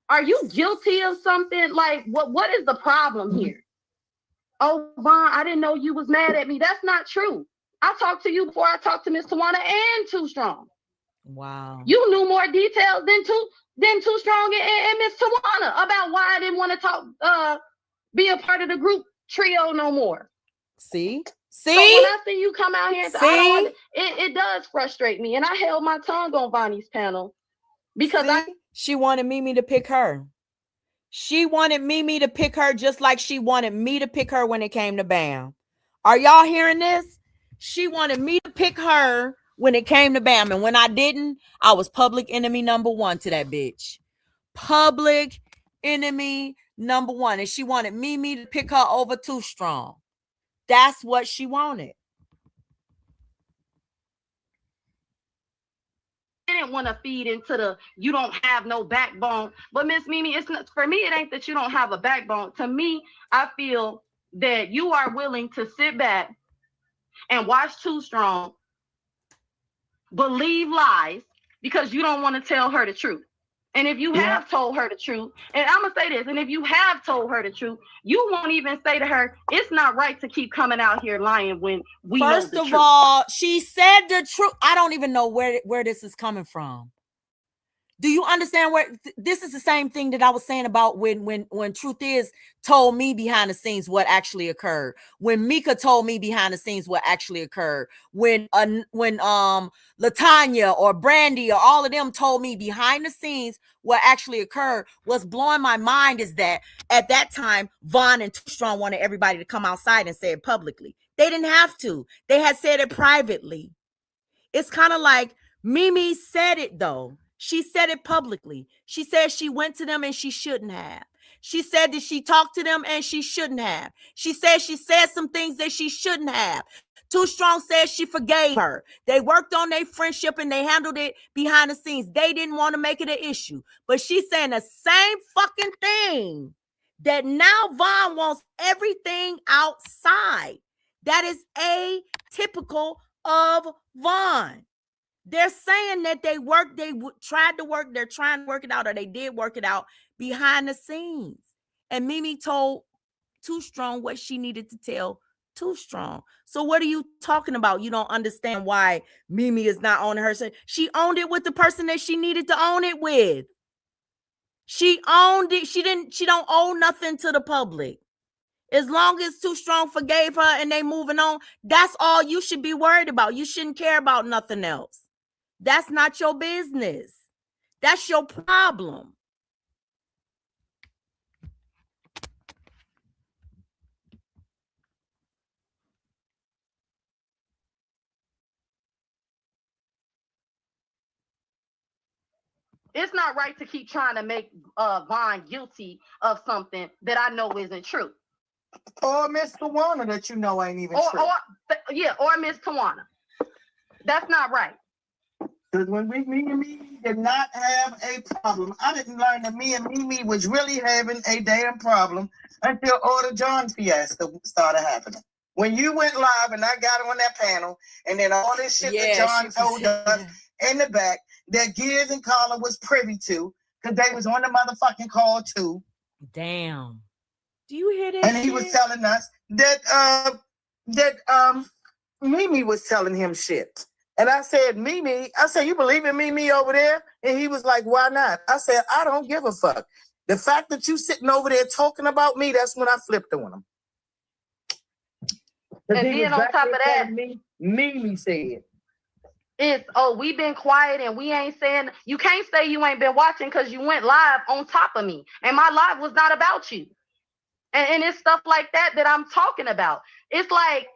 are you guilty of something? Like, what is the problem here? oh, Vaughn, I didn't know you was mad at me. That's not true. I talked to you before I talked to Miss Tawana and Too Strong. Wow. You knew more details than Too Strong and Miss Tawana about why I didn't want to talk, be a part of the group trio no more. See? So when I see you come out here and say, I don't want it does frustrate me. And I held my tongue on Vonnie's panel because she wanted Mimi to pick her. She wanted Mimi to pick her just like she wanted me to pick her when it came to BAM. Are y'all hearing this? She wanted me to pick her when it came to BAM. And when I didn't, I was public enemy number one to that bitch. Public enemy number one. And she wanted Mimi to pick her over Too Strong. That's what she wanted. I didn't want to feed into the you don't have no backbone. But Miss Mimi, it's not, for me, it ain't that you don't have a backbone. To me, I feel that you are willing to sit back and watch Too Strong believe lies because you don't want to tell her the truth. And if you have told her the truth, and I'm going to say this, and if you have told her the truth, you won't even say to her, it's not right to keep coming out here lying when we know the truth. First of all, she said the truth. I don't even know where this is coming from. Do you understand where this is the same thing that I was saying about when Truth Is told me behind the scenes what actually occurred. When Mika told me behind the scenes what actually occurred. When Latanya or Brandy or all of them told me behind the scenes what actually occurred. What's blowing my mind is that at that time, Vaughn and Too Strong wanted everybody to come outside and say it publicly. They didn't have to. They had said it privately. It's kind of like Mimi said it though. She said it publicly. She said she went to them and she shouldn't have. She said that she talked to them and she shouldn't have. She said some things that she shouldn't have. Too Strong said she forgave her. They worked on their friendship and they handled it behind the scenes. They didn't want to make it an issue. But she's saying the same fucking thing that now Vaughn wants everything outside. That is atypical of Vaughn. They're saying that they tried to work, they're trying to work it out, or they did work it out behind the scenes. And Mimi told Too Strong what she needed to tell Too Strong. So what are you talking about? You don't understand why Mimi is not owning her. She owned it with the person that she needed to own it with. She owned it. She don't owe nothing to the public. As long as Too Strong forgave her and they moving on, that's all you should be worried about. You shouldn't care about nothing else. That's not your business. That's your problem. It's not right to keep trying to make Vaughn guilty of something that I know isn't true. Or Miss Tawana that you know ain't even true. Or Miss Tawana. That's not right. Because when me and Mimi did not have a problem, I didn't learn that me and Mimi was really having a damn problem until Order John fiasco started happening. When you went live and I got on that panel, and then all this shit that John told us in the back that Gears and Carla was privy to, because they was on the motherfucking call too. Damn. Do you hear this? And he was telling us that Mimi was telling him shit. And I said, Mimi, you believe in Mimi over there? And he was like, why not? I said, I don't give a fuck. The fact that you sitting over there talking about me, that's when I flipped on him. And then on top of that, Mimi said, we've been quiet and we ain't saying, you can't say you ain't been watching because you went live on top of me. And my live was not about you. And it's stuff like that I'm talking about. It's like,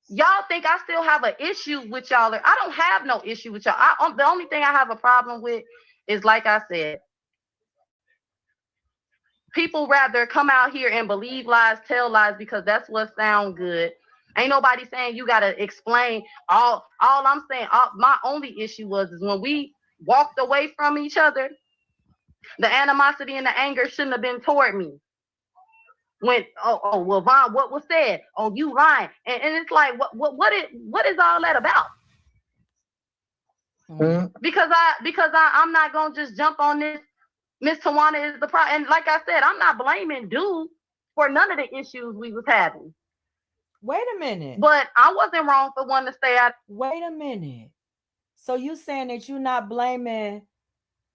y'all think I still have an issue with y'all. I don't have no issue with y'all. The only thing I have a problem with is, like I said, people rather come out here and believe lies, tell lies, because that's what sounds good. Ain't nobody saying you got to explain. All I'm saying, my only issue is when we walked away from each other, the animosity and the anger shouldn't have been toward me. When well, Vaughn, what was said? Oh, you lying, and it's like, what is all that about? Mm-hmm. Because I'm not gonna just jump on this. Miss Tawana is the problem, and like I said, I'm not blaming dude. for none of the issues we was having. Wait a minute. But I wasn't wrong for wanting to stay out. Wait a minute. So you saying that you're not blaming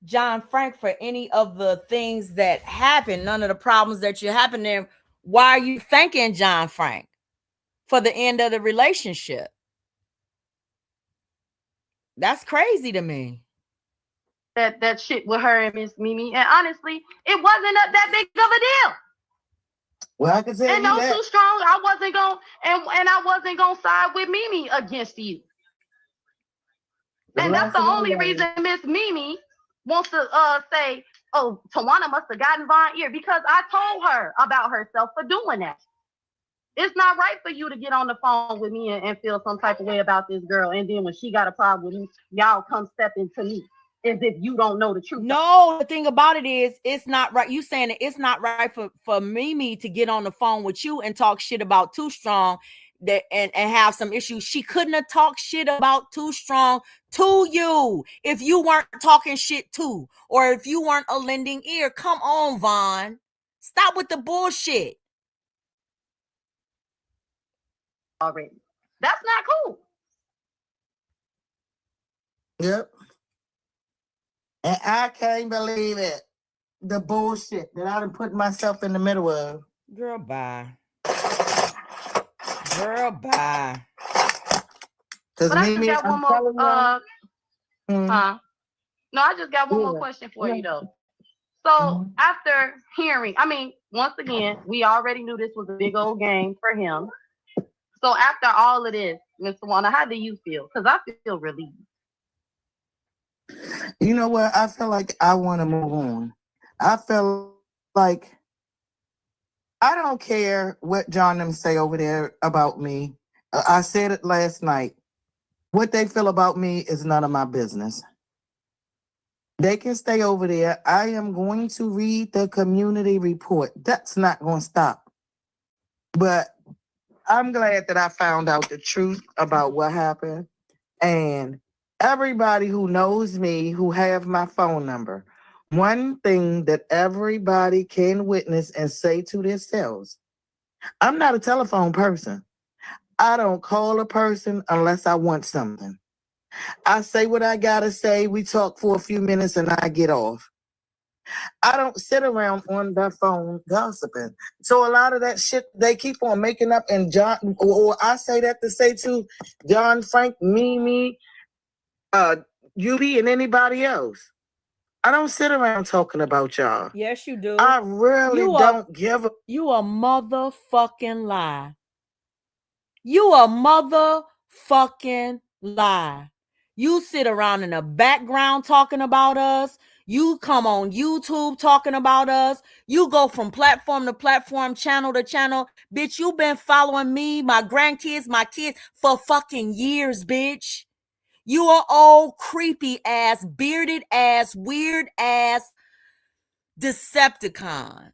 John Frank for any of the things that happened, none of the problems that you happened there. Why are you thanking John Frank for the end of the relationship? That's crazy to me. That shit with her and Miss Mimi, and honestly, it wasn't that big of a deal. Well, I can say and no too strong. I wasn't going and I wasn't gonna side with Mimi against you. And that's the only reason Miss Mimi wants to say, oh, Tawana must have gotten Von ear, because I told her about herself for doing that. It's not right for you to get on the phone with me and feel some type of way about this girl, and then when she got a problem with me, y'all come step into me as if you don't know the truth. No, the thing about it is, it's not right. You saying that it's not right for Mimi to get on the phone with you and talk shit about Too Strong that and have some issues. She couldn't have talked shit about Too Strong to you if you weren't talking shit too, or if you weren't a lending ear. Come on, Vaughn. Stop with the bullshit. Already. That's not cool. Yep. And I can't believe it. The bullshit that I done put myself in the middle of. Girl, bye. Girl, bye. But I just got one more. No, I just got one more question for you though. So after hearing, I mean, once again, we already knew this was a big old game for him. So after all of this, Mr. Warner, how do you feel? Because I feel relieved. You know what? I feel like I want to move on. I feel like I don't care what John them say over there about me. I said it last night. What they feel about me is none of my business. They can stay over there. I am going to read the community report. That's not going to stop. But I'm glad that I found out the truth about what happened. And everybody who knows me, who have my phone number, one thing that everybody can witness and say to themselves, I'm not a telephone person. I don't call a person unless I want something. I say what I gotta say. We talk for a few minutes and I get off. I don't sit around on the phone gossiping. So a lot of that shit they keep on making up, and John, or I say that to say to John Frank, Mimi, UB, and anybody else. I don't sit around talking about y'all. Yes, you do. I really don't give a... You a motherfucking lie. You a motherfucking lie. You sit around in the background talking about us. You come on YouTube talking about us. You go from platform to platform, channel to channel. Bitch, you been following me, my grandkids, my kids for fucking years, bitch. You are old, creepy ass, bearded ass, weird ass Decepticon.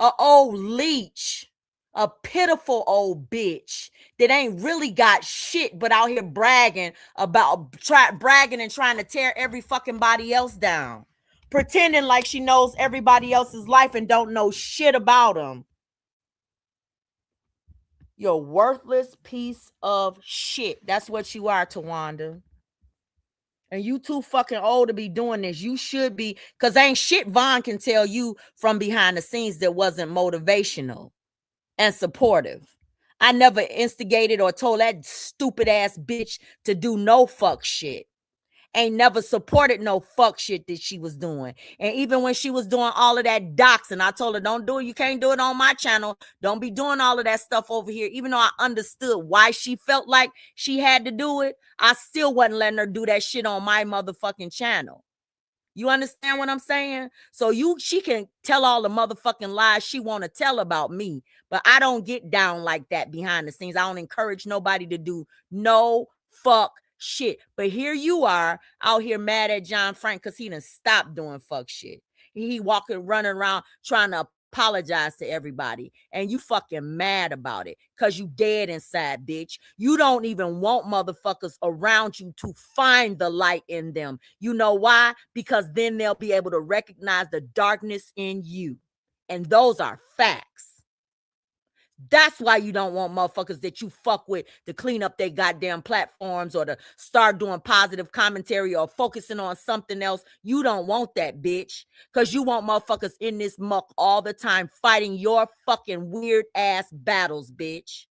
A old leech. A pitiful old bitch that ain't really got shit but out here bragging and trying to tear every fucking body else down. Pretending like she knows everybody else's life and don't know shit about them. You're a worthless piece of shit. That's what you are, Tawanda. And you too fucking old to be doing this. You should be, because ain't shit Vaughn can tell you from behind the scenes that wasn't motivational and supportive. I never instigated or told that stupid ass bitch to do no fuck shit. Ain't never supported no fuck shit that she was doing. And even when she was doing all of that doxing, I told her, don't do it. You can't do it on my channel. Don't be doing all of that stuff over here. Even though I understood why she felt like she had to do it, I still wasn't letting her do that shit on my motherfucking channel. You understand what I'm saying? So she can tell all the motherfucking lies she want to tell about me, but I don't get down like that behind the scenes. I don't encourage nobody to do no fuck shit. But here you are out here mad at John Frank because he done stopped doing fuck shit. He running around trying to apologize to everybody, and you fucking mad about it because you dead inside, bitch. You don't even want motherfuckers around you to find the light in them. You know why? Because then they'll be able to recognize the darkness in you. And those are facts. That's why you don't want motherfuckers that you fuck with to clean up their goddamn platforms or to start doing positive commentary or focusing on something else. You don't want that, bitch. Because you want motherfuckers in this muck all the time fighting your fucking weird ass battles, bitch.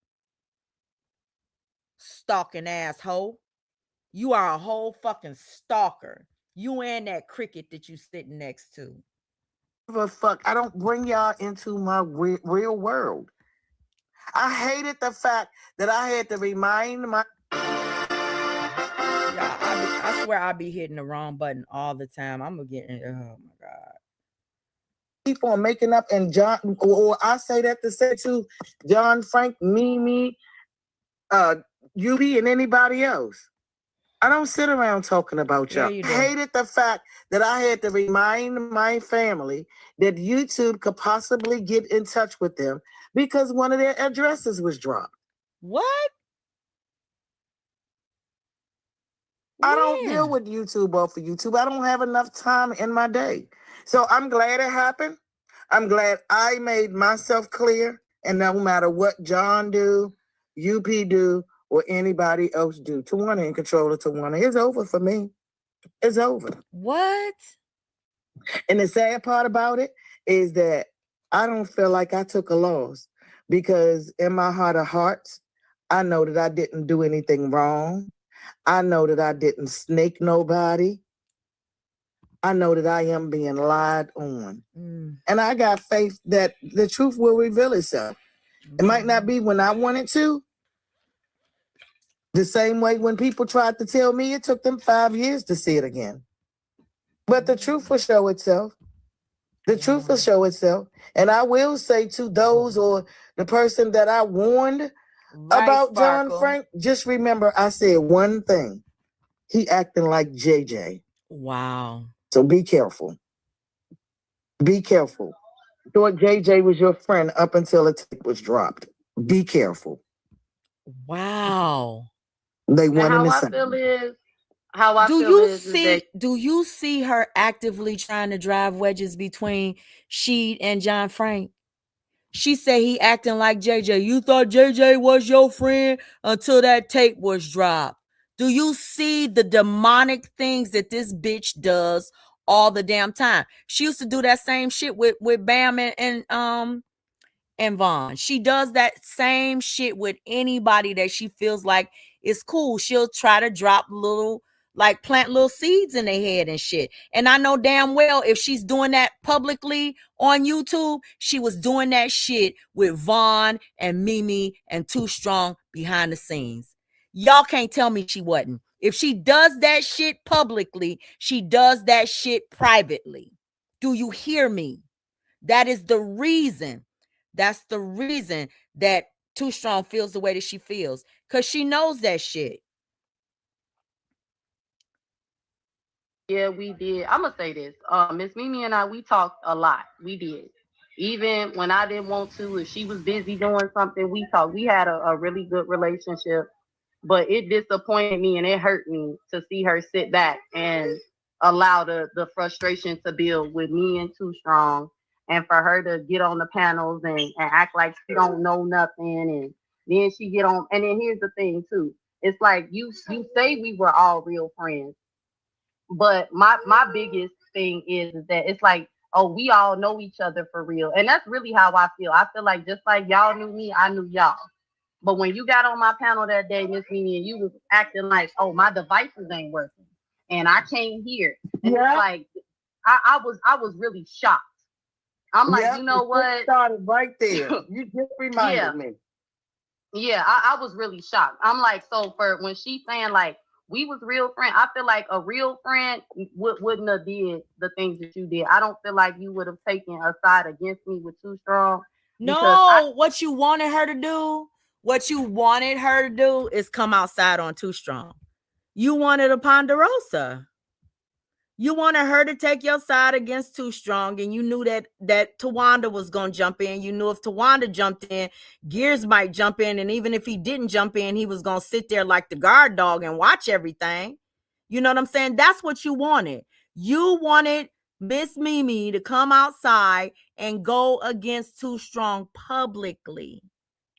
Stalking asshole. You are a whole fucking stalker. You and that cricket that you sitting next to. Fuck, I don't bring y'all into my real world. I hated the fact that I had to remind my. Yeah, I swear I be hitting the wrong button all the time. I'm gonna get. Oh my god. People are making up, and John, or I say that to say to John, Frank, Mimi, UB, and anybody else. I don't sit around talking about y'all. Yeah, I hated the fact that I had to remind my family that YouTube could possibly get in touch with them because one of their addresses was dropped. What? I don't deal with YouTube off of YouTube. I don't have enough time in my day. So I'm glad it happened. I'm glad I made myself clear. And no matter what John do, UP do, or anybody else do, Tawana in control of Tawana. It's over for me. It's over. What? And the sad part about it is that I don't feel like I took a loss because in my heart of hearts, I know that I didn't do anything wrong. I know that I didn't snake nobody. I know that I am being lied on. And I got faith that the truth will reveal itself. It might not be when I want it to. The same way when people tried to tell me, it took them 5 years to see it again. But the truth will show itself. The truth will show itself. And I will say to those or the person that I warned about Sparkle. John Frank, just remember I said one thing. He acting like JJ. Wow. So be careful. Be careful. Thought JJ was your friend up until the tape was dropped. Be careful. Wow. They want how to I feel is how I do feel you is see that do you see her actively trying to drive wedges between she and John Frank? She said he acting like JJ. You thought JJ was your friend until that tape was dropped. Do you see the demonic things that this bitch does all the damn time? She used to do that same shit with Bam and Vaughn. She does that same shit with anybody that she feels like is cool. She'll try to drop plant little seeds in their head and shit. And I know damn well if she's doing that publicly on YouTube, she was doing that shit with Vaughn and Mimi and Too Strong behind the scenes. Y'all can't tell me she wasn't. If she does that shit publicly, she does that shit privately. Do you hear me? That is the reason. That's the reason that Too Strong feels the way that she feels. Because she knows that shit. Yeah, we did. I'm gonna say this. Miss Mimi and I, we talked a lot. We did. Even when I didn't want to, if she was busy doing something, we talked. We had a really good relationship. But it disappointed me and it hurt me to see her sit back and allow the frustration to build with me and Too Strong, and for her to get on the panels and act like she don't know nothing, and then she get on. And then here's the thing too. It's like you say we were all real friends. But my biggest thing is that it's like, oh, we all know each other for real. And that's really how I feel. I feel like just like y'all knew me, I knew y'all. But when you got on my panel that day, Miss Mimi, and you was acting like, oh, my devices ain't working and I can't hear. And it's like I was really shocked. I'm like, you know what? Started right there. You just reminded me. Yeah, I was really shocked. I'm like, so for when she's saying like we was real friends, I feel like a real friend wouldn't have did the things that you did. I don't feel like you would have taken a side against me with Too Strong. No, what you wanted her to do is come outside on Too Strong. You wanted a Ponderosa. You wanted her to take your side against Too Strong, and you knew that Tawanda was going to jump in. You knew if Tawanda jumped in, Gears might jump in, and even if he didn't jump in, he was going to sit there like the guard dog and watch everything. You know what I'm saying? That's what you wanted. You wanted Miss Mimi to come outside and go against Too Strong publicly.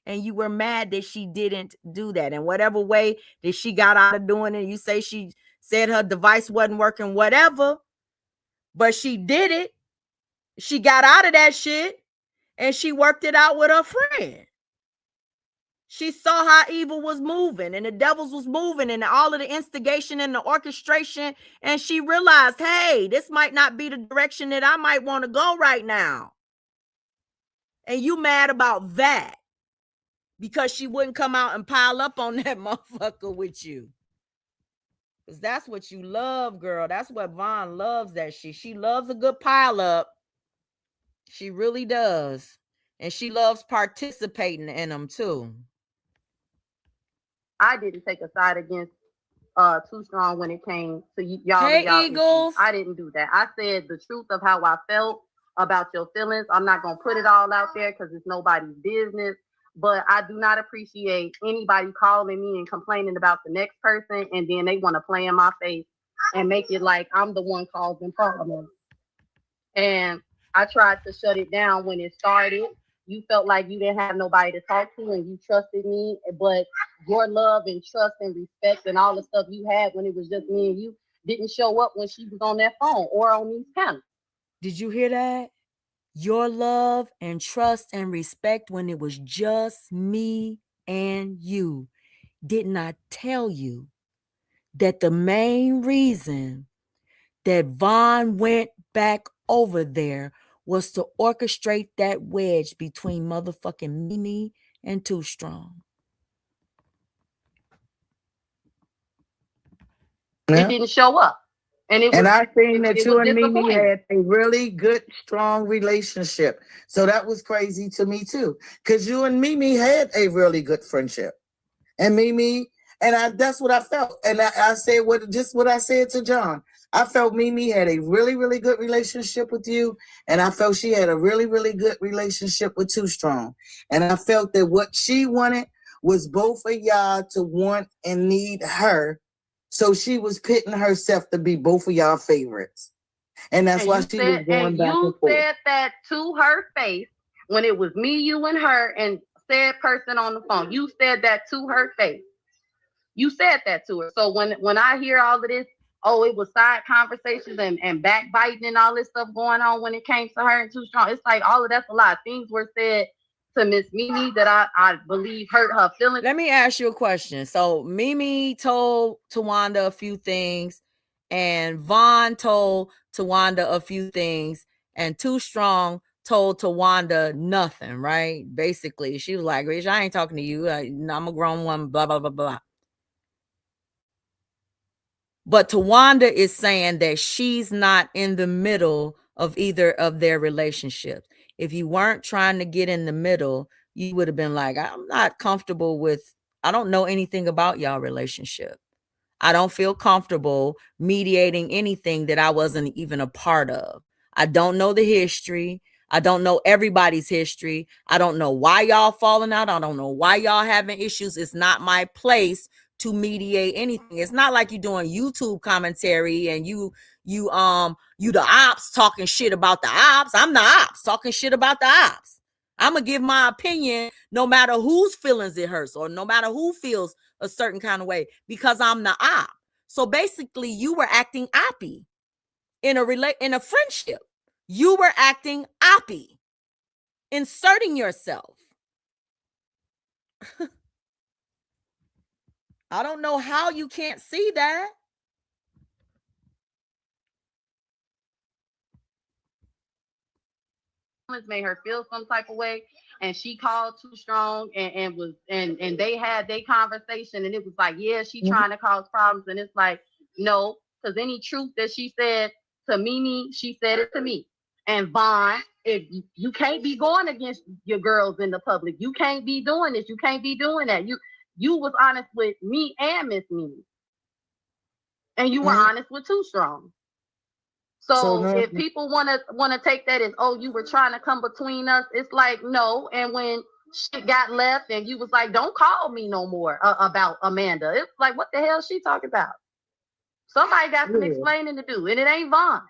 And you were mad that she didn't do that. And whatever way that she got out of doing it, you say she said her device wasn't working, whatever. But she did it. She got out of that shit and she worked it out with her friend. She saw how evil was moving and the devils was moving and all of the instigation and the orchestration. And she realized, hey, this might not be the direction that I might want to go right now. And you mad about that because she wouldn't come out and pile up on that motherfucker with you. Because that's what you love, girl. That's what Vaughn loves, that she loves a good pile up. She really does. And she loves participating in them too. I didn't take a side against Too Strong when it came to y'all. Hey, y'all Eagles. Issues. I didn't do that. I said the truth of how I felt about your feelings. I'm not going to put it all out there because it's nobody's business. But I do not appreciate anybody calling me and complaining about the next person, and then they want to play in my face and make it like I'm the one causing problems. And I tried to shut it down when it started. You felt like you didn't have nobody to talk to and you trusted me, but your love and trust and respect and all the stuff you had when it was just me and you didn't show up when she was on that phone or on these cameras. Did you hear that? Your love and trust and respect when it was just me and you. Didn't I tell you that the main reason that Vaughn went back over there was to orchestrate that wedge between motherfucking Mimi and Too Strong? It didn't show up. And I seen that you and Mimi had a really good, strong relationship. So that was crazy to me too. Because you and Mimi had a really good friendship. And Mimi, and that's what I felt. And I said what I said to John. I felt Mimi had a really, really good relationship with you. And I felt she had a really, really good relationship with Too Strong. And I felt that what she wanted was both of y'all to want and need her. So she was pitting herself to be both of y'all favorites. And that's why she was going back and forth. You said that to her face when it was me, you, and her, and said person on the phone. You said that to her face. You said that to her. So when I hear all of this, oh, it was side conversations and backbiting and all this stuff going on when it came to her and Too Strong, it's like all of that's a lot. Things were said to Miss Mimi that I believe hurt her feelings. Let me ask you a question. So Mimi told Tawanda a few things, and Vaughn told Tawanda a few things, and Too Strong told Tawanda nothing, right? Basically, she was like, Rich, I ain't talking to you. I'm a grown woman, blah, blah, blah, blah. But Tawanda is saying that she's not in the middle of either of their relationships. If you weren't trying to get in the middle, you would have been like, I'm not comfortable with, I don't know anything about y'all relationship. I don't feel comfortable mediating anything that I wasn't even a part of. I don't know the history. I don't know everybody's history. I don't know why y'all falling out. I don't know why y'all having issues. It's not my place to mediate anything. It's not like you're doing YouTube commentary and you the ops talking shit about the ops. I'm the ops talking shit about the ops. I'm gonna give my opinion no matter whose feelings it hurts or no matter who feels a certain kind of way because I'm the op. So basically you were acting oppy in a friendship. You were acting oppy, inserting yourself. I don't know how you can't see that. Made her feel some type of way, and she called Too Strong and they had their conversation, and it was like, yeah, she trying to cause problems, and it's like, no, because any truth that she said to Mimi, she said it to me. And Vaughn, if you can't be going against your girls in the public, you can't be doing this, you can't be doing that. You was honest with me and Miss Mimi, and you were honest with Too Strong. So if people want to take that as, oh, you were trying to come between us, it's like, no. And when shit got left and you was like, don't call me no more about Amanda. It's like, what the hell is she talking about? Somebody got some explaining to do, and it ain't Vaughn.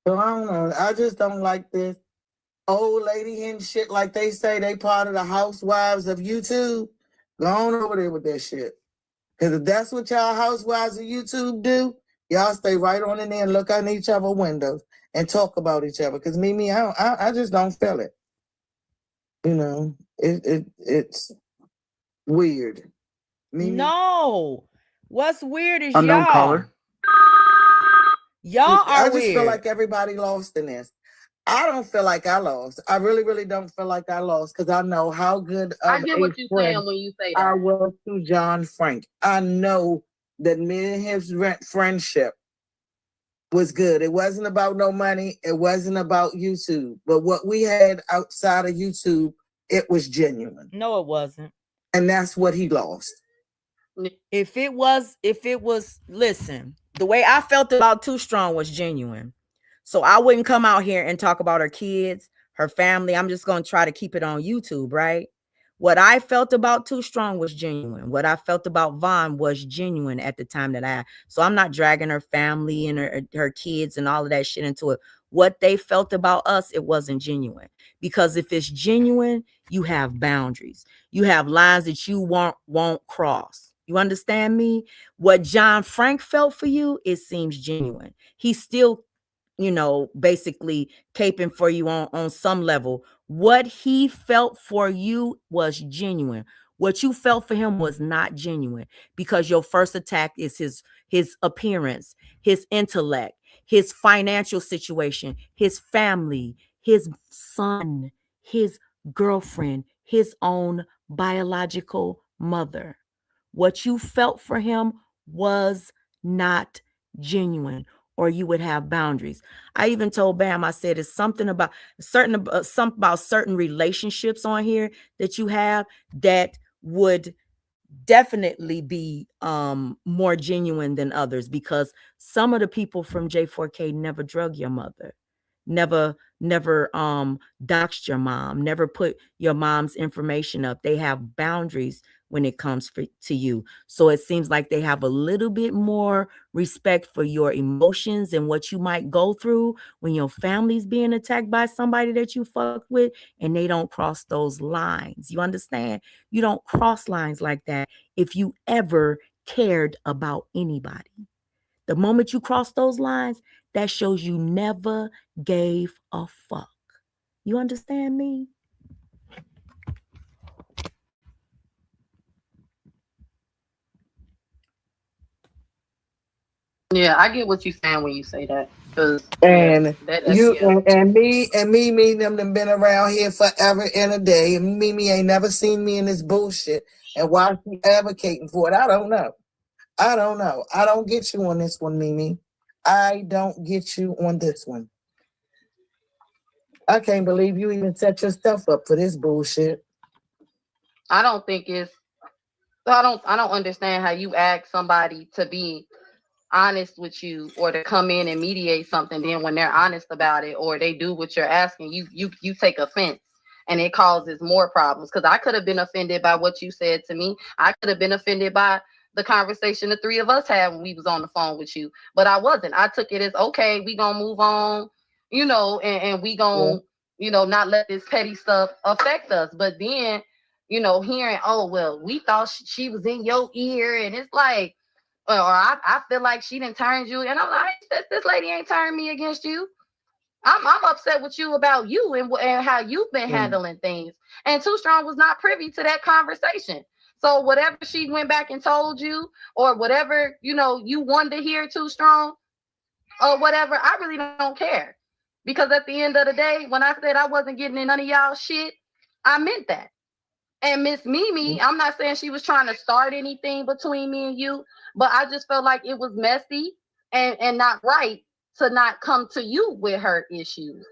So I don't know. I just don't like this old lady and shit. Like they say, they part of the housewives of YouTube. Go on over there with that shit. Because if that's what y'all housewives of YouTube do, y'all stay right on in there and look on each other windows and talk about each other. Because Mimi, I just don't feel it. You know, it's weird. Mimi? No. What's weird is Unknown y'all. caller. Y'all are I just feel weird. like everybody lost in this. I don't feel like I lost. I really, really don't feel like I lost because I know how good of I get a what you're friend saying when you say I that. was to John Frank. I know that me and his friendship was good. It wasn't about no money. It wasn't about YouTube. But what we had outside of YouTube, it was genuine. No, it wasn't. And that's what he lost. If it was, listen, the way I felt about Too Strong was genuine. So I wouldn't come out here and talk about her kids, her family. I'm just going to try to keep it on YouTube, right? What I felt about Too Strong was genuine. What I felt about Vaughn was genuine at the time so I'm not dragging her family and her kids and all of that shit into it. What they felt about us, it wasn't genuine. Because if it's genuine, you have boundaries. You have lines that you won't cross. You understand me? What John Frank felt for you, it seems genuine. He's still, basically caping for you on some level. What he felt for you was genuine. What you felt for him was not genuine because your first attack is his appearance, his intellect, his financial situation, his family, his son, his girlfriend, his own biological mother. What you felt for him was not genuine, or you would have boundaries. I even told Bam, I said it's something about certain relationships on here that you have that would definitely be more genuine than others, because some of the people from J4K never drug your mother, never doxed your mom, never put your mom's information up. They have boundaries when it comes to you. So it seems like they have a little bit more respect for your emotions and what you might go through when your family's being attacked by somebody that you fuck with, and they don't cross those lines. You understand? You don't cross lines like that if you ever cared about anybody. The moment you cross those lines, that shows you never gave a fuck. You understand me? Yeah, I get what you're saying when you say that. Because And you yeah. and me them been around here forever and a day. And Mimi ain't never seen me in this bullshit. And why she advocating for it, I don't know. I don't know. I don't get you on this one, Mimi. I don't get you on this one. I can't believe you even set yourself up for this bullshit. I don't think it's. I don't understand how you ask somebody to be honest with you or to come in and mediate something. Then when they're honest about it or they do what you're asking, you take offense and it causes more problems. Because I could have been offended by what you said to me. I could have been offended by the conversation the three of us had when we was on the phone with you, but I wasn't. I took it as, okay, we gonna move on, and we gonna, not let this petty stuff affect us. But then, hearing, oh well, we thought she was in your ear, and it's like, or I feel like she didn't turn you, and I'm like, this lady ain't turned me against you. I'm upset with you about you and how you've been handling things. And Too Strong was not privy to that conversation. So whatever she went back and told you, or whatever you wanted to hear Too Strong, or whatever, I really don't care. Because at the end of the day, when I said I wasn't getting in none of y'all shit, I meant that. And Miss Mimi, I'm not saying she was trying to start anything between me and you, but I just felt like it was messy and not right to not come to you with her issues.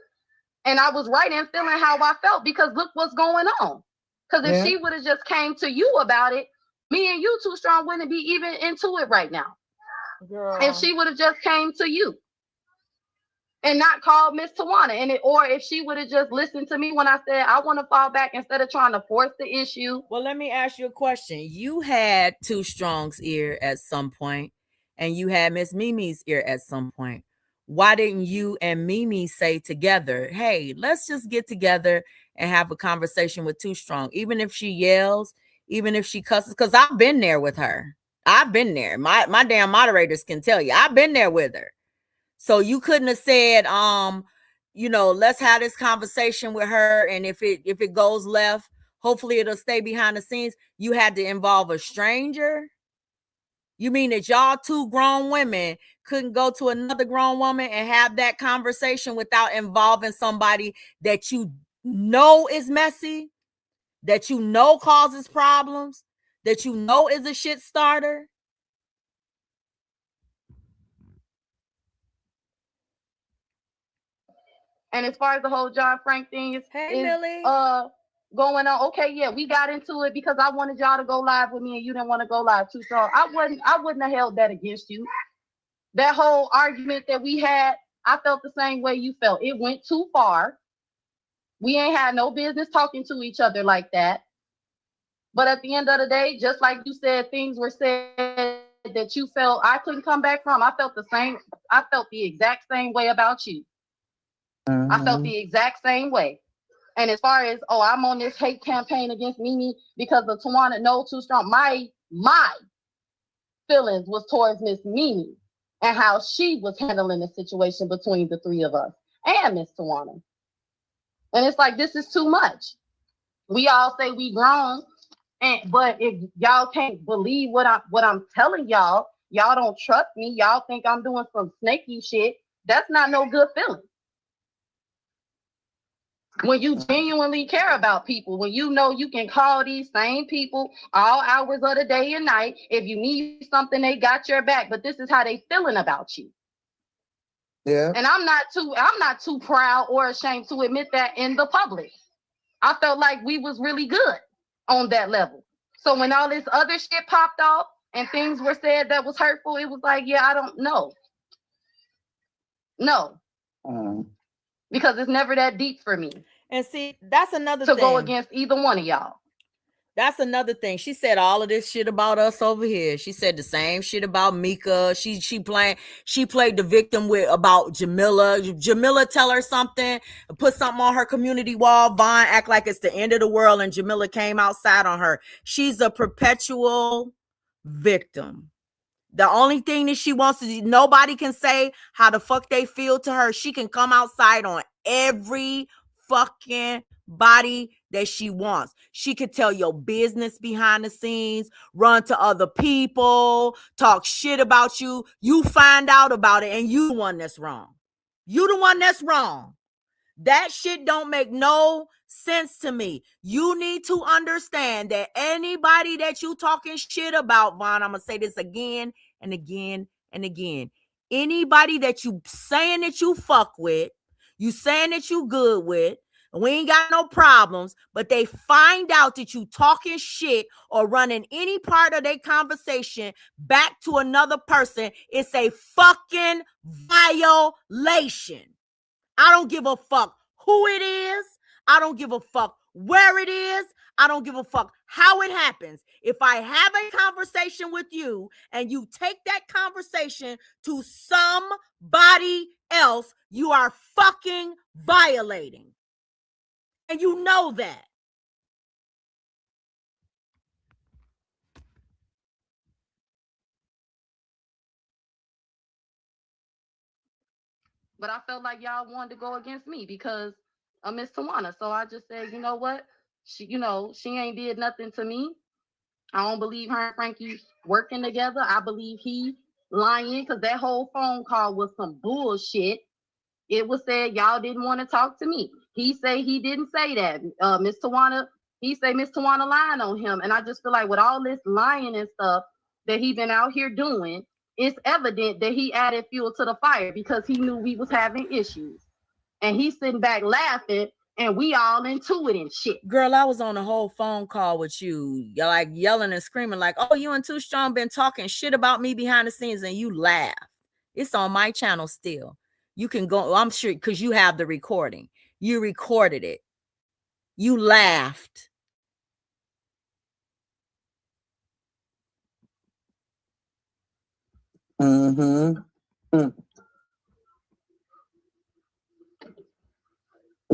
And I was right in feeling how I felt because look what's going on. Because if she would have just came to you about it, me and you Too Strong wouldn't be even into it right now. Girl. If she would have just came to you and not called Miss Tawana, or if she would have just listened to me when I said I want to fall back instead of trying to force the issue. Well, let me ask you a question. You had Too Strong's ear at some point, and you had Miss Mimi's ear at some point. why didn't you and Mimi say together, hey, let's just get together and have a conversation with Too Strong, even if she yells, even if she cusses, because I've been there with her. I've been there. My damn moderators can tell you. I've been there with her. So you couldn't have said, let's have this conversation with her, and if it goes left, hopefully it'll stay behind the scenes. You had to involve a stranger. You mean that y'all two grown women couldn't go to another grown woman and have that conversation without involving somebody that you know is messy, that you know causes problems, that you know is a shit starter? And as far as the whole John Frank thing is Millie. Going on, okay, yeah, we got into it because I wanted y'all to go live with me and you didn't want to go live too strong. I wouldn't have held that against you. That whole argument that we had, I felt the same way you felt. It went too far. We ain't had no business talking to each other like that. But at the end of the day, just like you said, things were said that you felt I couldn't come back from. I felt the same. I felt the exact same way about you. I felt the exact same way. And as far as, I'm on this hate campaign against Mimi because of Tawana, no, Too Strong. My feelings was towards Miss Mimi and how she was handling the situation between the three of us and Miss Tawana. And it's like, this is too much. We all say we grown, but if y'all can't believe what I'm telling y'all, y'all don't trust me, y'all think I'm doing some snaky shit, that's not no good feeling. When you genuinely care about people, when you know you can call these same people all hours of the day and night, if you need something, they got your back, but this is how they feeling about you. Yeah. And I'm not too proud or ashamed to admit that in the public. I felt like we was really good on that level. So when all this other shit popped off and things were said that was hurtful, it was like, yeah, I don't know. No. Because it's never that deep for me. And see, that's another thing. To go against either one of y'all. That's another thing. She said all of this shit about us over here. She said the same shit about Mika. She played the victim about Jamila. Jamila tell her something, put something on her community wall. Vaughn act like it's the end of the world, and Jamila came outside on her. She's a perpetual victim. The only thing that she wants to do, nobody can say how the fuck they feel to her. She can come outside on every fucking body that she wants. She could tell your business behind the scenes, run to other people, talk shit about you. You find out about it, and you the one that's wrong. You the one that's wrong. That shit don't make no sense to me. You need to understand that anybody that you talking shit about, Vaughn, I'm going to say this again and again and again. Anybody that you saying that you fuck with, you saying that you good with, we ain't got no problems, but they find out that you talking shit or running any part of their conversation back to another person, it's a fucking violation. I don't give a fuck who it is. I don't give a fuck where it is. I don't give a fuck how it happens. If I have a conversation with you and you take that conversation to somebody else, you are fucking violating. And you know that. But I felt like y'all wanted to go against me because of Miss Tawana. So I just said, you know what? She ain't did nothing to me. I don't believe her and Frankie working together. I believe he lying because that whole phone call was some bullshit. It was said y'all didn't want to talk to me. He say he didn't say that. Miss Tawana, he say Miss Tawana lying on him. And I just feel like with all this lying and stuff that he been out here doing, it's evident that he added fuel to the fire because he knew we was having issues. And he's sitting back laughing and we all into it and shit. Girl, I was on a whole phone call with you, like yelling and screaming like, oh, you and Too Strong been talking shit about me behind the scenes, and you laugh. It's on my channel still. You can go, I'm sure, because you have the recording. You recorded it. You laughed. Mm-hmm.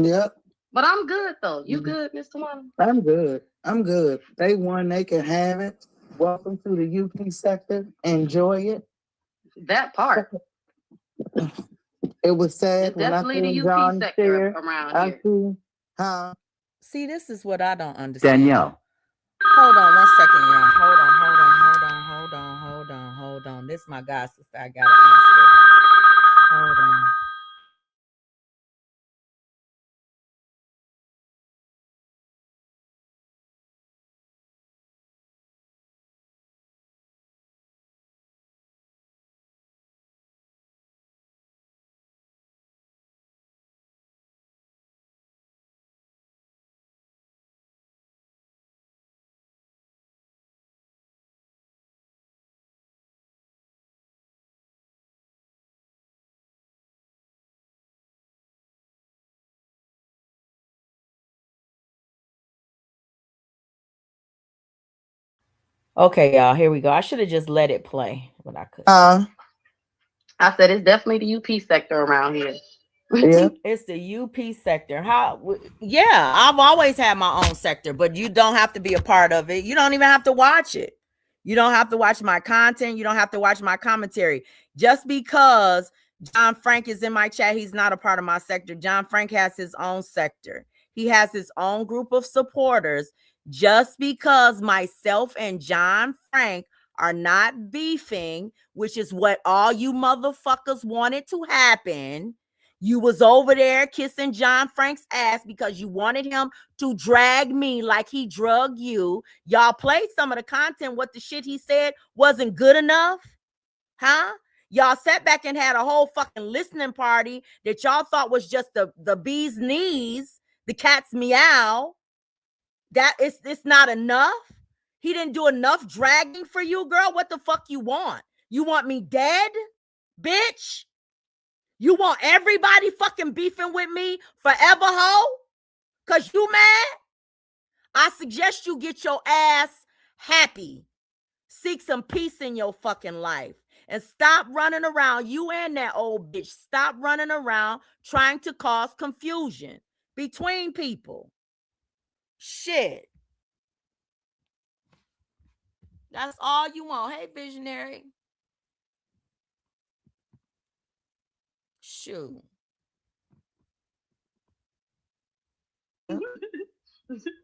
Yep. But I'm good though. You good, Mr. One? I'm good. I'm good. They won. They can have it. Welcome to the UP sector. Enjoy it. That part. It was sad It's when I definitely seen the UP John sector share. around I here. see how. See, this is what I don't understand. Danielle. Hold on 1 second, y'all. Hold on. This is my god sister. I gotta answer it. Hold on. Okay, y'all, here we go. I should have just let it play, but I couldn't. I said it's definitely the UP sector around here. Yeah. It's the UP sector. Yeah, I've always had my own sector, but you don't have to be a part of it. You don't even have to watch it. You don't have to watch my content. You don't have to watch my commentary. Just because John Frank is in my chat, he's not a part of my sector. John Frank has his own sector. He has his own group of supporters. Just because myself and John Frank are not beefing, which is what all you motherfuckers wanted to happen. You was over there kissing John Frank's ass because you wanted him to drag me like he drug you. Y'all played some of the content. What the shit he said wasn't good enough? Huh? Y'all sat back and had a whole fucking listening party that y'all thought was just the bee's knees, the cat's meow. That it's not enough. He didn't do enough dragging for you, girl. What the fuck you want? You want me dead, bitch? You want everybody fucking beefing with me forever, ho? Cause you mad? I suggest you get your ass happy. Seek some peace in your fucking life. And stop running around, you and that old bitch. Stop running around trying to cause confusion between people. Shit. That's all you want. Hey, visionary. Shoot.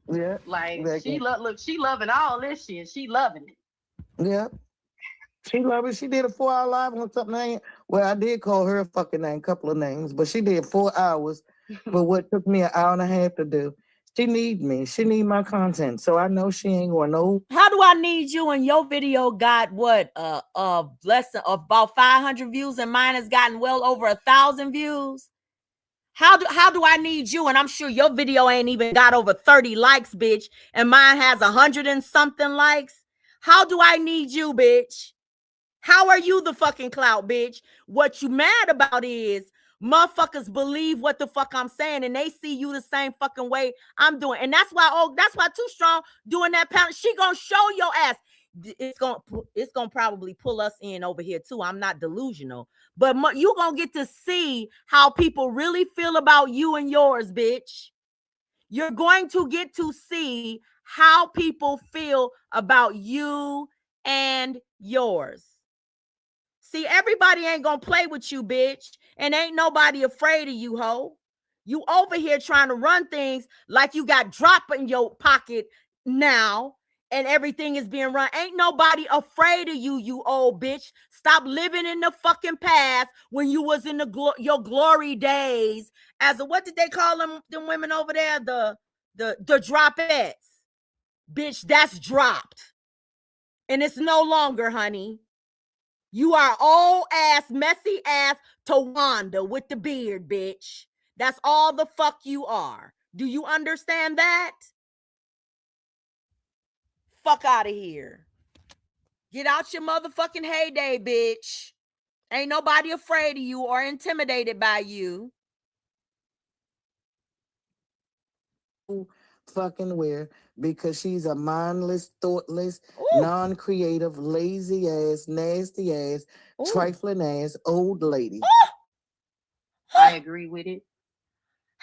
Yeah. Like she loving all this shit. She loving it. Yeah. She loved it. She did a 4-hour live on something. Well, I did call her a fucking name, couple of names, but she did 4 hours for what took me an hour and a half to do. She need me. She need my content. So I know she ain't going no. How do I need you? And your video got what? Less than about 500 views, and mine has gotten well over 1,000 views. How do I need you? And I'm sure your video ain't even got over 30 likes, bitch, and mine has 100 and something likes. How do I need you, bitch? How are you the fucking clout, bitch? What you mad about is motherfuckers believe what the fuck I'm saying, and they see you the same fucking way I'm doing. And that's why Too Strong doing that pound. She gonna show your ass. It's gonna probably pull us in over here too. I'm not delusional, but you gonna get to see how people really feel about you and yours, bitch. You're going to get to see how people feel about you and yours. See, everybody ain't gonna play with you, bitch. And ain't nobody afraid of you, ho. You over here trying to run things like you got drop in your pocket now and everything is being run. Ain't nobody afraid of you, you old bitch. Stop living in the fucking past when you was in your glory days as a, what did they call them women over there? The dropettes. Bitch, that's dropped. And it's no longer, honey. You are old ass, messy ass Tawanda with the beard, bitch. That's all the fuck you are. Do you understand that? Fuck out of here. Get out your motherfucking heyday, bitch. Ain't nobody afraid of you or intimidated by you. Fucking where, because she's a mindless, thoughtless, non-creative, lazy ass, nasty ass, trifling ass old lady. I agree with it.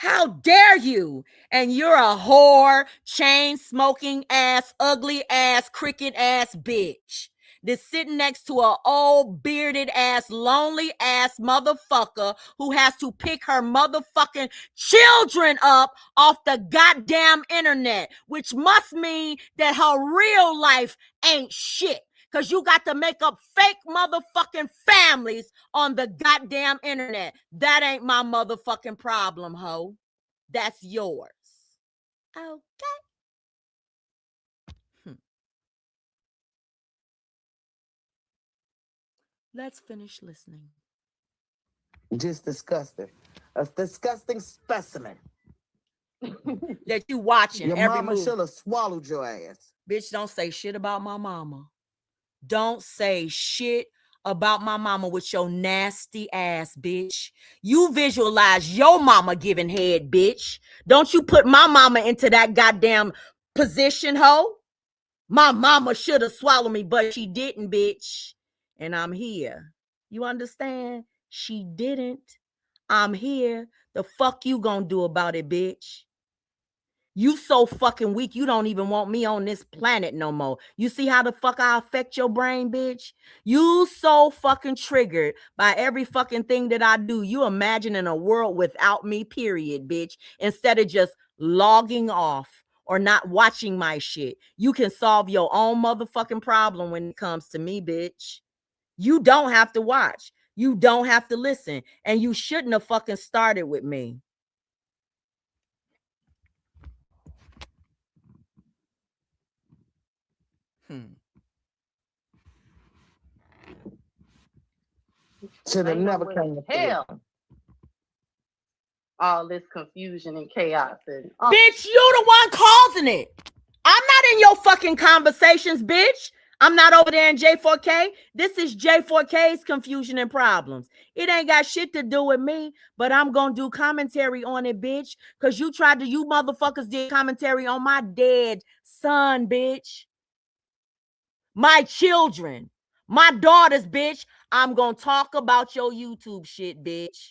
How dare you? And you're a whore, chain smoking ass, ugly ass, cricket ass bitch that's sitting next to a old bearded ass, lonely ass motherfucker who has to pick her motherfucking children up off the goddamn internet, which must mean that her real life ain't shit. Because you got to make up fake motherfucking families on the goddamn internet. That ain't my motherfucking problem, ho. That's yours. Okay. Let's finish listening. Just disgusting. A disgusting specimen. That you watching your every mama move. should have swallowed your ass. Bitch, don't say shit about my mama. Don't say shit about my mama with your nasty ass, bitch. You visualize your mama giving head, bitch. Don't you put my mama into that goddamn position, ho. My mama should have swallowed me, but she didn't, bitch. And I'm here. You understand? She didn't. I'm here. The fuck you gonna do about it, bitch? You so fucking weak, you don't even want me on this planet no more. You see how the fuck I affect your brain, bitch? You so fucking triggered by every fucking thing that I do. You imagining a world without me, period, bitch. Instead of just logging off or not watching my shit. You can solve your own motherfucking problem when it comes to me, bitch. You don't have to watch. You don't have to listen. And you shouldn't have fucking started with me. Should have never come to hell. All this confusion and chaos. And bitch, you the one causing it. I'm not in your fucking conversations, bitch. I'm not over there in J4K. This is J4K's confusion and problems. It ain't got shit to do with me, but I'm gonna do commentary on it, bitch. Cause you motherfuckers did commentary on my dead son, bitch. My children, my daughters, bitch. I'm gonna talk about your YouTube shit, bitch.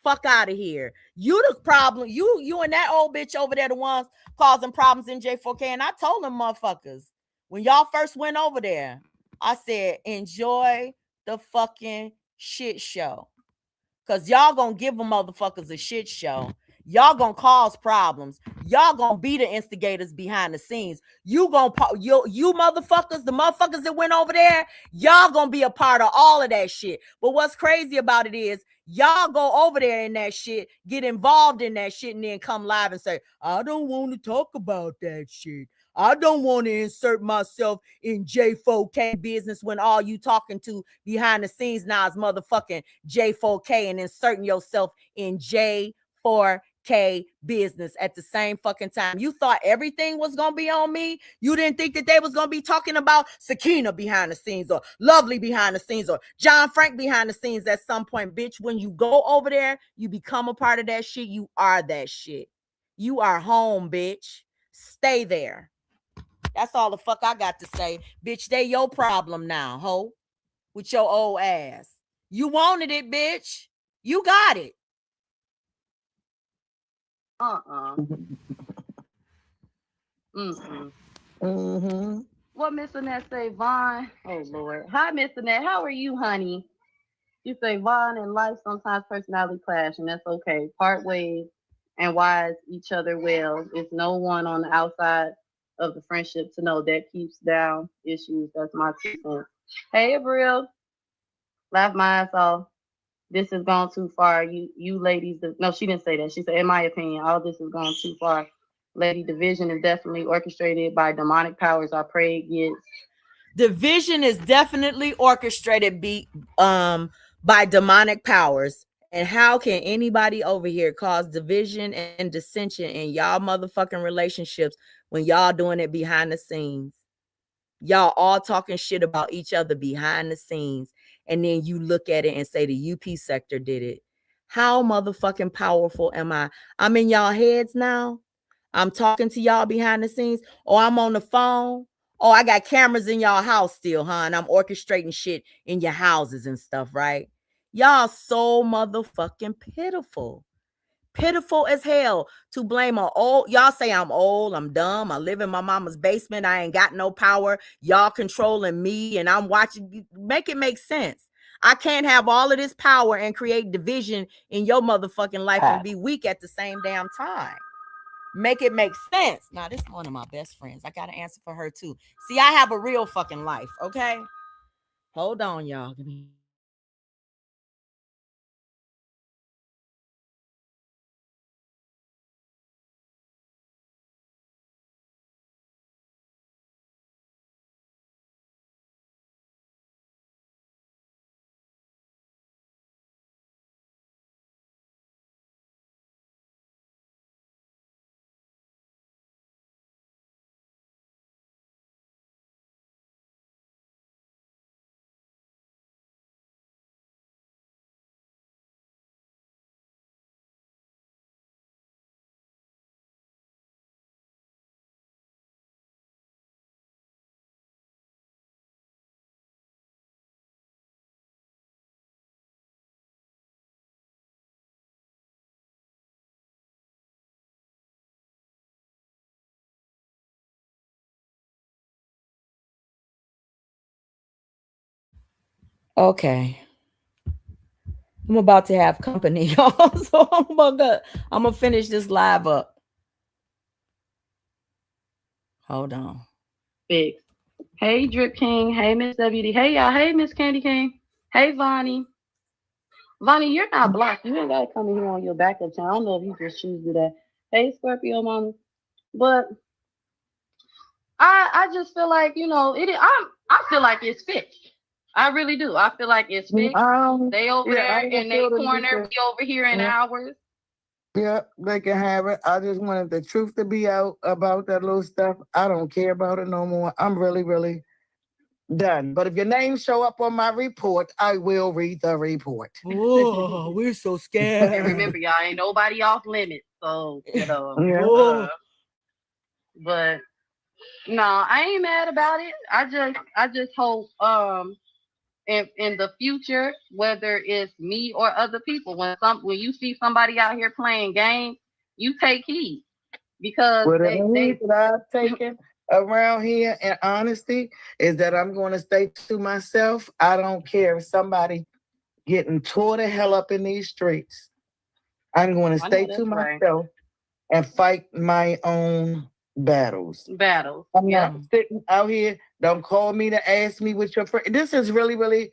Fuck out of here. You the problem. You and that old bitch over there, the ones causing problems in J4K. And I told them motherfuckers, when y'all first went over there, I said, enjoy the fucking shit show. Because y'all gonna give them motherfuckers a shit show. Y'all gonna cause problems. Y'all gonna be the instigators behind the scenes. You motherfuckers, the motherfuckers that went over there, y'all gonna be a part of all of that shit. But what's crazy about it is y'all go over there in that shit, get involved in that shit, and then come live and say, I don't want to talk about that shit. I don't want to insert myself in J4K business when all you talking to behind the scenes now is motherfucking J4K and inserting yourself in J4K business at the same fucking time. You thought everything was going to be on me? You didn't think that they was going to be talking about Sakina behind the scenes or Lovely behind the scenes or John Frank behind the scenes at some point, bitch. When you go over there, you become a part of that shit. You are that shit. You are home, bitch. Stay there. That's all the fuck I got to say. Bitch, they your problem now, ho. With your old ass. You wanted it, bitch. You got it. What Miss Annette say, Vaughn? Oh Lord. Hi, Miss Annette. How are you, honey? You say Vaughn and life sometimes personality clash, and that's okay. Part ways and wise each other well. It's no one on the outside of the friendship to know that keeps down issues. That's my 2 cents. Hey, Abril. Laugh my ass off. This has gone too far. You ladies, no, she didn't say that. She said, in my opinion, all this has gone too far. Lady, division is definitely orchestrated by demonic powers. I pray it gets. Division is definitely orchestrated by demonic powers. And how can anybody over here cause division and dissension in y'all motherfucking relationships when y'all doing it behind the scenes? Y'all all talking shit about each other behind the scenes. And then you look at it and say the UP sector did it. How motherfucking powerful am I? I'm in y'all heads now. I'm talking to y'all behind the scenes. Or I'm on the phone. Oh, I got cameras in y'all house still, huh? And I'm orchestrating shit in your houses and stuff, right? Y'all so motherfucking pitiful. pitiful as hell to blame on old. Y'all say I'm old, I'm dumb, I live in my mama's basement, I ain't got no power. Y'all controlling me and I'm watching. Make it make sense. I can't have all of this power and create division in your motherfucking life and be weak at the same damn time. Make it make sense. Now, this is one of my best friends. I got to answer for her too. See, I have a real fucking life, okay? Hold on, y'all. Give me. Okay. I'm about to have company, y'all. So I'm gonna finish this live up. Hold on. Big. Hey, Drip King. Hey, Miss WD. Hey, y'all. Hey, Miss Candy King. Hey, Vonnie. Vonnie, you're not blocked. You ain't gotta come in here on your backup channel. I don't know if you just choose to do that. Hey, Scorpio Mama. But I just feel like, you know, I feel like it's fixed. I really do. I feel like it's fixed. They over there in their corner, we over here in ours. Yeah, they can have it. I just wanted the truth to be out about that little stuff. I don't care about it no more. I'm really, really done. But if your name show up on my report, I will read the report. Oh, we're so scared. And remember, y'all, ain't nobody off limits. So, you know. Yeah. But no, I ain't mad about it. I just hope in the future, whether it's me or other people, when you see somebody out here playing games, you take heed, because that I've taken around here in honesty is that I'm going to stay to myself. I don't care if somebody getting tore the hell up in these streets. I'm going to stay to myself and fight my own battles. I'm not sitting out here. Don't call me to ask me what your friend. This has really, really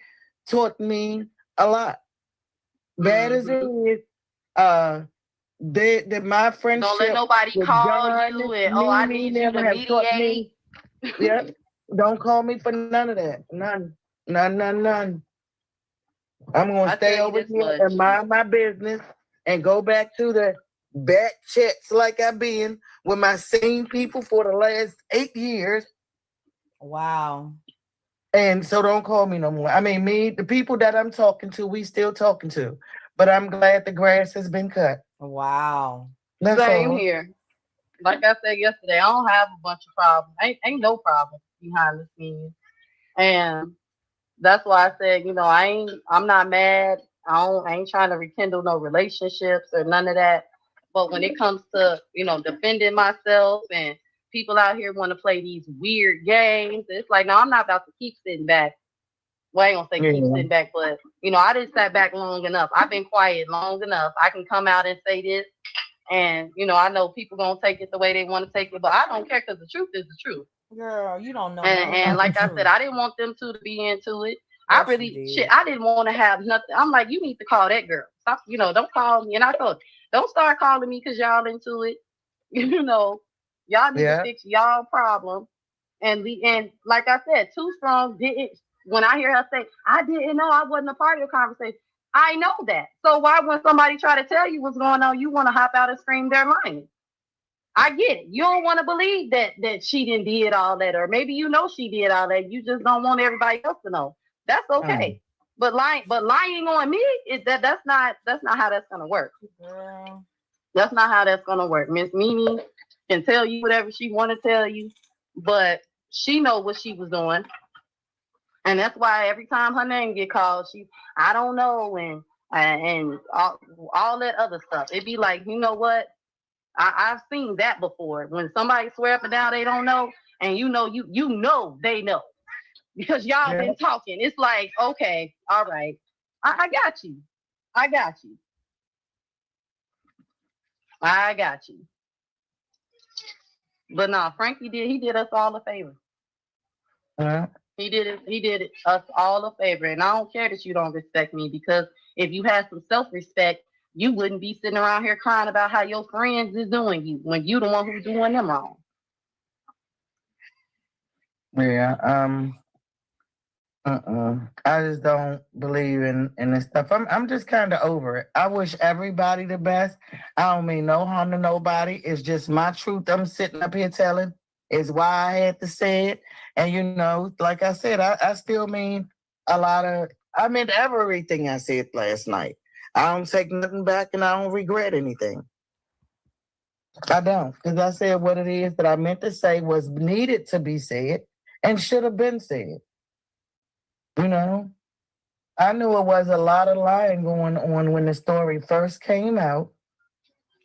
taught me a lot. Bad as it is, my friendship. Don't let nobody call you and I need you to mediate. Yep. Don't call me for none of that. None. I'm gonna stay over here and mind my business and go back to the back checks like I've been with my same people for the last 8 years. Wow. And so don't call me no more. I mean, the people that I'm talking to, we still talking to. But I'm glad the grass has been cut. Wow. That's Same all. here. Like I said yesterday, I don't have a bunch of problems. Ain't no problem behind the scenes. And that's why I said, you know, I'm not mad. I ain't trying to rekindle no relationships or none of that. But when it comes to, you know, defending myself and people out here want to play these weird games, it's like, no, I'm not about to keep sitting back. Well, I ain't gonna say keep sitting back, but you know, I didn't sat back long enough. I've been quiet long enough. I can come out and say this, and you know, I know people gonna take it the way they want to take it, but I don't care, because the truth is the truth. Girl, you don't know. And like I said, I didn't want them to be into it. Yes, I didn't want to have nothing. I'm like, you need to call that girl. Stop, you know, don't call me. And I told, don't start calling me because y'all into it. You know, y'all need to fix y'all problem. And like I said, Too Strong didn't. When I hear her say, I didn't know, I wasn't a part of the conversation. I know that. So why, when somebody try to tell you what's going on, you want to hop out and scream their lying? I get it. You don't want to believe that she didn't did all that, or maybe you know she did all that. You just don't want everybody else to know. That's okay. But lying on me, that's not how that's gonna work. Girl. That's not how that's gonna work. Miss Mimi can tell you whatever she want to tell you, but she know what she was doing. And that's why every time her name get called, I don't know, and and all that other stuff. It'd be like, you know what? I've seen that before. When somebody swear up and down they don't know, and you know they know because y'all been talking. It's like, okay, all right, I got you. I got you. But no, Frankie did us all a favor. He did us all a favor. And I don't care that you don't respect me, because if you had some self-respect, you wouldn't be sitting around here crying about how your friends is doing you when you the one who's doing them wrong. Yeah. I just don't believe in this stuff. I'm just kind of over it. I wish everybody the best. I don't mean no harm to nobody. It's just my truth I'm sitting up here telling. Is why I had to say it. And you know, like I said, I still mean I meant everything I said last night. I don't take nothing back and I don't regret anything. I don't, because I said what it is that I meant to say was needed to be said and should have been said. You know, I knew it was a lot of lying going on when the story first came out,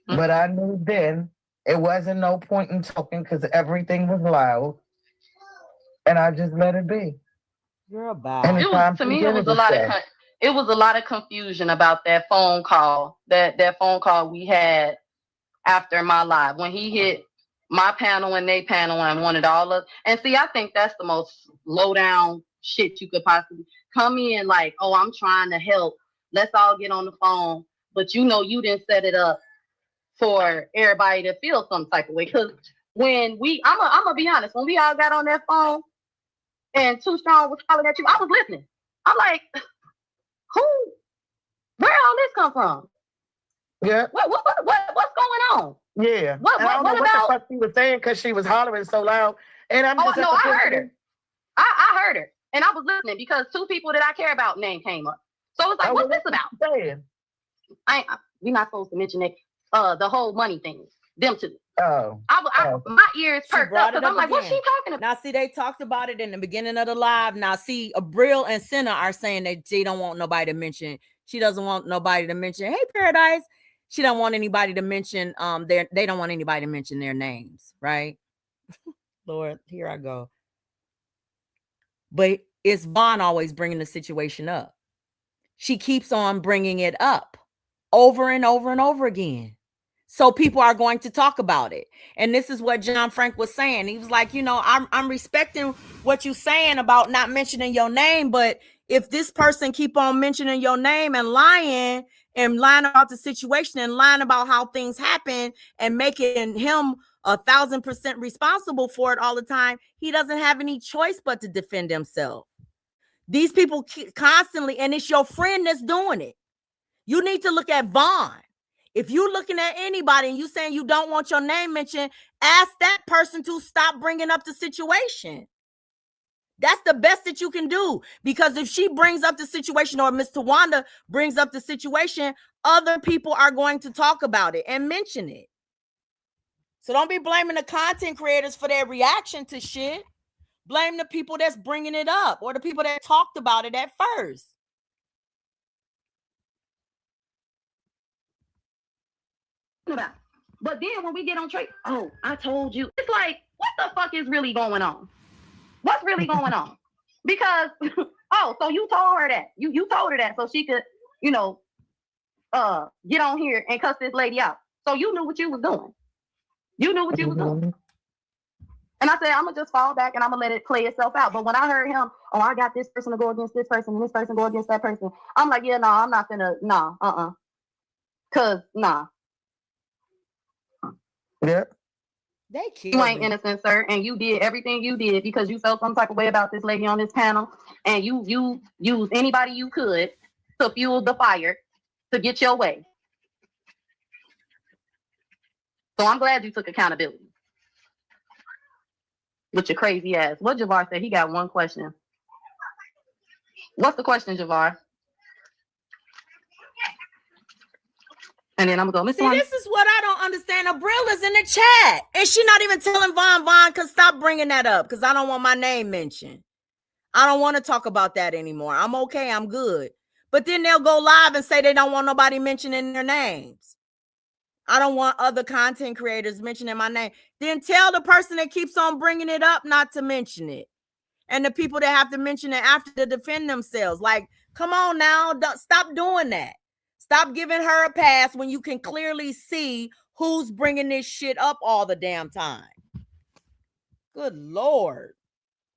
but I knew then it wasn't no point in talking because everything was loud, and I just let it be. You're about. It was a lot of confusion about that phone call. That phone call we had after my live when he hit my panel and they panel and wanted all of. And see, I think that's the most low down shit you could possibly come in like, oh, I'm trying to help. Let's all get on the phone. But you know, you didn't set it up for everybody to feel some type of way. Because when I'm gonna be honest, when we all got on that phone and Too Strong was hollering at you, I was listening. I'm like, where all this come from? Yeah. What's going on? Yeah. What about what the fuck she was saying because she was hollering so loud. And I'm just I heard her. I heard her. And I was listening because two people that I care about name came up. So it's like, what's this about? Saying? We're not supposed to mention it. The whole money thing. Them two. My ears perked up because I'm like, what's she talking about? Now, see, they talked about it in the beginning of the live. Now, see, Abril and Senna are saying that they don't want nobody to mention. She doesn't want nobody to mention, hey, Paradise. She don't want anybody to mention, they don't want anybody to mention their names, right? Lord, here I go. But it's Vaughn always bringing the situation up. She keeps on bringing it up over and over and over again. So people are going to talk about it. And this is what John Frank was saying. He was like, you know, I'm respecting what you're saying about not mentioning your name. But if this person keep on mentioning your name and lying about the situation and lying about how things happen and making him 1,000% responsible for it all the time, he doesn't have any choice but to defend himself. These people constantly, and it's your friend that's doing it. You need to look at Vaughn. If you're looking at anybody and you saying you don't want your name mentioned, ask that person to stop bringing up the situation. That's the best that you can do, because if she brings up the situation or Miss Tawanda brings up the situation, other people are going to talk about it and mention it. So don't be blaming the content creators for their reaction to shit. Blame the people that's bringing it up or the people that talked about it at first. But then when we get on track, oh, I told you. It's like, what the fuck is really going on? What's really going on? Because, so you told her that. You told her that so she could, you know, get on here and cuss this lady out. So you knew what you was doing. You knew what you was doing. And I said, I'm going to just fall back and I'm going to let it play itself out. But when I heard him, I got this person to go against this person and this person go against that person, I'm like, yeah, no, I'm not going to, Because, Yeah. You ain't innocent, sir, and you did everything you did because you felt some type of way about this lady on this panel, and you used anybody you could to fuel the fire to get your way. So I'm glad you took accountability with your crazy ass. What Javar said, he got one question. What's the question, Javar? And then I'm gonna go, See, this is what I don't understand. Abril is in the chat, and she not even telling Vaughn, cause stop bringing that up, cause I don't want my name mentioned. I don't want to talk about that anymore. I'm okay. I'm good. But then they'll go live and say they don't want nobody mentioning their names. I don't want other content creators mentioning my name. Then tell the person that keeps on bringing it up not to mention it. And the people that have to mention it after to defend themselves. Like, come on now. Stop doing that. Stop giving her a pass when you can clearly see who's bringing this shit up all the damn time. Good Lord.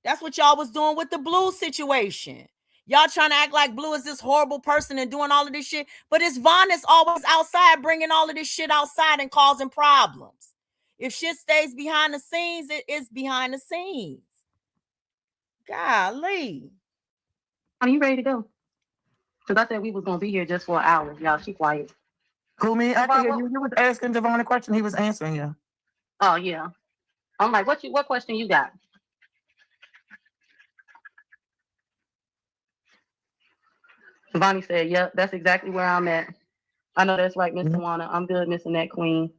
That's what y'all was doing with the Blue situation. Y'all trying to act like Blue is this horrible person and doing all of this shit. But it's Von that's always outside bringing all of this shit outside and causing problems. If shit stays behind the scenes, it is behind the scenes. Golly. Are you ready to go? Because I said we was going to be here just for an hour. Y'all, she quiet. Who, me? I think you was asking Javon a question. He was answering you. Oh, yeah. I'm like, what question you got? Bonnie said, yep, that's exactly where I'm at. I know that's right, Miss Tawana. I'm good, Miss Annette Queen.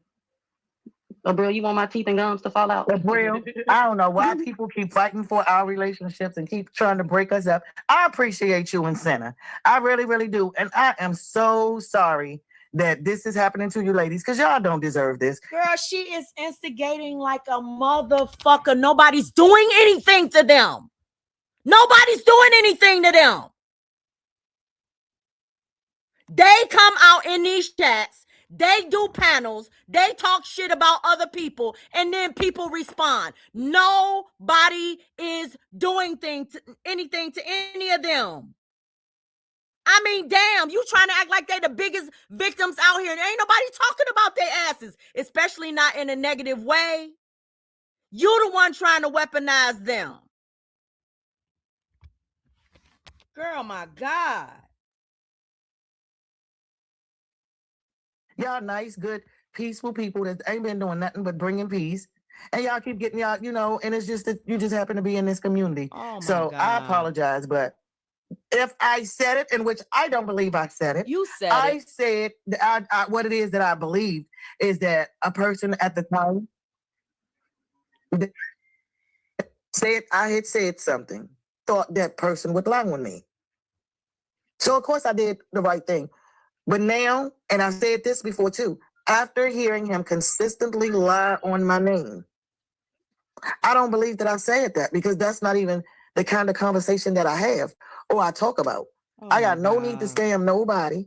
Bro, you want my teeth and gums to fall out? Bro, I don't know why people keep fighting for our relationships and keep trying to break us up. I appreciate you and Senna. I really, really do. And I am so sorry that this is happening to you ladies because y'all don't deserve this. Girl, she is instigating like a motherfucker. Nobody's doing anything to them. Nobody's doing anything to them. They come out in these chats, they do panels, they talk shit about other people, and then people respond. Nobody is doing anything to any of them. I mean, damn, you trying to act like they the biggest victims out here, and ain't nobody talking about their asses, especially not in a negative way. You the one trying to weaponize them. Girl, my God. Y'all nice, good, peaceful people that ain't been doing nothing but bringing peace. And y'all keep getting y'all, and it's just that you just happen to be in this community. Oh my so God. I apologize, but if I said it, in which I don't believe I said it. You said I it. said that what it is that I believed is that a person at the time said I had said something, thought that person would lie on me. So of course I did the right thing. But now, and I said this before too, after hearing him consistently lie on my name, I don't believe that I said that because that's not even the kind of conversation that I have or I talk about. I got no need to scam nobody.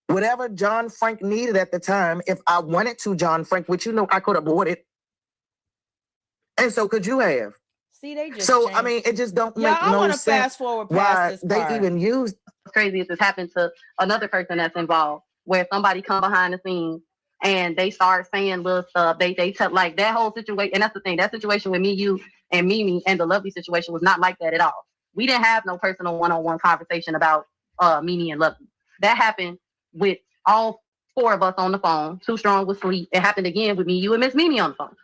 Whatever John Frank needed at the time, if I wanted to, John Frank, which I could have bought it. And so could you have. See, they just so, changed. I mean, it just don't Yeah, make I no want to sense fast forward past why this part. they even used. Crazy if this happened to another person that's involved, where somebody come behind the scenes and they start saying little stuff. They tell like that whole situation, and that's the thing. That situation with me, you, and Mimi, and the Lovely situation was not like that at all. We didn't have no personal one-on-one conversation about Mimi and Lovely. That happened with all four of us on the phone. Too Strong was asleep. It happened again with me, you, and Miss Mimi on the phone.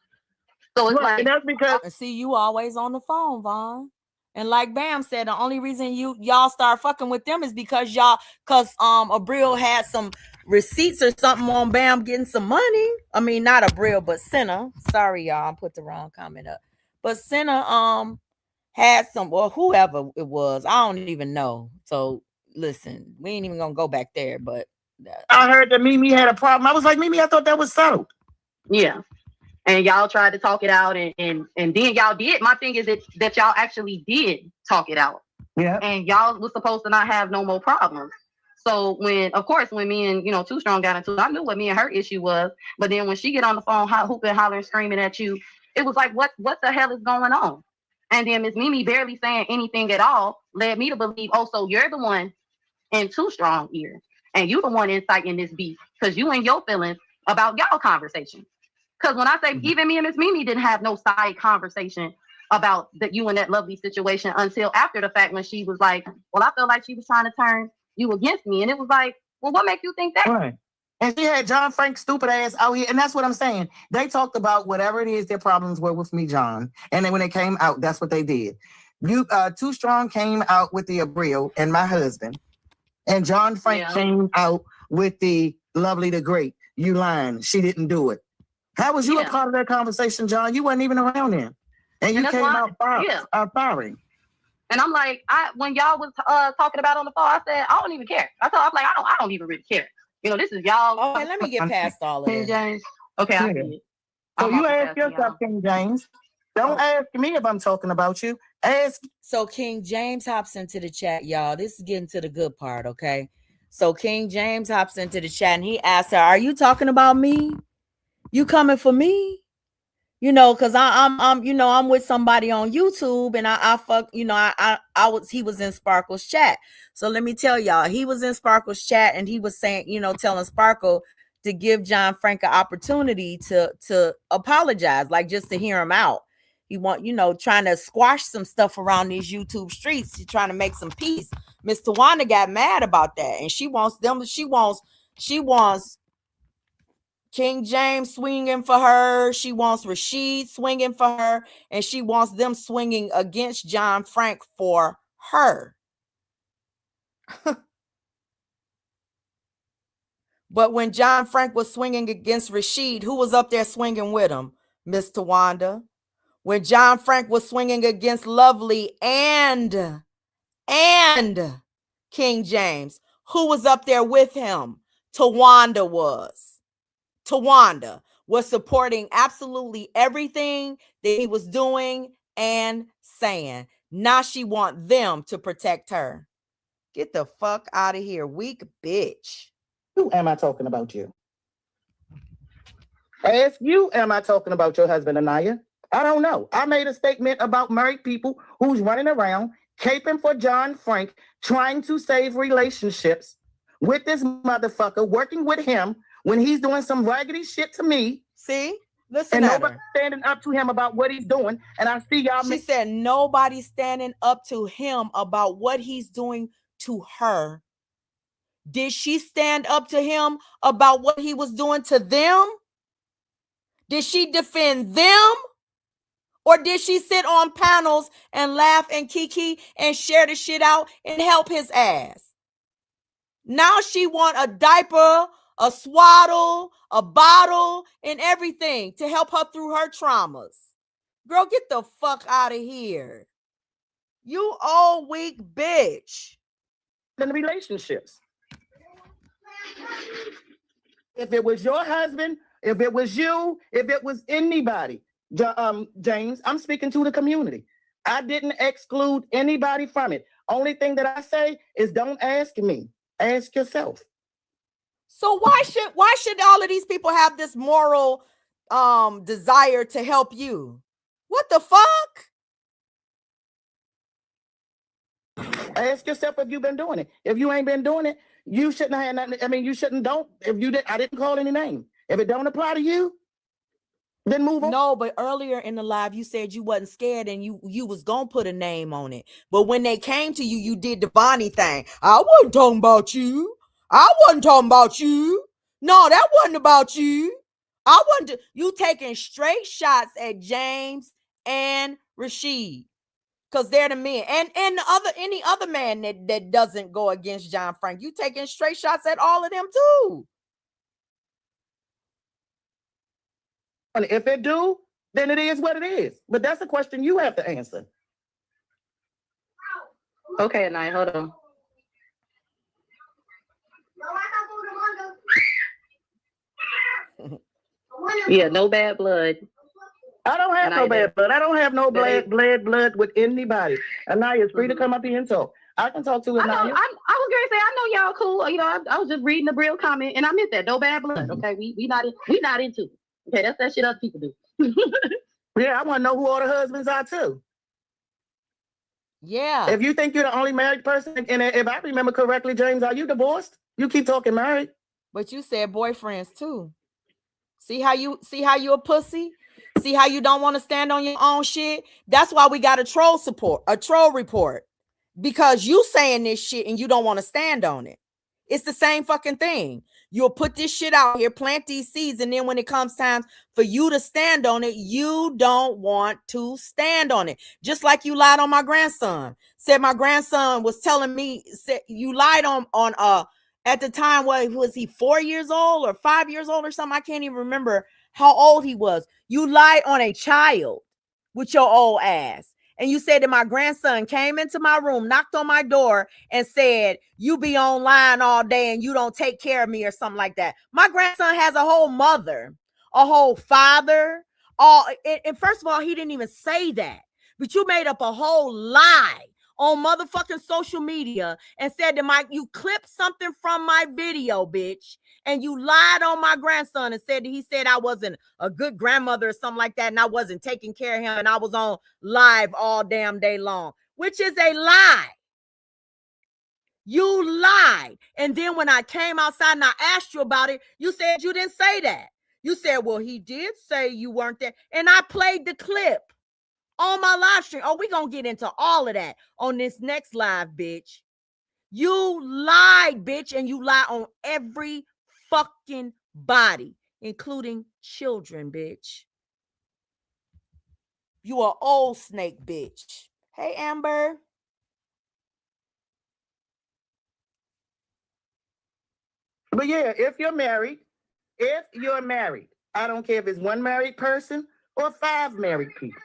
So it's like, and that's because see, you always on the phone, Vaughn. And like Bam said, the only reason y'all start fucking with them is because Abril had some receipts or something on Bam getting some money. I mean, not Abril, but Senna. Sorry, y'all, I put the wrong comment up. But Senna had some, or whoever it was, I don't even know. So listen, we ain't even gonna go back there. But I heard that Mimi had a problem. I was like, Mimi, I thought that was settled. Yeah. And y'all tried to talk it out, and then y'all did. My thing is that y'all actually did talk it out. Yeah. And y'all was supposed to not have no more problems. So when me and Too Strong got into it, I knew what me and her issue was. But then when she get on the phone hooping, hollering, screaming at you, it was like, what the hell is going on? And then Miss Mimi barely saying anything at all led me to believe, oh, so you're the one in Too Strong ear, and you the one inciting this beef because you and your feelings about y'all conversation. Because when I say even me and Miss Mimi didn't have no side conversation about you and that Lovely situation until after the fact, when she was like, well, I feel like she was trying to turn you against me. And it was like, well, what makes you think that? Right. And she had John Frank's stupid ass out here. And that's what I'm saying. They talked about whatever it is their problems were with me, John. And then when they came out, that's what they did. Too Strong came out with the Abril and my husband. And John Frank came out with the Lovely the Great. You lying. She didn't do it. How was you a part of that conversation, John? You weren't even around then. And you came out firing. And I'm like, when y'all was talking about on the phone, I said, I don't even care. I was like, I don't even really care. This is y'all. Okay, let me get past all of King this. James. Okay, I see it. So you ask yourself, King James. Don't ask me if I'm talking about you. Ask. So King James hops into the chat, y'all. This is getting to the good part, okay? So King James hops into the chat and he asks her, "Are you talking about me? You coming for me?" Because I'm with somebody on YouTube and he was in Sparkle's chat. So let me tell y'all, he was in Sparkle's chat and he was saying, telling Sparkle to give John Frank an opportunity to apologize, like just to hear him out. He trying to squash some stuff around these YouTube streets. He's trying to make some peace. Miss Tawanda got mad about that, and she wants King James swinging for her. She wants Rashid swinging for her. And she wants them swinging against John Frank for her. But when John Frank was swinging against Rashid, who was up there swinging with him? Miss Tawanda. When John Frank was swinging against Lovely and King James, who was up there with him? Tawanda was supporting absolutely everything that he was doing and saying. Now she want them to protect her. Get the fuck out of here, weak bitch. Who am I talking about you? Ask you, am I talking about your husband, Anaya? I don't know. I made a statement about married people who's running around, caping for John Frank, trying to save relationships with this motherfucker, working with him when he's doing some raggedy shit to me. See? Listen, and nobody's standing up to him about what he's doing. And I see y'all. She said nobody's standing up to him about what he's doing to her. Did she stand up to him about what he was doing to them? Did she defend them? Or did she sit on panels and laugh and kiki and share the shit out and help his ass? Now she want a diaper, a swaddle, a bottle, and everything to help her through her traumas. Girl, get the fuck out of here. You old weak bitch. In relationships. If it was your husband, if it was you, if it was anybody, James, I'm speaking to the community. I didn't exclude anybody from it. Only thing that I say is don't ask me. Ask yourself. So why should all of these people have this moral desire to help you? What the fuck? Ask yourself if you've been doing it. If you ain't been doing it, you shouldn't have had nothing. I mean, you shouldn't don't. If you did, I didn't call any name. If it don't apply to you, then move on. No, but earlier in the live, you said you wasn't scared and you was gonna put a name on it. But when they came to you, you did the Bonnie thing. I wasn't talking about you. I wasn't talking about you. No, that wasn't about you. I wasn't. You taking straight shots at James and Rashid. Because they're the men. And any other man that doesn't go against John Frank. You taking straight shots at all of them too. And if it do, then it is what it is. But that's a question you have to answer. Okay, Anaya, hold on. Yeah, no bad blood. I don't have no bad blood. I don't have no blood with anybody. Anaya is free to come up here and talk. I can talk to Anaya. I was going to say, I know y'all cool. I was just reading the real comment, and I meant that. No bad blood. Okay, we not into it. Okay, that's that shit other people do. Yeah, I want to know who all the husbands are too. Yeah. If you think you're the only married person, and if I remember correctly, James, are you divorced? You keep talking married. But you said boyfriends too. See how you a pussy? See how you don't want to stand on your own shit? That's why we got a troll report. Because you saying this shit and you don't want to stand on it. It's the same fucking thing. You'll put this shit out here, plant these seeds, and then when it comes time for you to stand on it, you don't want to stand on it. Just like you lied on my grandson. Said my grandson was telling me, said you lied on at the time, what was he, 4 years old or 5 years old or something? I can't even remember how old he was. You lied on a child with your old ass. And you said that my grandson came into my room, knocked on my door, and said, you be online all day and you don't take care of me or something like that. My grandson has a whole mother, a whole father. And first of all, he didn't even say that. But you made up a whole lie on motherfucking social media and said that you clipped something from my video, bitch. And you lied on my grandson and said that he said I wasn't a good grandmother or something like that, and I wasn't taking care of him, and I was on live all damn day long, which is a lie. You lied. And then when I came outside and I asked you about it, you said you didn't say that. You said, well, he did say you weren't there. And I played the clip on my live stream. Oh, we're going to get into all of that on this next live, bitch. You lied, bitch, and you lie on every fucking body, including children, bitch. You are old snake, bitch. Hey, Amber. But yeah, if you're married, I don't care if it's one married person or 5 married people.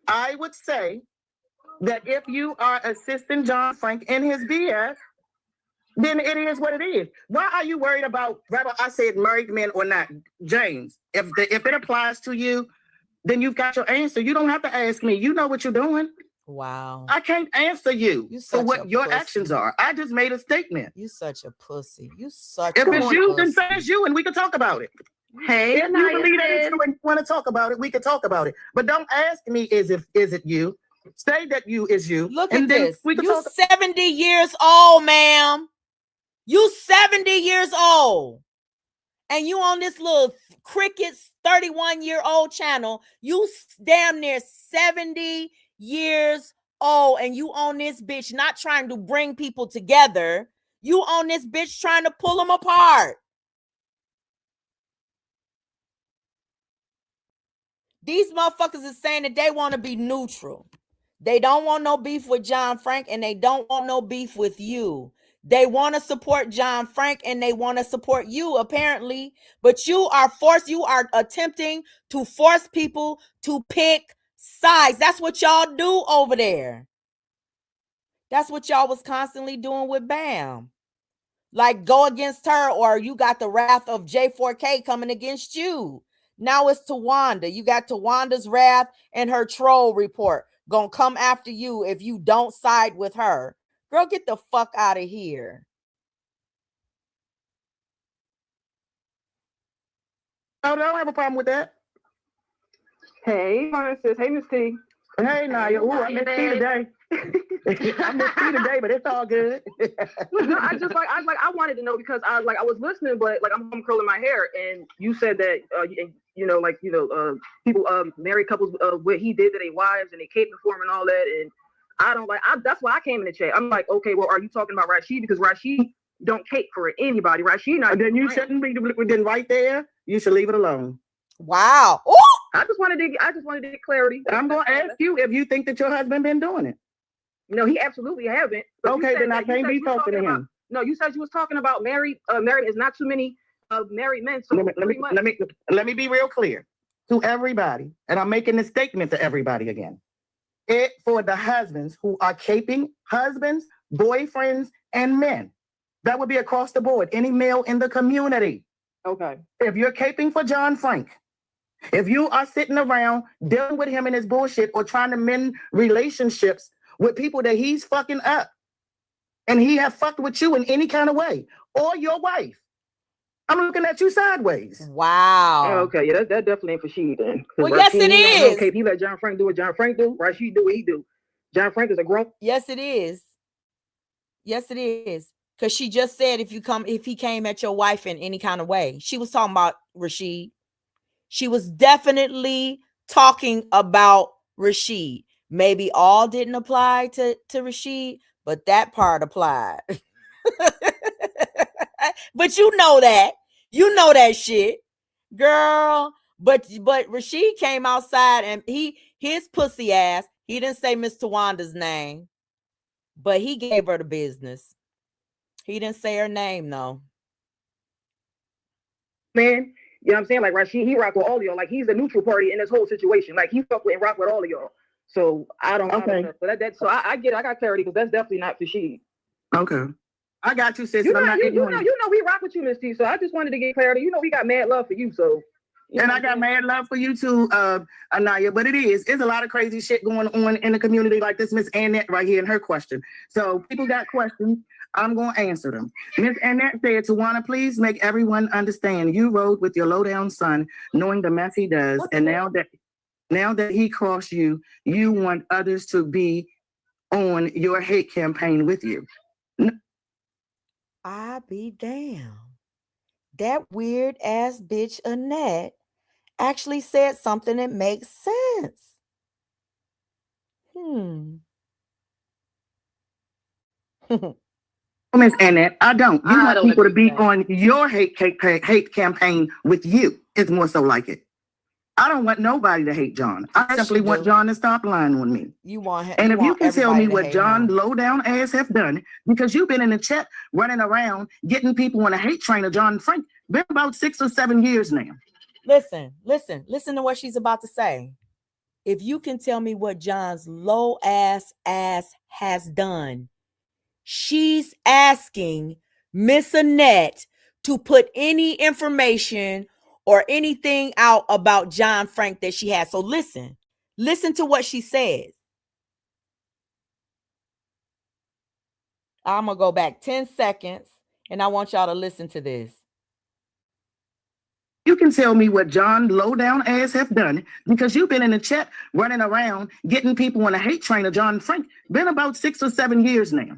I would say that if you are assisting John Frank in his BS, then it is what it is. Why are you worried about whether I said married men or not? James, if it applies to you, then you've got your answer. You don't have to ask me. You know what you're doing. Wow. I can't answer you for what your actions are. I just made a statement. You such a pussy. You such if a it's you, pussy. Then say it's you and we can talk about it. Hey, if you believe that it's you and you want to talk about it, we can talk about it. But don't ask me is it you. Say that you is you. Look and at then this. We can You talk. 70 years old, ma'am. You 70 years old. And you on this little Cricket's 31-year-old channel. You damn near 70 years old. And you on this bitch not trying to bring people together. You on this bitch trying to pull them apart. These motherfuckers is saying that they want to be neutral. They don't want no beef with John Frank, and they don't want no beef with you. They want to support John Frank, and they want to support you, apparently. But you are attempting to force people to pick sides. That's what y'all do over there. That's what y'all was constantly doing with Bam. Like, go against her, or you got the wrath of J4K coming against you. Now it's Tawanda. You got Tawanda's wrath and her troll report gonna come after you if you don't side with her. Girl, get the fuck out of here. Oh, I don't have a problem with that. Hey, sis. Hey, Miss T. Hey, Naya. Ooh, I missed T today. I missed T today, but it's all good. No, I wanted to know because I was listening, but I'm curling my hair, and you said that people married couples what he did to their wives and they caped for him and all that, and that's why I came in the chat. I'm like, okay, well, are you talking about Rashid? Because Rashid don't cape for anybody. Rashid not. And then you shouldn't be. Then right there, you should leave it alone. Wow. Ooh! I just wanted to get clarity. I'm gonna ask you if you think that your husband been doing it. No, he absolutely haven't. Okay, then I can't be talking to him. No, you said you was talking about married. Married is not too many married men. So let me be real clear to everybody, and I'm making this statement to everybody again. It for the husbands who are caping husbands, boyfriends, and men. That would be across the board. Any male in the community. Okay. If you're caping for John Frank, if you are sitting around dealing with him and his bullshit or trying to mend relationships with people that he's fucking up, and he have fucked with you in any kind of way, or your wife, I'm looking at you sideways. Wow. Oh, okay, yeah, that definitely ain't for she then. Well, yes, it is. Okay, he let John Frank do what John Frank do. Rashid do what he do. John Frank is a grump. Yes, it is. Yes, it is. Because she just said if he came at your wife in any kind of way. She was talking about Rashid. She was definitely talking about Rashid. Maybe all didn't apply to Rashid, but that part applied. But you know that shit, girl. But Rashid came outside and his pussy ass, he didn't say Miss Tawanda's name, but he gave her the business. He didn't say her name though. Man, you know what I'm saying? Like Rashid, he rock with all of y'all. Like he's the neutral party in this whole situation. Like he fuck with and rock with all of y'all. So I don't. Okay. So I get. I got clarity because that's definitely not for she. Okay. I got you, sis. You know, we rock with you, Miss T. So I just wanted to get clarity. You know, we got mad love for you. So. And I got mad love for you too, Anaya. But it's a lot of crazy shit going on in the community, like this Miss Annette right here in her question. So people got questions. I'm going to answer them. Miss Annette said, Tawana, please make everyone understand you rode with your low-down son, knowing the mess he does. And now that he crossed you, you want others to be on your hate campaign with you. I be damned. That weird ass bitch Annette actually said something that makes sense. Miss Annette, I don't. You want people to be on your hate campaign with you. It's more so like it. I don't want nobody to hate John. I simply want John to stop lying on me. You want him, and if you can tell me what John low down ass have done, because you've been in the chat running around getting people on a hate train of John Frank, been about 6 or 7 years now. Listen to what she's about to say. If you can tell me what John's low ass has done, she's asking Miss Annette to put any information or anything out about John Frank that she has. So listen to what she says. I'm going to go back 10 seconds and I want y'all to listen to this. You can tell me what John low down ass have done, because you've been in the chat running around getting people on a hate train of John Frank, been about 6 or 7 years now.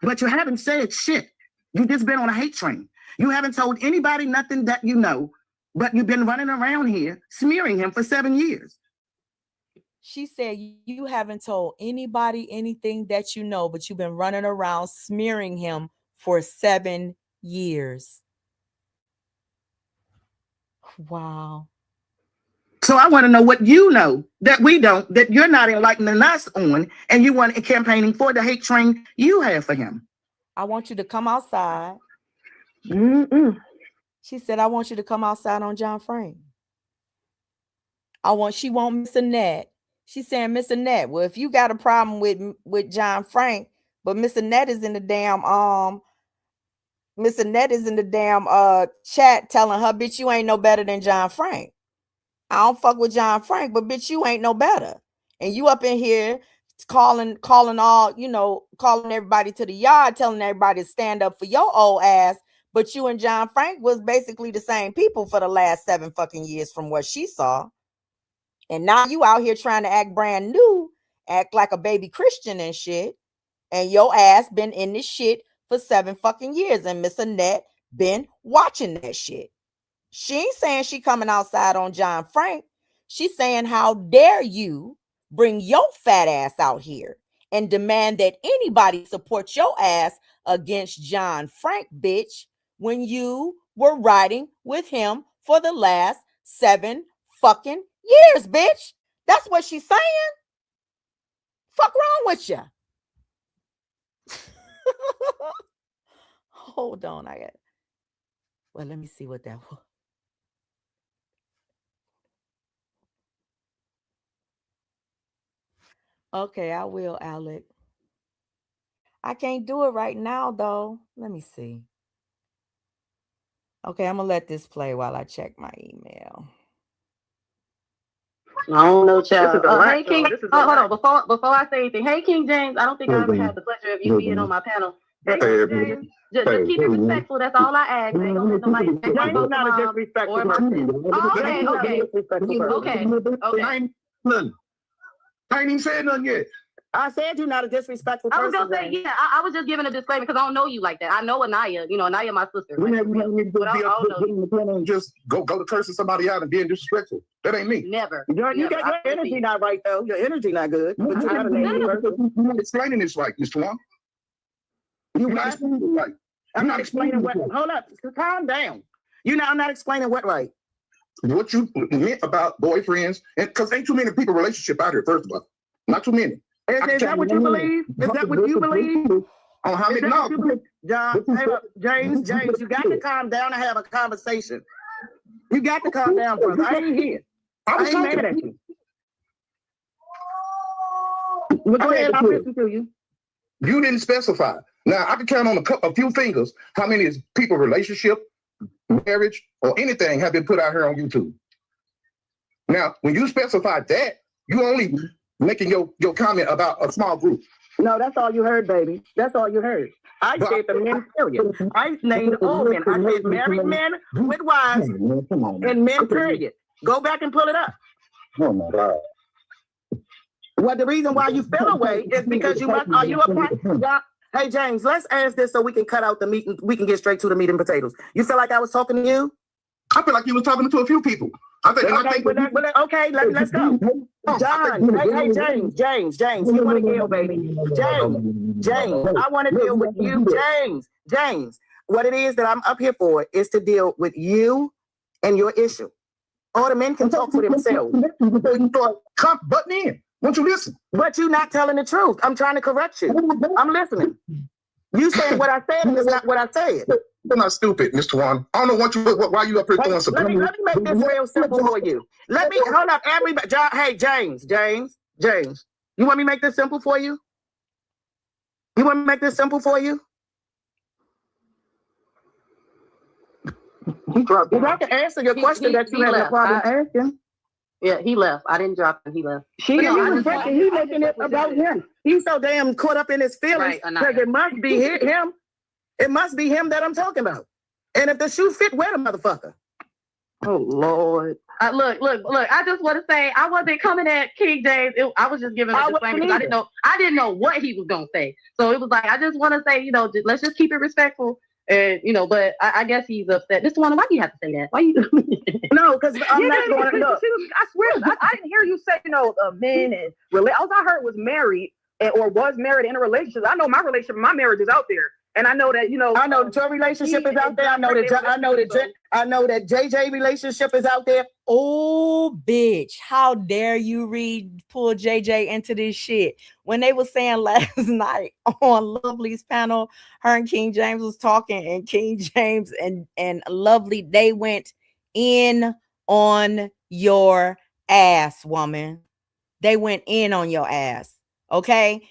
But you haven't said shit. You just been on a hate train. You haven't told anybody nothing that you know, but you've been running around here smearing him for 7 years. She said you haven't told anybody anything that you know, but you've been running around smearing him for 7 years. Wow. So I want to know what you know that we don't, that you're not enlightening us on, and you want campaigning for the hate train you have for him. I want you to come outside. She said, I want you to come outside on John Frank. She want Miss Annette. She's saying, Miss Annette, well, if you got a problem with John Frank, but Miss Annette is in the damn chat telling her, bitch, you ain't no better than John Frank. I don't fuck with John Frank, but bitch, you ain't no better. And you up in here calling everybody to the yard, telling everybody to stand up for your old ass. But you and John Frank was basically the same people for the last 7 fucking years from what she saw. And now you out here trying to act brand new, act like a baby Christian and shit. And your ass been in this shit for 7 fucking years. And Miss Annette been watching that shit. She ain't saying she coming outside on John Frank. She's saying, how dare you bring your fat ass out here and demand that anybody support your ass against John Frank, bitch, when you were riding with him for the last 7 fucking years, bitch. That's what she's saying. Fuck wrong with you? Hold on, let me see what that was. Okay, I will, Alec. I can't do it right now, though. Let me see. Okay, I'm going to let this play while I check my email. I don't know, child. Hey, King. Hold on. Before I say anything, hey, King James, I don't think I ever had the pleasure of you being on my panel. But just keep it respectful. That's all I ask. Ain't gonna let nobody James not a disrespectful person. Okay. I ain't even said nothing yet. I said you're not a disrespectful person. I was gonna say, yeah, I was just giving a disclaimer because I don't know you like that. I know Anaya, Anaya, my sister. You never know. Just go to cursing somebody out and being disrespectful. That ain't me. Never. You got your energy not right though. Your energy not good. But you you're not explaining this right, Mr. Juan. You're not explaining it right. I'm not explaining what. Hold up. Calm down. I'm not explaining what right. What you meant about boyfriends, and because ain't too many people relationship out here. First of all, not too many. Is that what you believe? Is that what you believe? On how many? No, John, James, you got to calm down and have a conversation. You got to calm down, brother. I ain't here. I ain't mad at you. Well, go ahead, I'll listen to you. You didn't specify. Now I can count on a few fingers how many people, relationship, marriage, or anything have been put out here on YouTube. Now, when you specify that, you only making your comment about a small group. No, that's all you heard, baby. That's all you heard. I said the men, period. I named all men. I said married men with wives and men, period. Go back and pull it up. Oh my God. Well, the reason why you fell away is because you must. Are you a part? Yeah. Hey, James, let's ask this so we can cut out the meat and we can get straight to the meat and potatoes. You feel like I was talking to you? I feel like you was talking to a few people. Let's go. John, hey, James, you want to deal, baby? James, I want to deal with you, James. What it is that I'm up here for is to deal with you and your issue. All the men can talk for themselves. Come button in. Won't you listen? But you're not telling the truth. I'm trying to correct you. I'm listening. You said what I said is not what I said. You're not stupid, Mr. Juan. I don't know why you up here throwing some. Let me make this real simple for you. Let me hold up everybody. Hey, James. You want me to make this simple for you? You want me to make this simple for you? You have to answer your question that you had no problem asking. Yeah, he left. I didn't drop him. He left. He's making it about him. He's so damn caught up in his feelings because it must be him. It must be him that I'm talking about. And if the shoe fit, wear the motherfucker. Oh Lord! Look! I just want to say I wasn't coming at King James. I was just giving a disclaimer because I didn't know what he was gonna say. So it was like I just want to say, let's just keep it respectful. And but I guess he's upset. Mr. Wanda, why do you have to say that? Why you? No, because I'm not going to look. I swear, I didn't hear you say men and all I heard was married or was married in a relationship. I know my relationship, my marriage is out there. And I know that I know that your relationship is out there. I know that JJ relationship is out there. Oh, bitch! How dare you pull JJ into this shit? When they were saying last night on Lovely's panel, her and King James was talking, and King James and Lovely, they went in on your ass, woman. They went in on your ass. Okay.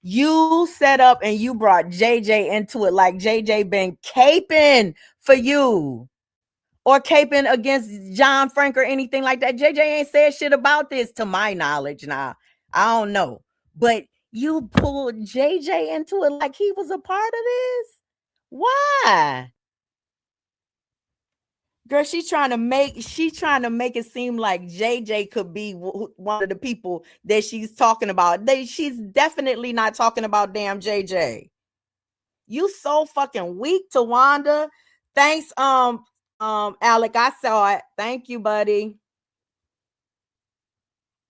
You set up and you brought JJ into it like JJ been caping for you or caping against John Frank or anything like that. JJ ain't said shit about this to my knowledge. Now, I don't know. But you pulled JJ into it like he was a part of this? Why? Girl, she's trying to make it seem like JJ could be one of the people that she's talking about. She's definitely not talking about damn JJ. You so fucking weak, Tawanda. Thanks, Alec. I saw it. Thank you, buddy.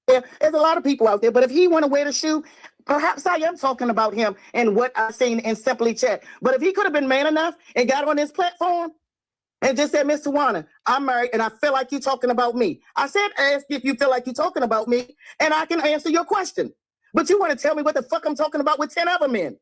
There's a lot of people out there, but if he want to wear the shoe, perhaps I am talking about him and what I've seen in Simply Chat. But if he could have been man enough and got on this platform and just said, Mr. Warner, I'm married and I feel like you're talking about me. I said, ask if you feel like you're talking about me and I can answer your question. But you want to tell me what the fuck I'm talking about with 10 other men.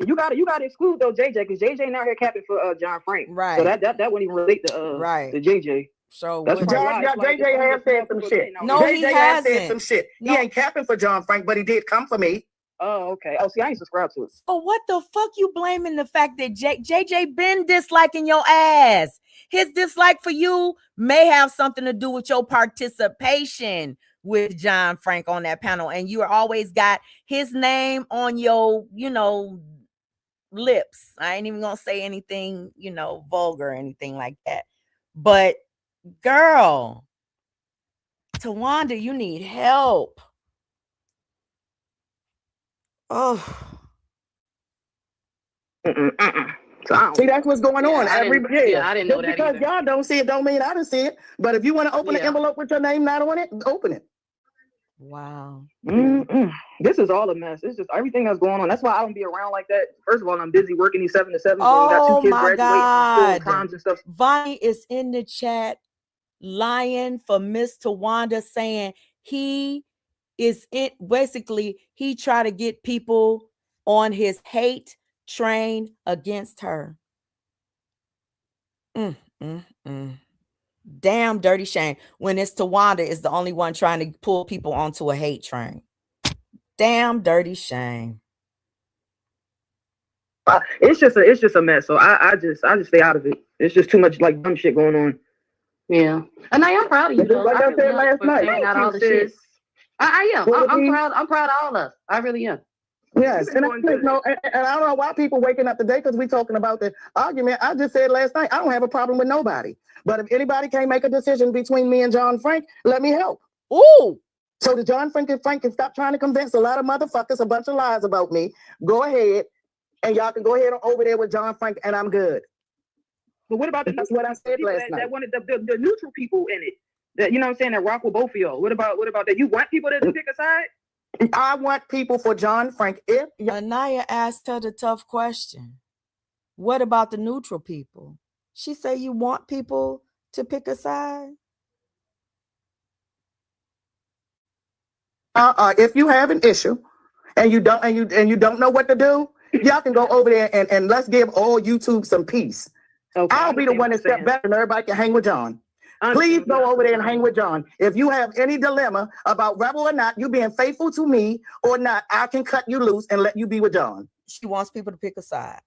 You got to exclude though JJ because JJ now here capping for John Frank. Right. So that wouldn't even relate to JJ. So that's JJ has said some shit. No, JJ he hasn't. Said some shit. No. He ain't capping for John Frank, but he did come for me. Oh, okay. Oh, see, I ain't subscribed to it. So what the fuck you blaming the fact that JJ been disliking your ass? His dislike for you may have something to do with your participation with John Frank on that panel. And you always got his name on your, lips. I ain't even gonna say anything, vulgar or anything like that. But girl, Tawanda, you need help. Oh. See, that's what's going on. I didn't know that. Because either. Y'all don't see it, don't mean I didn't see it. But if you want to open an envelope with your name not on it, open it. Wow. This is all a mess. It's just everything that's going on. That's why I don't be around like that. First of all, I'm busy working these 7 to 7s. Oh, got 2 kids my graduating God. from school, proms and stuff. Vonnie is in the chat lying for Miss Tawanda, saying he is it. Basically, he try to get people on his hate train against her. Damn dirty shame when it's Tawanda is the only one trying to pull people onto a hate train. Damn dirty shame. It's just a mess. So I just stay out of it. It's just too much like dumb shit going on. Yeah, and I'm proud of you. Though. Like I said last night. Figuring out all the shit. I am. I'm proud. I'm proud of all of us. I really am. Yes, and I don't know why people waking up today because we talking about the argument. I just said last night, I don't have a problem with nobody. But if anybody can't make a decision between me and John Frank, let me help. Ooh. So the John Frank can stop trying to convince a lot of motherfuckers a bunch of lies about me. Go ahead, and y'all can go ahead and over there with John Frank, and I'm good. But what about that's what I said last night? That wanted the neutral people in it. That, you know what I'm saying, that rock with both of y'all. What about that? You want people to pick a side? I want people for John Frank. If Anaya asked her the tough question. What about the neutral people? She said you want people to pick a side? If you have an issue and you don't know what to do, y'all can go over there and let's give all YouTube some peace. Okay, I'll be the one that step back and everybody can hang with John. Please go over there and hang with John. If you have any dilemma about rebel or not, you being faithful to me or not, I can cut you loose and let you be with John. She wants people to pick a side.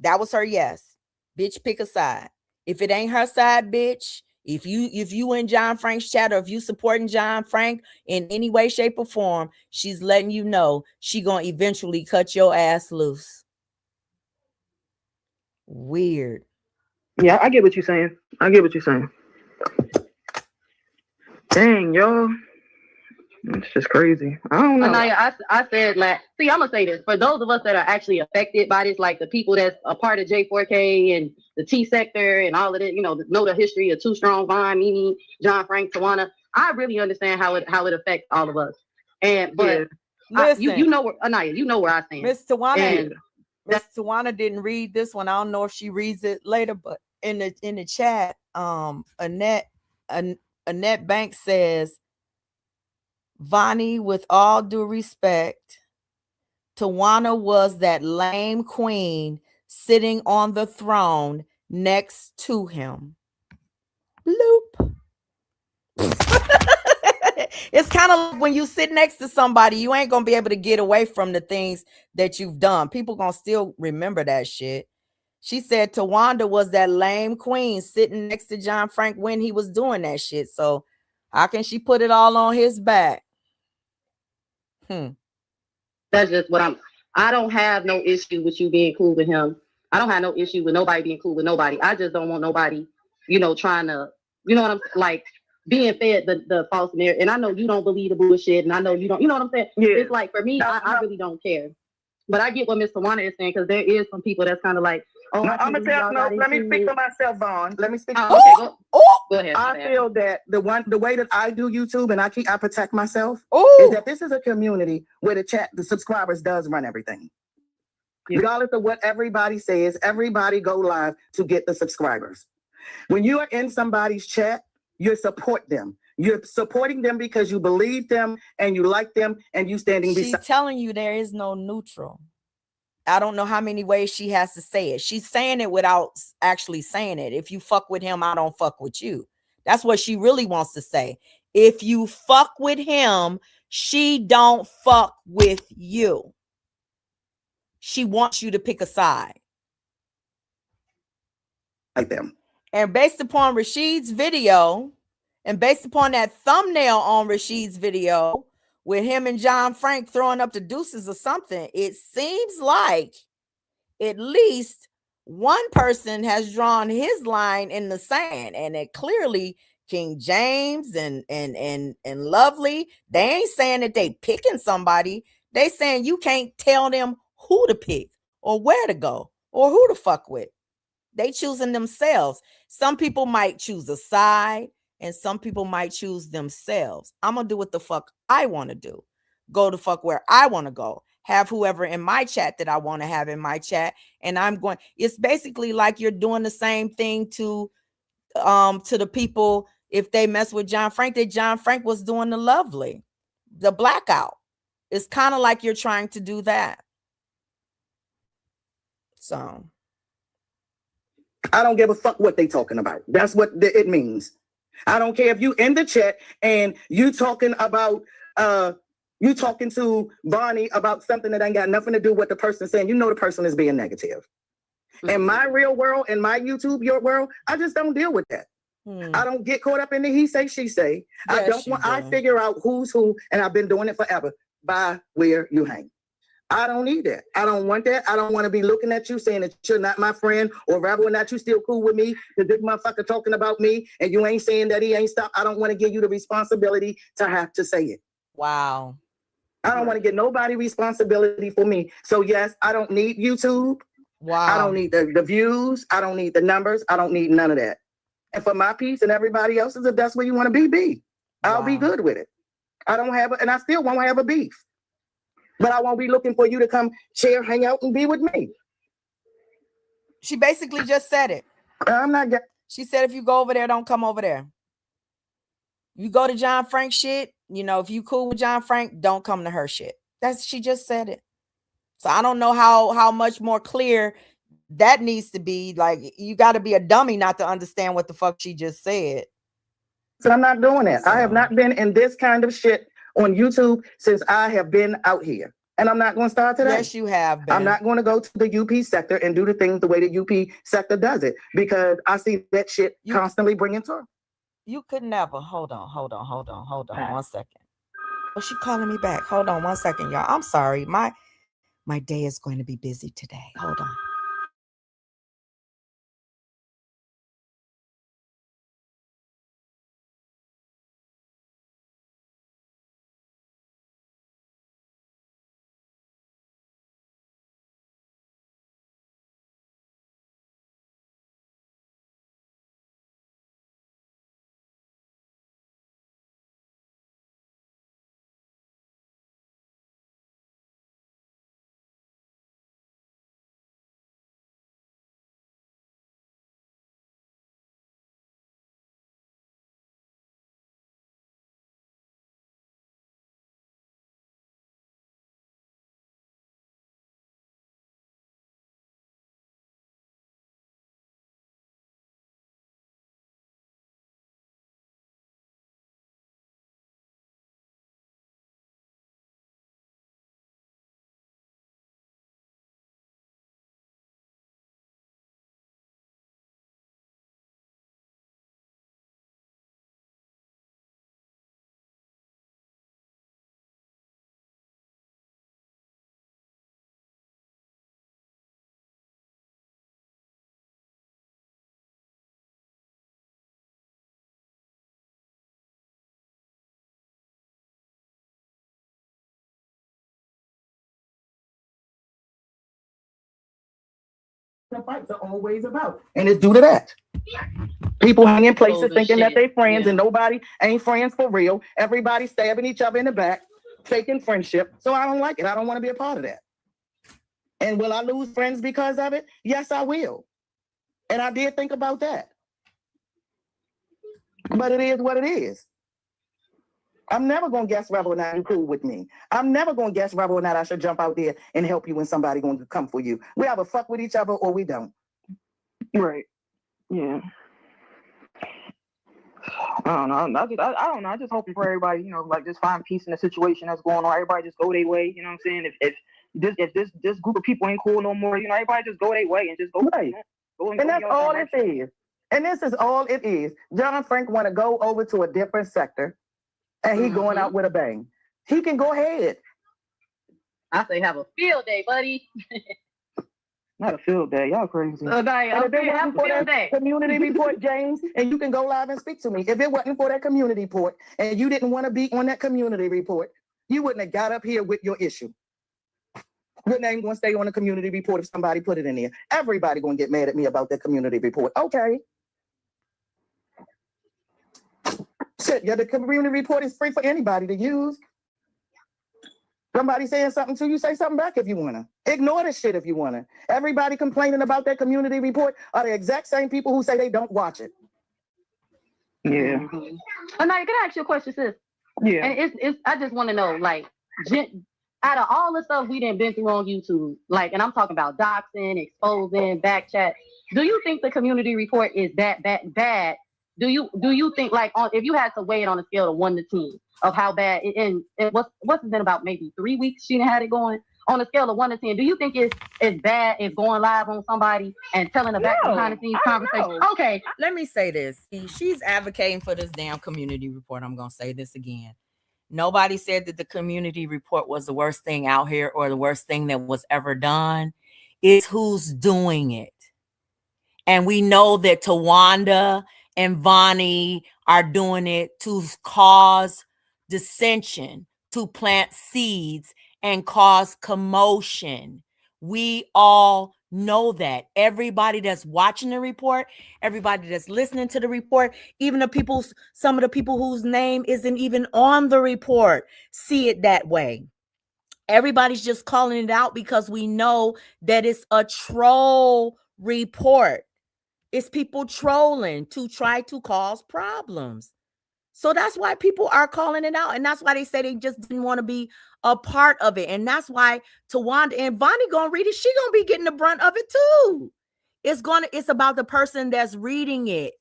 That was her yes. Bitch, pick a side. If it ain't her side, bitch, if you in John Frank's chat or if you supporting John Frank in any way, shape, or form, she's letting you know she gonna eventually cut your ass loose. Weird. Yeah, I get what you're saying. Dang, y'all. It's just crazy. I don't know. Anaya, I said, like, see, I'm going to say this. For those of us that are actually affected by this, like the people that's a part of J4K and the T sector and all of it, you know the history of Too Strong, Vaughn, Mimi, John Frank, Tawana, I really understand how it affects all of us. But listen, you know where, Anaya, you know where I stand. Miss Tawana didn't read this one. I don't know if she reads it later, but in the chat, Annette Banks says, Vonnie, with all due respect, Tawana was that lame queen sitting on the throne next to him. Bloop. It's kind of like when you sit next to somebody, you ain't gonna be able to get away from the things that you've done. People gonna still remember that shit. She said Tawanda was that lame queen sitting next to John Frank when he was doing that shit. So how can she put it all on his back? That's just what I don't have no issue with you being cool with him. I don't have no issue with nobody being cool with nobody. I just don't want nobody, trying to, what I'm like, being fed the false narrative. And I know you don't believe the bullshit, and I know you don't, you know what I'm saying? Yeah. It's like, for me, I really don't care. But I get what Mr. Tawana is saying, because there is some people that's kind of like, oh, no, I'm gonna tell let me speak for myself, Vaughn. Let me speak. Okay, go ahead. I feel that the way that I do YouTube and I protect myself is that this is a community where the subscribers does run everything. Yeah. Regardless of what everybody says, everybody go live to get the subscribers. When you are in somebody's chat, you support them. You're supporting them because you believe them and you like them and you standing beside. She's telling you there is no neutral. I don't know how many ways she has to say it. She's saying it without actually saying it. If you fuck with him, I don't fuck with you. That's what she really wants to say. If you fuck with him, she don't fuck with you. She wants you to pick a side. Like them. And based upon Rashid's video, and based upon that thumbnail on Rashid's video, with him and John Frank throwing up the deuces or something, it seems like at least one person has drawn his line in the sand, and it clearly King James and Lovely, they ain't saying that they picking somebody. They saying you can't tell them who to pick or where to go or who to fuck with. They choosing themselves. Some people might choose a side, and some people might choose themselves. I'm going to do what the fuck I want to do. Go to fuck where I want to go. Have whoever in my chat that I want to have in my chat. And I'm going, it's basically like you're doing the same thing to the people, if they mess with John Frank, that John Frank was doing the Lovely, the blackout. It's kind of like you're trying to do that. So I don't give a fuck what they talking about. That's what it means. I don't care if you in the chat and you talking about You talking to Bonnie about something that ain't got nothing to do with the person saying. You know the person is being negative. In my real world, in my YouTube, your world, I just don't deal with that. I don't get caught up in the he say, she say. Yes, I figure out who's who, and I've been doing it forever. By where you hang. I don't need that. I don't want that. I don't want to be looking at you saying that you're not my friend, or rather or not you still cool with me, because this motherfucker talking about me and you ain't saying that he ain't stopped. I don't want to give you the responsibility to have to say it. Wow. I don't want to get nobody responsibility for me. So yes, I don't need YouTube. Wow. I don't need the views. I don't need the numbers. I don't need none of that. And for my peace and everybody else's, if that's where you want to be. I'll be good with it. I don't have and I still won't have a beef. But I won't be looking for you to come share, hang out, and be with me. She basically just said it. I'm not. She said, if you go over there, don't come over there. You go to John Frank shit, you know, if you cool with John Frank, don't come to her shit. She just said it. So I don't know how much more clear that needs to be. Like, you got to be a dummy not to understand what the fuck she just said. So I'm not doing that. So I have not been in this kind of shit on YouTube since I have been out here. And I'm not going to start today. Yes, you have been. I'm not going to go to the UP sector and do the things the way the UP sector does it, because I see that shit constantly bringing to her. You could never. Hold on 1 second. Oh, she calling me back. Hold on 1 second, y'all. I'm sorry. My day is going to be busy today. Hold on. The fights are always about, and it's due to that. People hang in places thinking that they friends, and nobody ain't friends for real. Everybody stabbing each other in the back, faking friendship. So I don't like it. I don't want to be a part of that. And will I lose friends because of it? Yes, I will. And I did think about that. But it is what it is. I'm never going to guess whether or not you're cool with me. I'm never going to guess whether or not I should jump out there and help you when somebody going to come for you. We either fuck with each other or we don't. Right. Yeah. I don't know. I don't know. I just hoping for everybody, you know, like just find peace in the situation that's going on. Everybody just go their way. You know what I'm saying? If this group of people ain't cool no more, you know, everybody just go their way and just go. Right. And that's all it is. And this is all it is. John Frank want to go over to a different sector, and he going out with a bang. He can go ahead. I say have a field day, buddy. Not a field day. Y'all crazy. Have a field day. Community report, James, and you can go live and speak to me. If it wasn't for that community report and you didn't want to be on that community report, you wouldn't have got up here with your issue. Your name going to stay on the community report if somebody put it in there. Everybody going to get mad at me about that community report. Okay. Shit, yeah, the community report is free for anybody to use. Somebody saying something to you, say something back if you want to. Ignore the shit if you want to. Everybody complaining about that community report are the exact same people who say they don't watch it. Yeah. Oh, now, can I ask you a question, sis? Yeah. And it's I just want to know, like, out of all the stuff we done been through on YouTube, like, and I'm talking about doxing, exposing, back chat, do you think the community report is that bad Do you think like if you had to weigh it on a scale of 1 to 10 of how bad and what's it been about maybe 3 weeks she had it going on a scale of 1 to 10? Do you think it's bad if going live on somebody and telling the back behind the scenes conversation? Okay, let me say this. She's advocating for this damn community report. I'm gonna say this again. Nobody said that the community report was the worst thing out here or the worst thing that was ever done. It's who's doing it. And we know that Tawanda and Vonnie are doing it to cause dissension, to plant seeds and cause commotion. We all know that. Everybody that's watching the report, everybody that's listening to the report, even some of the people whose name isn't even on the report, see it that way. Everybody's just calling it out because we know that it's a troll report. It's people trolling to try to cause problems. So that's why people are calling it out. And that's why they say they just didn't want to be a part of it. And that's why Tawanda and Vonnie gonna read it. She gonna be getting the brunt of it too. It's about the person that's reading it.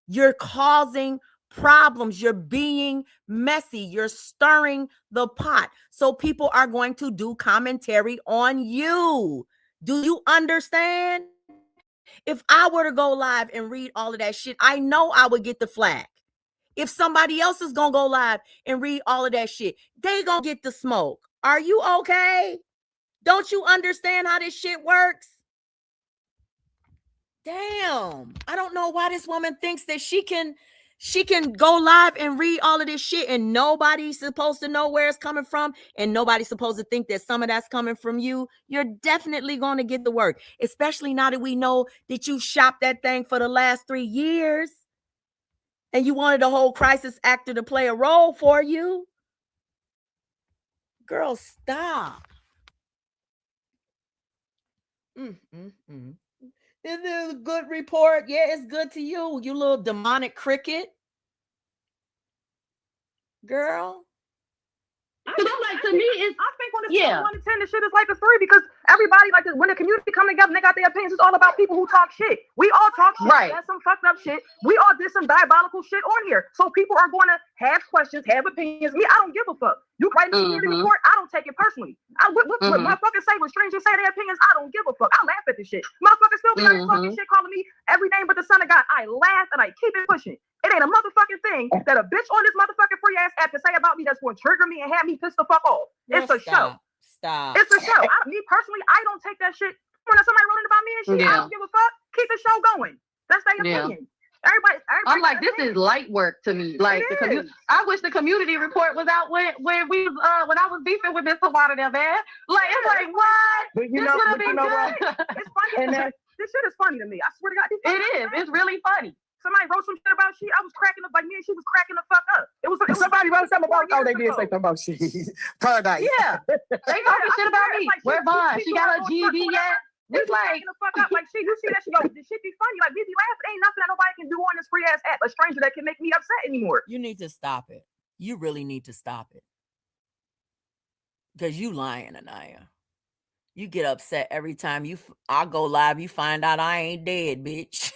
You're causing problems. You're being messy. You're stirring the pot. So people are going to do commentary on you. Do you understand? If I were to go live and read all of that shit, I know I would get the flag. If somebody else is going to go live and read all of that shit, they going to get the smoke. Are you okay? Don't you understand how this shit works? Damn. I don't know why this woman thinks that she can go live and read all of this shit and nobody's supposed to know where it's coming from and nobody's supposed to think that some of that's coming from you. You're definitely going to get the work, especially now that we know that you shopped that thing for the last 3 years and you wanted a whole crisis actor to play a role for you. Girl, stop. This is a good report. Yeah, it's good to you, you little demonic cricket. Girl. I think when it's 1 to 10, the shit is like a 3 because everybody when the community come together and they got their opinions, it's all about people who talk shit. We all talk shit. Right. That's some fucked up shit. We all did some diabolical shit on here. So people are going to have questions, have opinions. Me, I don't give a fuck. You write the community report, I don't take it personally. What motherfuckers say when strangers say their opinions, I don't give a fuck. I laugh at this shit. Motherfuckers still be like talking shit, calling me every name but the son of God. I laugh and I keep it pushing. It ain't a motherfucking thing that a bitch on this motherfucking free ass app to say about me that's going to trigger me and have me pissed the fuck off. It's a show. Stop. It's a show. Me personally, I don't take that shit. When somebody running about me and shit, I don't give a fuck. Keep the show going. That's their opinion. Everybody I'm like, this is light work to me. Like I wish the community report was out when I was beefing with Miss Tawanda there, man. Like it's like what? But you know what? It's funny. This shit is funny to me. I swear to God, it is. It's really funny. Somebody wrote some shit about she. I was cracking up like me and she was cracking the fuck up. It was somebody wrote something about. Oh, they did say something about she. Paradise. Yeah, they talking shit about me. Where Vaughn? She got her GED yet? It's like the fuck up. Like you see that she go. This shit be funny. Like we be laughing. Ain't nothing that nobody can do on this free ass app. A stranger that can make me upset anymore. You need to stop it. You really need to stop it. Because you lying, Anaya. You get upset every time I go live. You find out I ain't dead, bitch.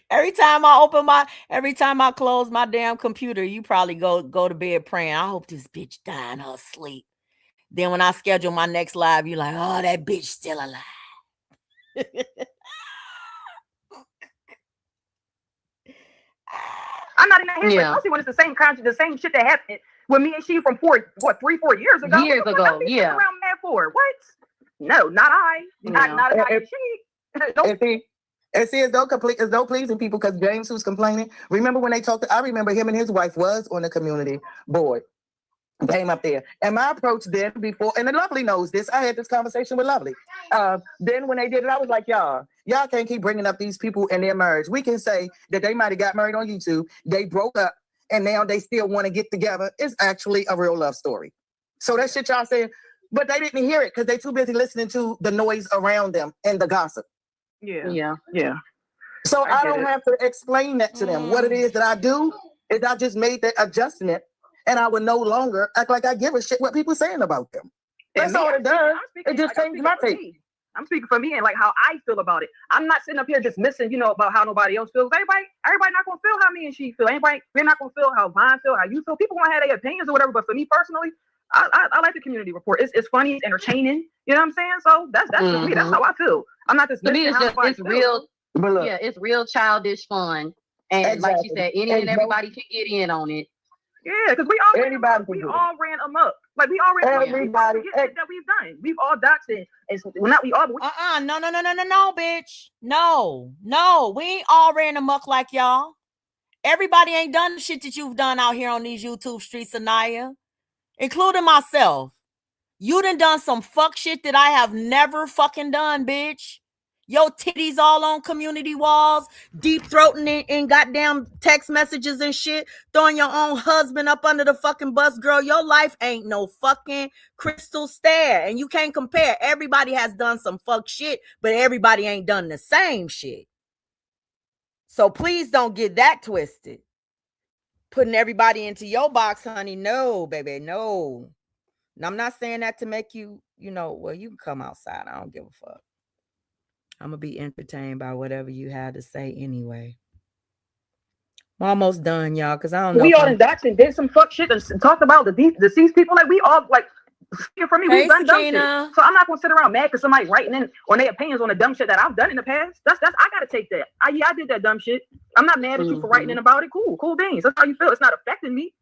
Every time I close my damn computer, you probably go to bed praying, I hope this bitch die in her sleep. Then when I schedule my next live, you're like, oh, that bitch still alive. I'm not in that head, especially when it's the same shit that happened with me and she from 3-4 years ago. Years ago, yeah. Around that for what? No, not I. Not a guy. She. And see, it's no pleasing people because James, who's complaining, remember when they talked, I remember him and his wife was on the community board, came up there. And my approach then before, and Lovely knows this, I had this conversation with Lovely. Then when they did it, I was like, y'all can't keep bringing up these people and their marriage. We can say that they might have got married on YouTube, they broke up, and now they still want to get together. It's actually a real love story. So that shit y'all saying, but they didn't hear it because they too busy listening to the noise around them and the gossip. Yeah. So I don't have to explain that to them. What it is that I do is I just made that adjustment and I would no longer act like I give a shit what people saying about them. That's all it does. It just changed my take. I'm speaking for me and like how I feel about it. I'm not sitting up here dismissing, about how nobody else feels. Everybody not gonna feel how me and she feel. We're not gonna feel how Vaughn feel, how you feel. People gonna have their opinions or whatever. But for me personally, I like the community report. It's funny, it's entertaining. You know what I'm saying? So that's just me. That's how I feel. I'm not dismissing how nobody feels. Real. Yeah, it's real childish fun, and like she said, any and everybody can get in on it. Yeah, because we all ran amok. Like we all ran amok. We shit that we've done. We've all doxed it. Well, not we all. But No, bitch. No, we ain't all ran amok like y'all. Everybody ain't done the shit that you've done out here on these YouTube streets, Anaya, including myself. You done some fuck shit that I have never fucking done, bitch. Your titties all on community walls, deep throating in goddamn text messages and shit, throwing your own husband up under the fucking bus, girl. Your life ain't no fucking crystal stair, and you can't compare. Everybody has done some fuck shit, but everybody ain't done the same shit. So please don't get that twisted. Putting everybody into your box, honey. No, baby, no. And I'm not saying that to make you, well, you can come outside. I don't give a fuck. I'm going to be entertained by whatever you had to say anyway. I'm almost done, y'all, because I don't know. We all in docs and did some fuck shit and talked about the deceased people. Like, we all, like, for me, we've done dumb shit. So I'm not going to sit around mad because somebody writing in on their opinions on the dumb shit that I've done in the past. That's I got to take that. I did that dumb shit. I'm not mad at you for writing in about it. Cool beans. That's how you feel. It's not affecting me.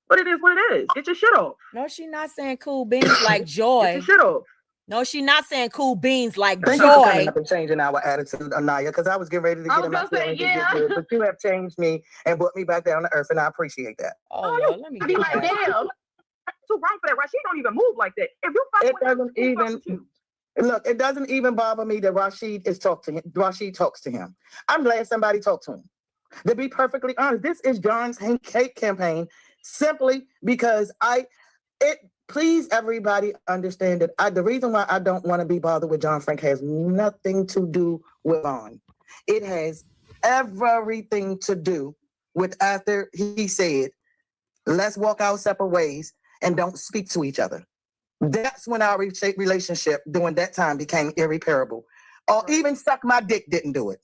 But it is what it is. Get your shit off. No, she's not saying cool beans like joy. Get your shit off. No, she's not saying cool beans like Thank joy. you for coming up and changing our attitude, Anaya, because I was getting ready to get in my feelings and get good, but you have changed me and brought me back down to earth, and I appreciate that. Oh, Lord, let me get like, damn. Too wrong for that, right? She don't even move like that. If you fuck it with doesn't even look. It doesn't even bother me that Rashid talks to him. I'm glad somebody talked to him. To be perfectly honest, this is John's hate campaign simply because please, everybody, understand that the reason why I don't want to be bothered with John Frank has nothing to do with Vaughn. It has everything to do with after he said, let's walk our separate ways and don't speak to each other. That's when our relationship during that time became irreparable. Or even suck my dick didn't do it.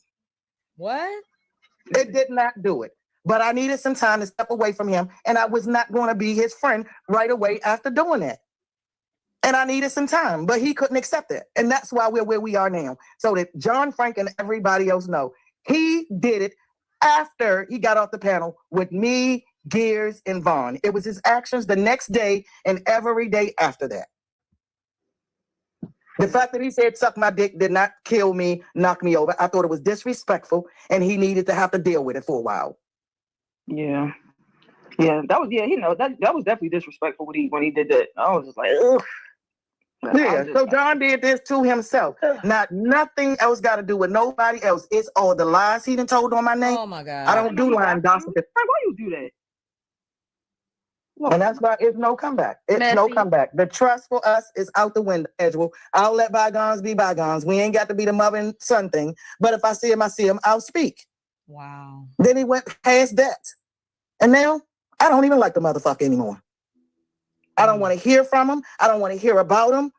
What? It did not do it. But I needed some time to step away from him, and I was not going to be his friend right away after doing that. And I needed some time, but he couldn't accept it. And that's why we're where we are now. So that John Frank and everybody else know, he did it after he got off the panel with me, Gears, and Vaughn. It was his actions the next day and every day after that. The fact that he said suck my dick did not kill me, knock me over. I thought it was disrespectful, and he needed to have to deal with it for a while. Yeah, that was definitely disrespectful when he did that. I was just like, ugh. Yeah, so John did this to himself. Not nothing else got to do with nobody else. It's all the lies he done told on my name. Oh my God. I don't do lying gossip. Why you do that? And that's why it's no comeback. It's no comeback. The trust for us is out the window, Edgewell. I'll let bygones be bygones. We ain't got to be the mother and son thing. But if I see him, I'll speak. Wow. Then he went past that. And now I don't even like the motherfucker anymore. I don't want to hear from him. I don't want to hear about him.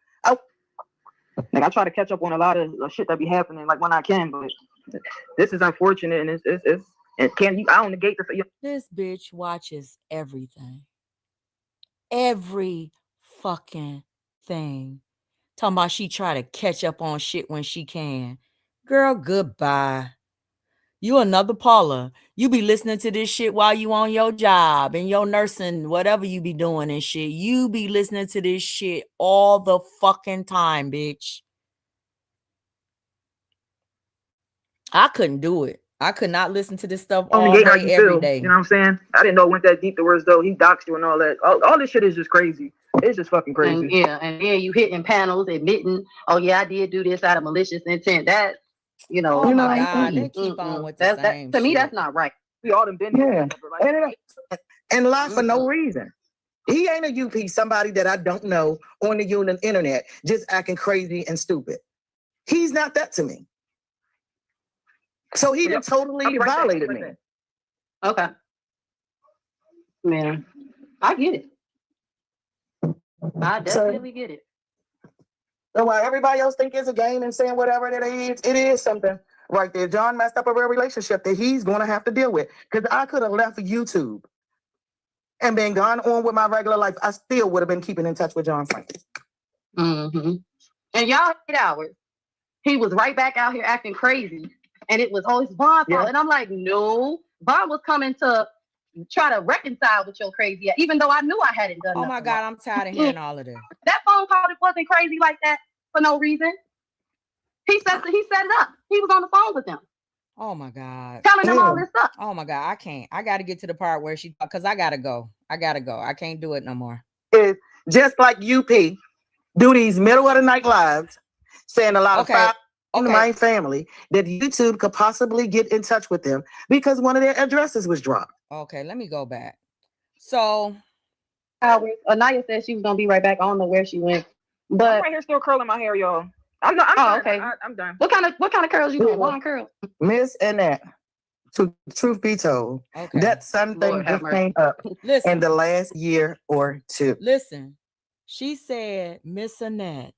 I try to catch up on a lot of shit that be happening, like when I can, but this is unfortunate, and I don't negate the. This bitch watches everything. Every fucking thing. Talking about she try to catch up on shit when she can. Girl, goodbye. You another Paula. You be listening to this shit while you on your job and your nursing, whatever you be doing and shit. You be listening to this shit all the fucking time, bitch. I couldn't do it. I could not listen to this stuff all day, every day. You know what I'm saying? I didn't know it went that deep to where as though he doxed you and all that. All this shit is just crazy. It's just fucking crazy. And then you hitting panels admitting, oh yeah, I did do this out of malicious intent. That, oh my God, they keep on with the same to shit. me, that's not right. We all done been here. And lie for no reason. He ain't a UP, somebody that I don't know on the internet, just acting crazy and stupid. He's not that to me. So he just totally violated me. Okay. Man, I get it. I definitely get it. And while everybody else think it's a game and saying whatever it is something right there. John messed up a real relationship that he's going to have to deal with. Because I could have left YouTube and been gone on with my regular life. I still would have been keeping in touch with John Frank. Mm-hmm. And y'all 8 hours. He was right back out here acting crazy. And it was always Von's fault. And I'm like, no. Von was coming to try to reconcile with your crazy ass, even though I knew I hadn't done nothing. Oh my God, I'm tired of hearing all of this. That phone call wasn't crazy like that for no reason. He set it up. He was on the phone with them. Oh my God. Telling them all this stuff. Oh my God, I can't. I got to get to the part where because I got to go. I can't do it no more. It's just like UP do these middle of the night lives saying a lot of fire in my family that YouTube could possibly get in touch with them because one of their addresses was dropped. Okay, let me go back. So Anaya said she was gonna be right back. I don't know where she went, but I'm right here still curling my hair, y'all. I'm okay. I'm done. What kind of curls you doing? Blonde curl? Miss Annette, truth be told, that son thing just came up in the last year or two. Listen, she said, Miss Annette,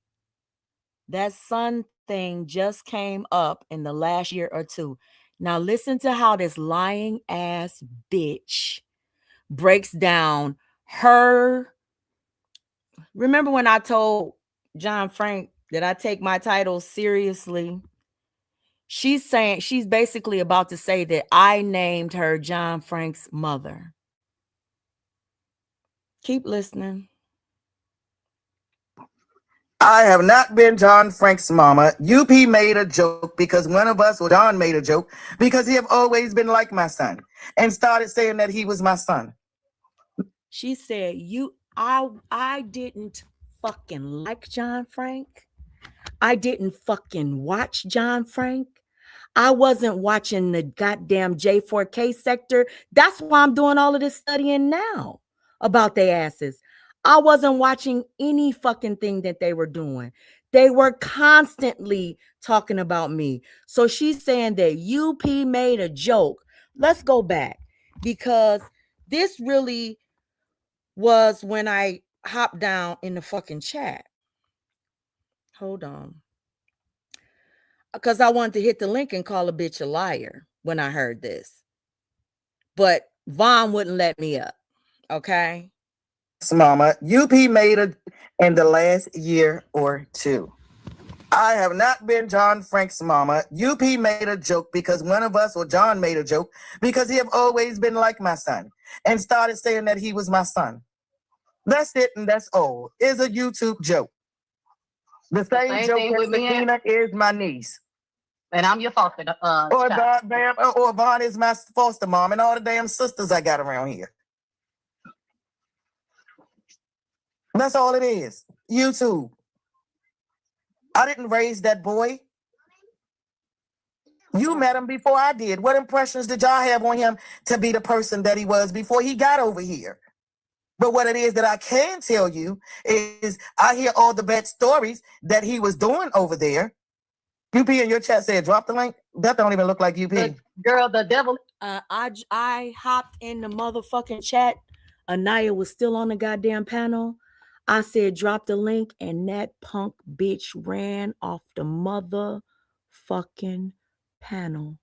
that son thing just came up in the last year or two. Now listen to how this lying ass bitch breaks down her. Remember when I told John Frank that I take my title seriously? She's saying, she's basically about to say that I named her John Frank's mother. Keep listening. I have not been John Frank's mama. UP made a joke because one of us, or John made a joke, because he have always been like my son and started saying that he was my son. She said, I didn't fucking like John Frank. I didn't fucking watch John Frank. I wasn't watching the goddamn J4K sector. That's why I'm doing all of this studying now about their asses. I wasn't watching any fucking thing that they were doing. They were constantly talking about me. So she's saying that UP made a joke. Let's go back because this really was when I hopped down in the fucking chat. Hold on. Because I wanted to hit the link and call a bitch a liar when I heard this. But Vaughn wouldn't let me up. Okay? Mama, UP made it in the last year or two. I have not been John Frank's mama. UP made a joke because one of us, or John made a joke, because he have always been like my son and started saying that he was my son. That's it, and that's all. It's a YouTube joke. The same joke that Sakina is my niece. And I'm your foster or Vaughn is my foster mom and all the damn sisters I got around here. That's all it is. YouTube. I didn't raise that boy. You met him before I did. What impressions did y'all have on him to be the person that he was before he got over here? But what it is that I can tell you is I hear all the bad stories that he was doing over there. UP in your chat said, drop the link. That don't even look like UP. Girl, the devil. I hopped in the motherfucking chat. Anaya was still on the goddamn panel. I said, drop the link. And that punk bitch ran off the motherfucking panel.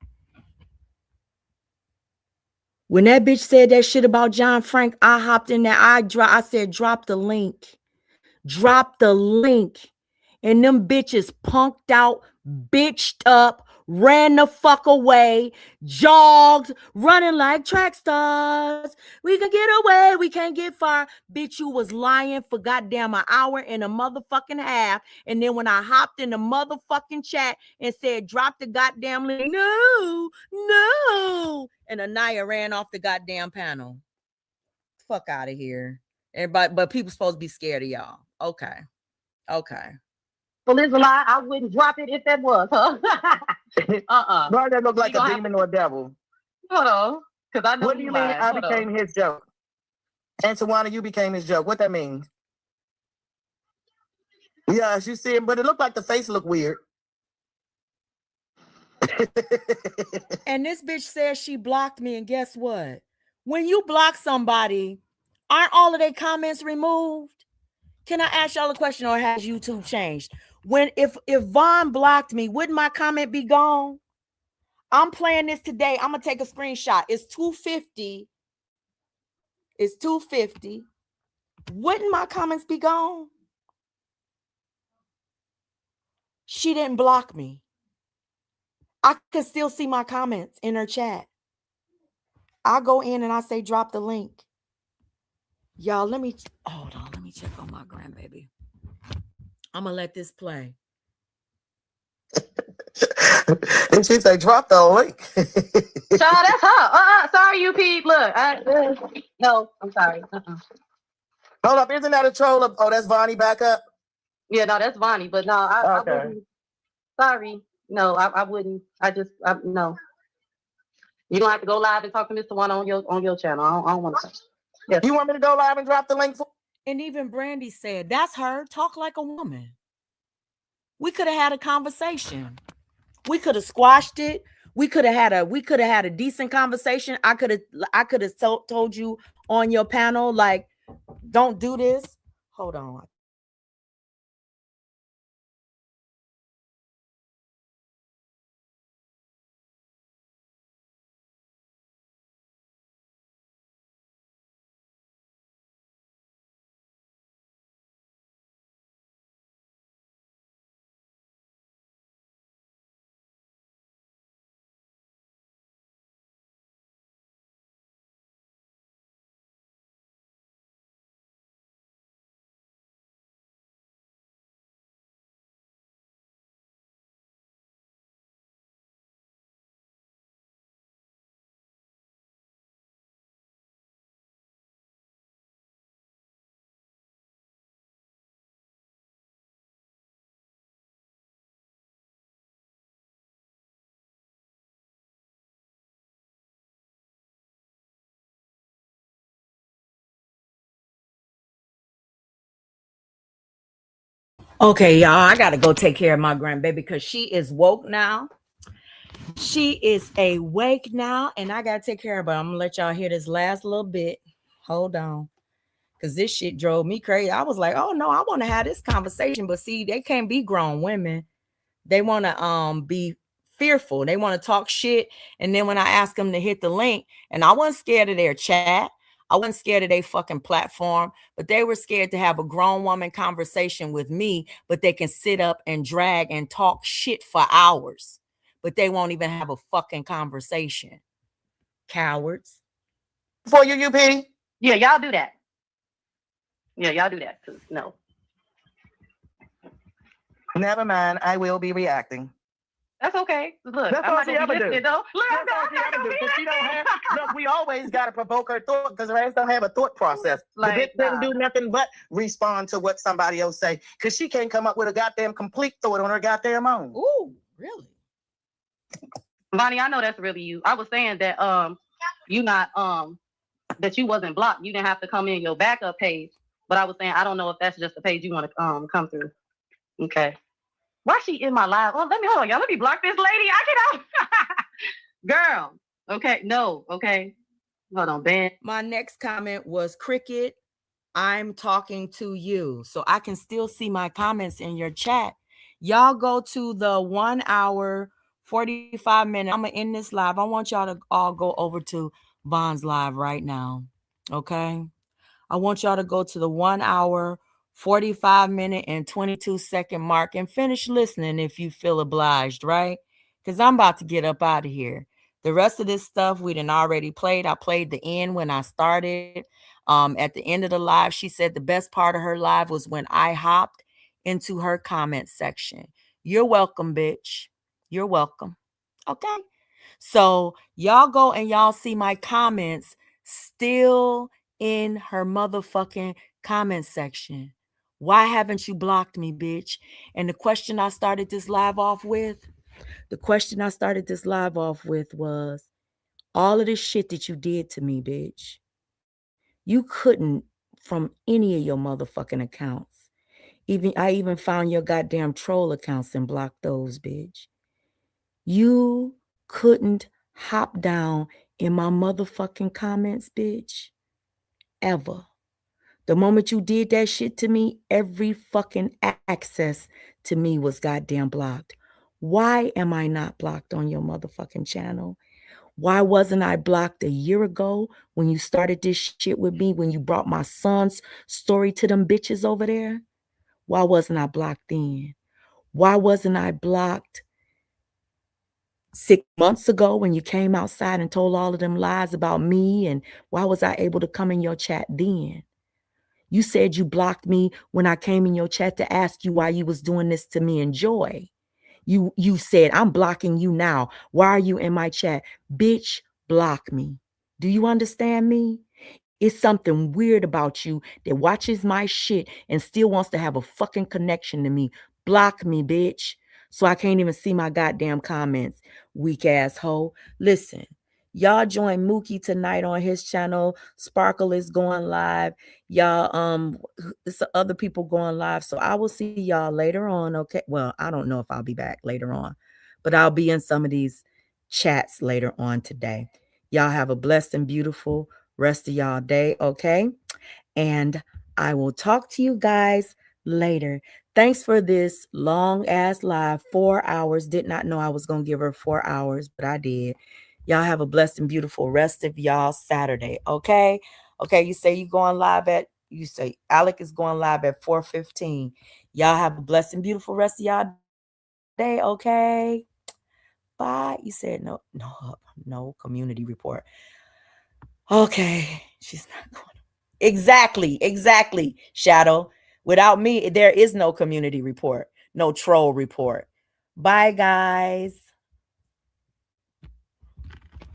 When that bitch said that shit about John Frank, I hopped in there. I said, drop the link. Drop the link. And them bitches punked out, bitched up, ran the fuck away, jogged, running like track stars. We can get away, we can't get far. Bitch, you was lying for goddamn an hour and a motherfucking half. And then when I hopped in the motherfucking chat and said, drop the goddamn link, no. And Anaya ran off the goddamn panel. Fuck out of here. Everybody, but people supposed to be scared of y'all. Okay. Well, it's a lie. I wouldn't drop it if that was, huh? Why that look like a demon or a devil? Hold on. Because I know what do you mean I became his joke? And Tawana, you became his joke. What that means? Yeah, you see him, but it looked like the face looked weird. And this bitch says she blocked me, and guess what? When you block somebody, aren't all of their comments removed? Can I ask y'all a question, or has YouTube changed? if Vaughn blocked me, wouldn't my comment be gone? I'm playing this today. I'm gonna take a screenshot. It's 2:50. It's 2:50. Wouldn't my comments be gone? She didn't block me. I can still see my comments in her chat. I go in and I say, drop the link. Y'all, hold on. Let me check on my grandbaby. I'm going to let this play. And she said, drop the link. Child, that's her. Sorry, you Pete. Look, no, I'm sorry. Hold up, isn't that a troll? Oh, that's Vonnie back up? Yeah, no, that's Vonnie, but no, I wouldn't. Sorry. No, I wouldn't. No. You don't have to go live and talk to Mr. One on your channel. I don't want to. Yeah. You want me to go live and drop the link? And even Brandy said, that's her. Talk like a woman. We could have had a conversation. We could have squashed it. We could have had a decent conversation. I could have told you on your panel, like, don't do this. Hold on. Okay, y'all, I got to go take care of my grandbaby because she is woke now. She is awake now, and I got to take care of her. I'm going to let y'all hear this last little bit. Hold on. Because this shit drove me crazy. I was like, oh, no, I want to have this conversation. But see, they can't be grown women. They want to be fearful. They want to talk shit. And then when I ask them to hit the link, and I wasn't scared of their chat. I wasn't scared of their fucking platform, but they were scared to have a grown woman conversation with me, but they can sit up and drag and talk shit for hours, but they won't even have a fucking conversation. Cowards. For you, UP? Yeah, y'all do that. Yeah, y'all do that too. No. Never mind. I will be reacting. That's okay. Look, that's I'm all not she gonna ever be listening do. though. Look, That's all she ever do. She don't have. Look, we always gotta provoke her thought because her ass don't have a thought process. Like, the bitch didn't do nothing but respond to what somebody else say because she can't come up with a goddamn complete thought on her goddamn own. Ooh, really? Vonnie, I know that's really you. I was saying that you not that you wasn't blocked. You didn't have to come in your backup page. But I was saying I don't know if that's just the page you want to come through. Okay. Why she in my live? Oh, hold on, y'all. Let me block this lady. I get out. Girl. Okay. No. Okay. Hold on, Ben. My next comment was Cricket. I'm talking to you. So I can still see my comments in your chat. Y'all go to the 1 hour, 45 minute. I'm going to end this live. I want y'all to all go over to Von's live right now. Okay. I want y'all to go to the 1 hour, 45 minute and 22-second mark and finish listening if you feel obliged, right? Because I'm about to get up out of here. The rest of this stuff we done already played. I played the end when I started. At the end of the live, she said the best part of her live was when I hopped into her comment section. You're welcome, bitch. You're welcome. Okay. So y'all go and y'all see my comments still in her motherfucking comment section. Why haven't you blocked me, bitch? And the question I started this live off with was all of this shit that you did to me, bitch. You couldn't from any of your motherfucking accounts. I even found your goddamn troll accounts and blocked those, bitch. You couldn't hop down in my motherfucking comments, bitch. Ever. The moment you did that shit to me, every fucking access to me was goddamn blocked. Why am I not blocked on your motherfucking channel? Why wasn't I blocked a year ago when you started this shit with me, when you brought my son's story to them bitches over there? Why wasn't I blocked then? Why wasn't I blocked 6 months ago when you came outside and told all of them lies about me? And why was I able to come in your chat then? You said you blocked me when I came in your chat to ask you why you was doing this to me in Joy. You said, I'm blocking you now. Why are you in my chat? Bitch, block me. Do you understand me? It's something weird about you that watches my shit and still wants to have a fucking connection to me. Block me, bitch. So I can't even see my goddamn comments. Weak ass hoe. Listen, y'all join Mookie tonight on his channel. Sparkle is going live. Y'all, it's other people going live. So I will see y'all later on. Okay. Well, I don't know if I'll be back later on, but I'll be in some of these chats later on today. Y'all have a blessed and beautiful rest of y'all day, okay? And I will talk to you guys later. Thanks for this long ass live, 4 hours. Did not know I was going to give her 4 hours, but I did. Y'all have a blessed and beautiful rest of y'all Saturday, okay? Okay, you say you say Alec is going live at 4:15. Y'all have a blessed and beautiful rest of y'all day, okay? Bye. You said no community report. Okay, she's not going. Exactly. Shadow. Without me, there is no community report, no troll report. Bye, guys.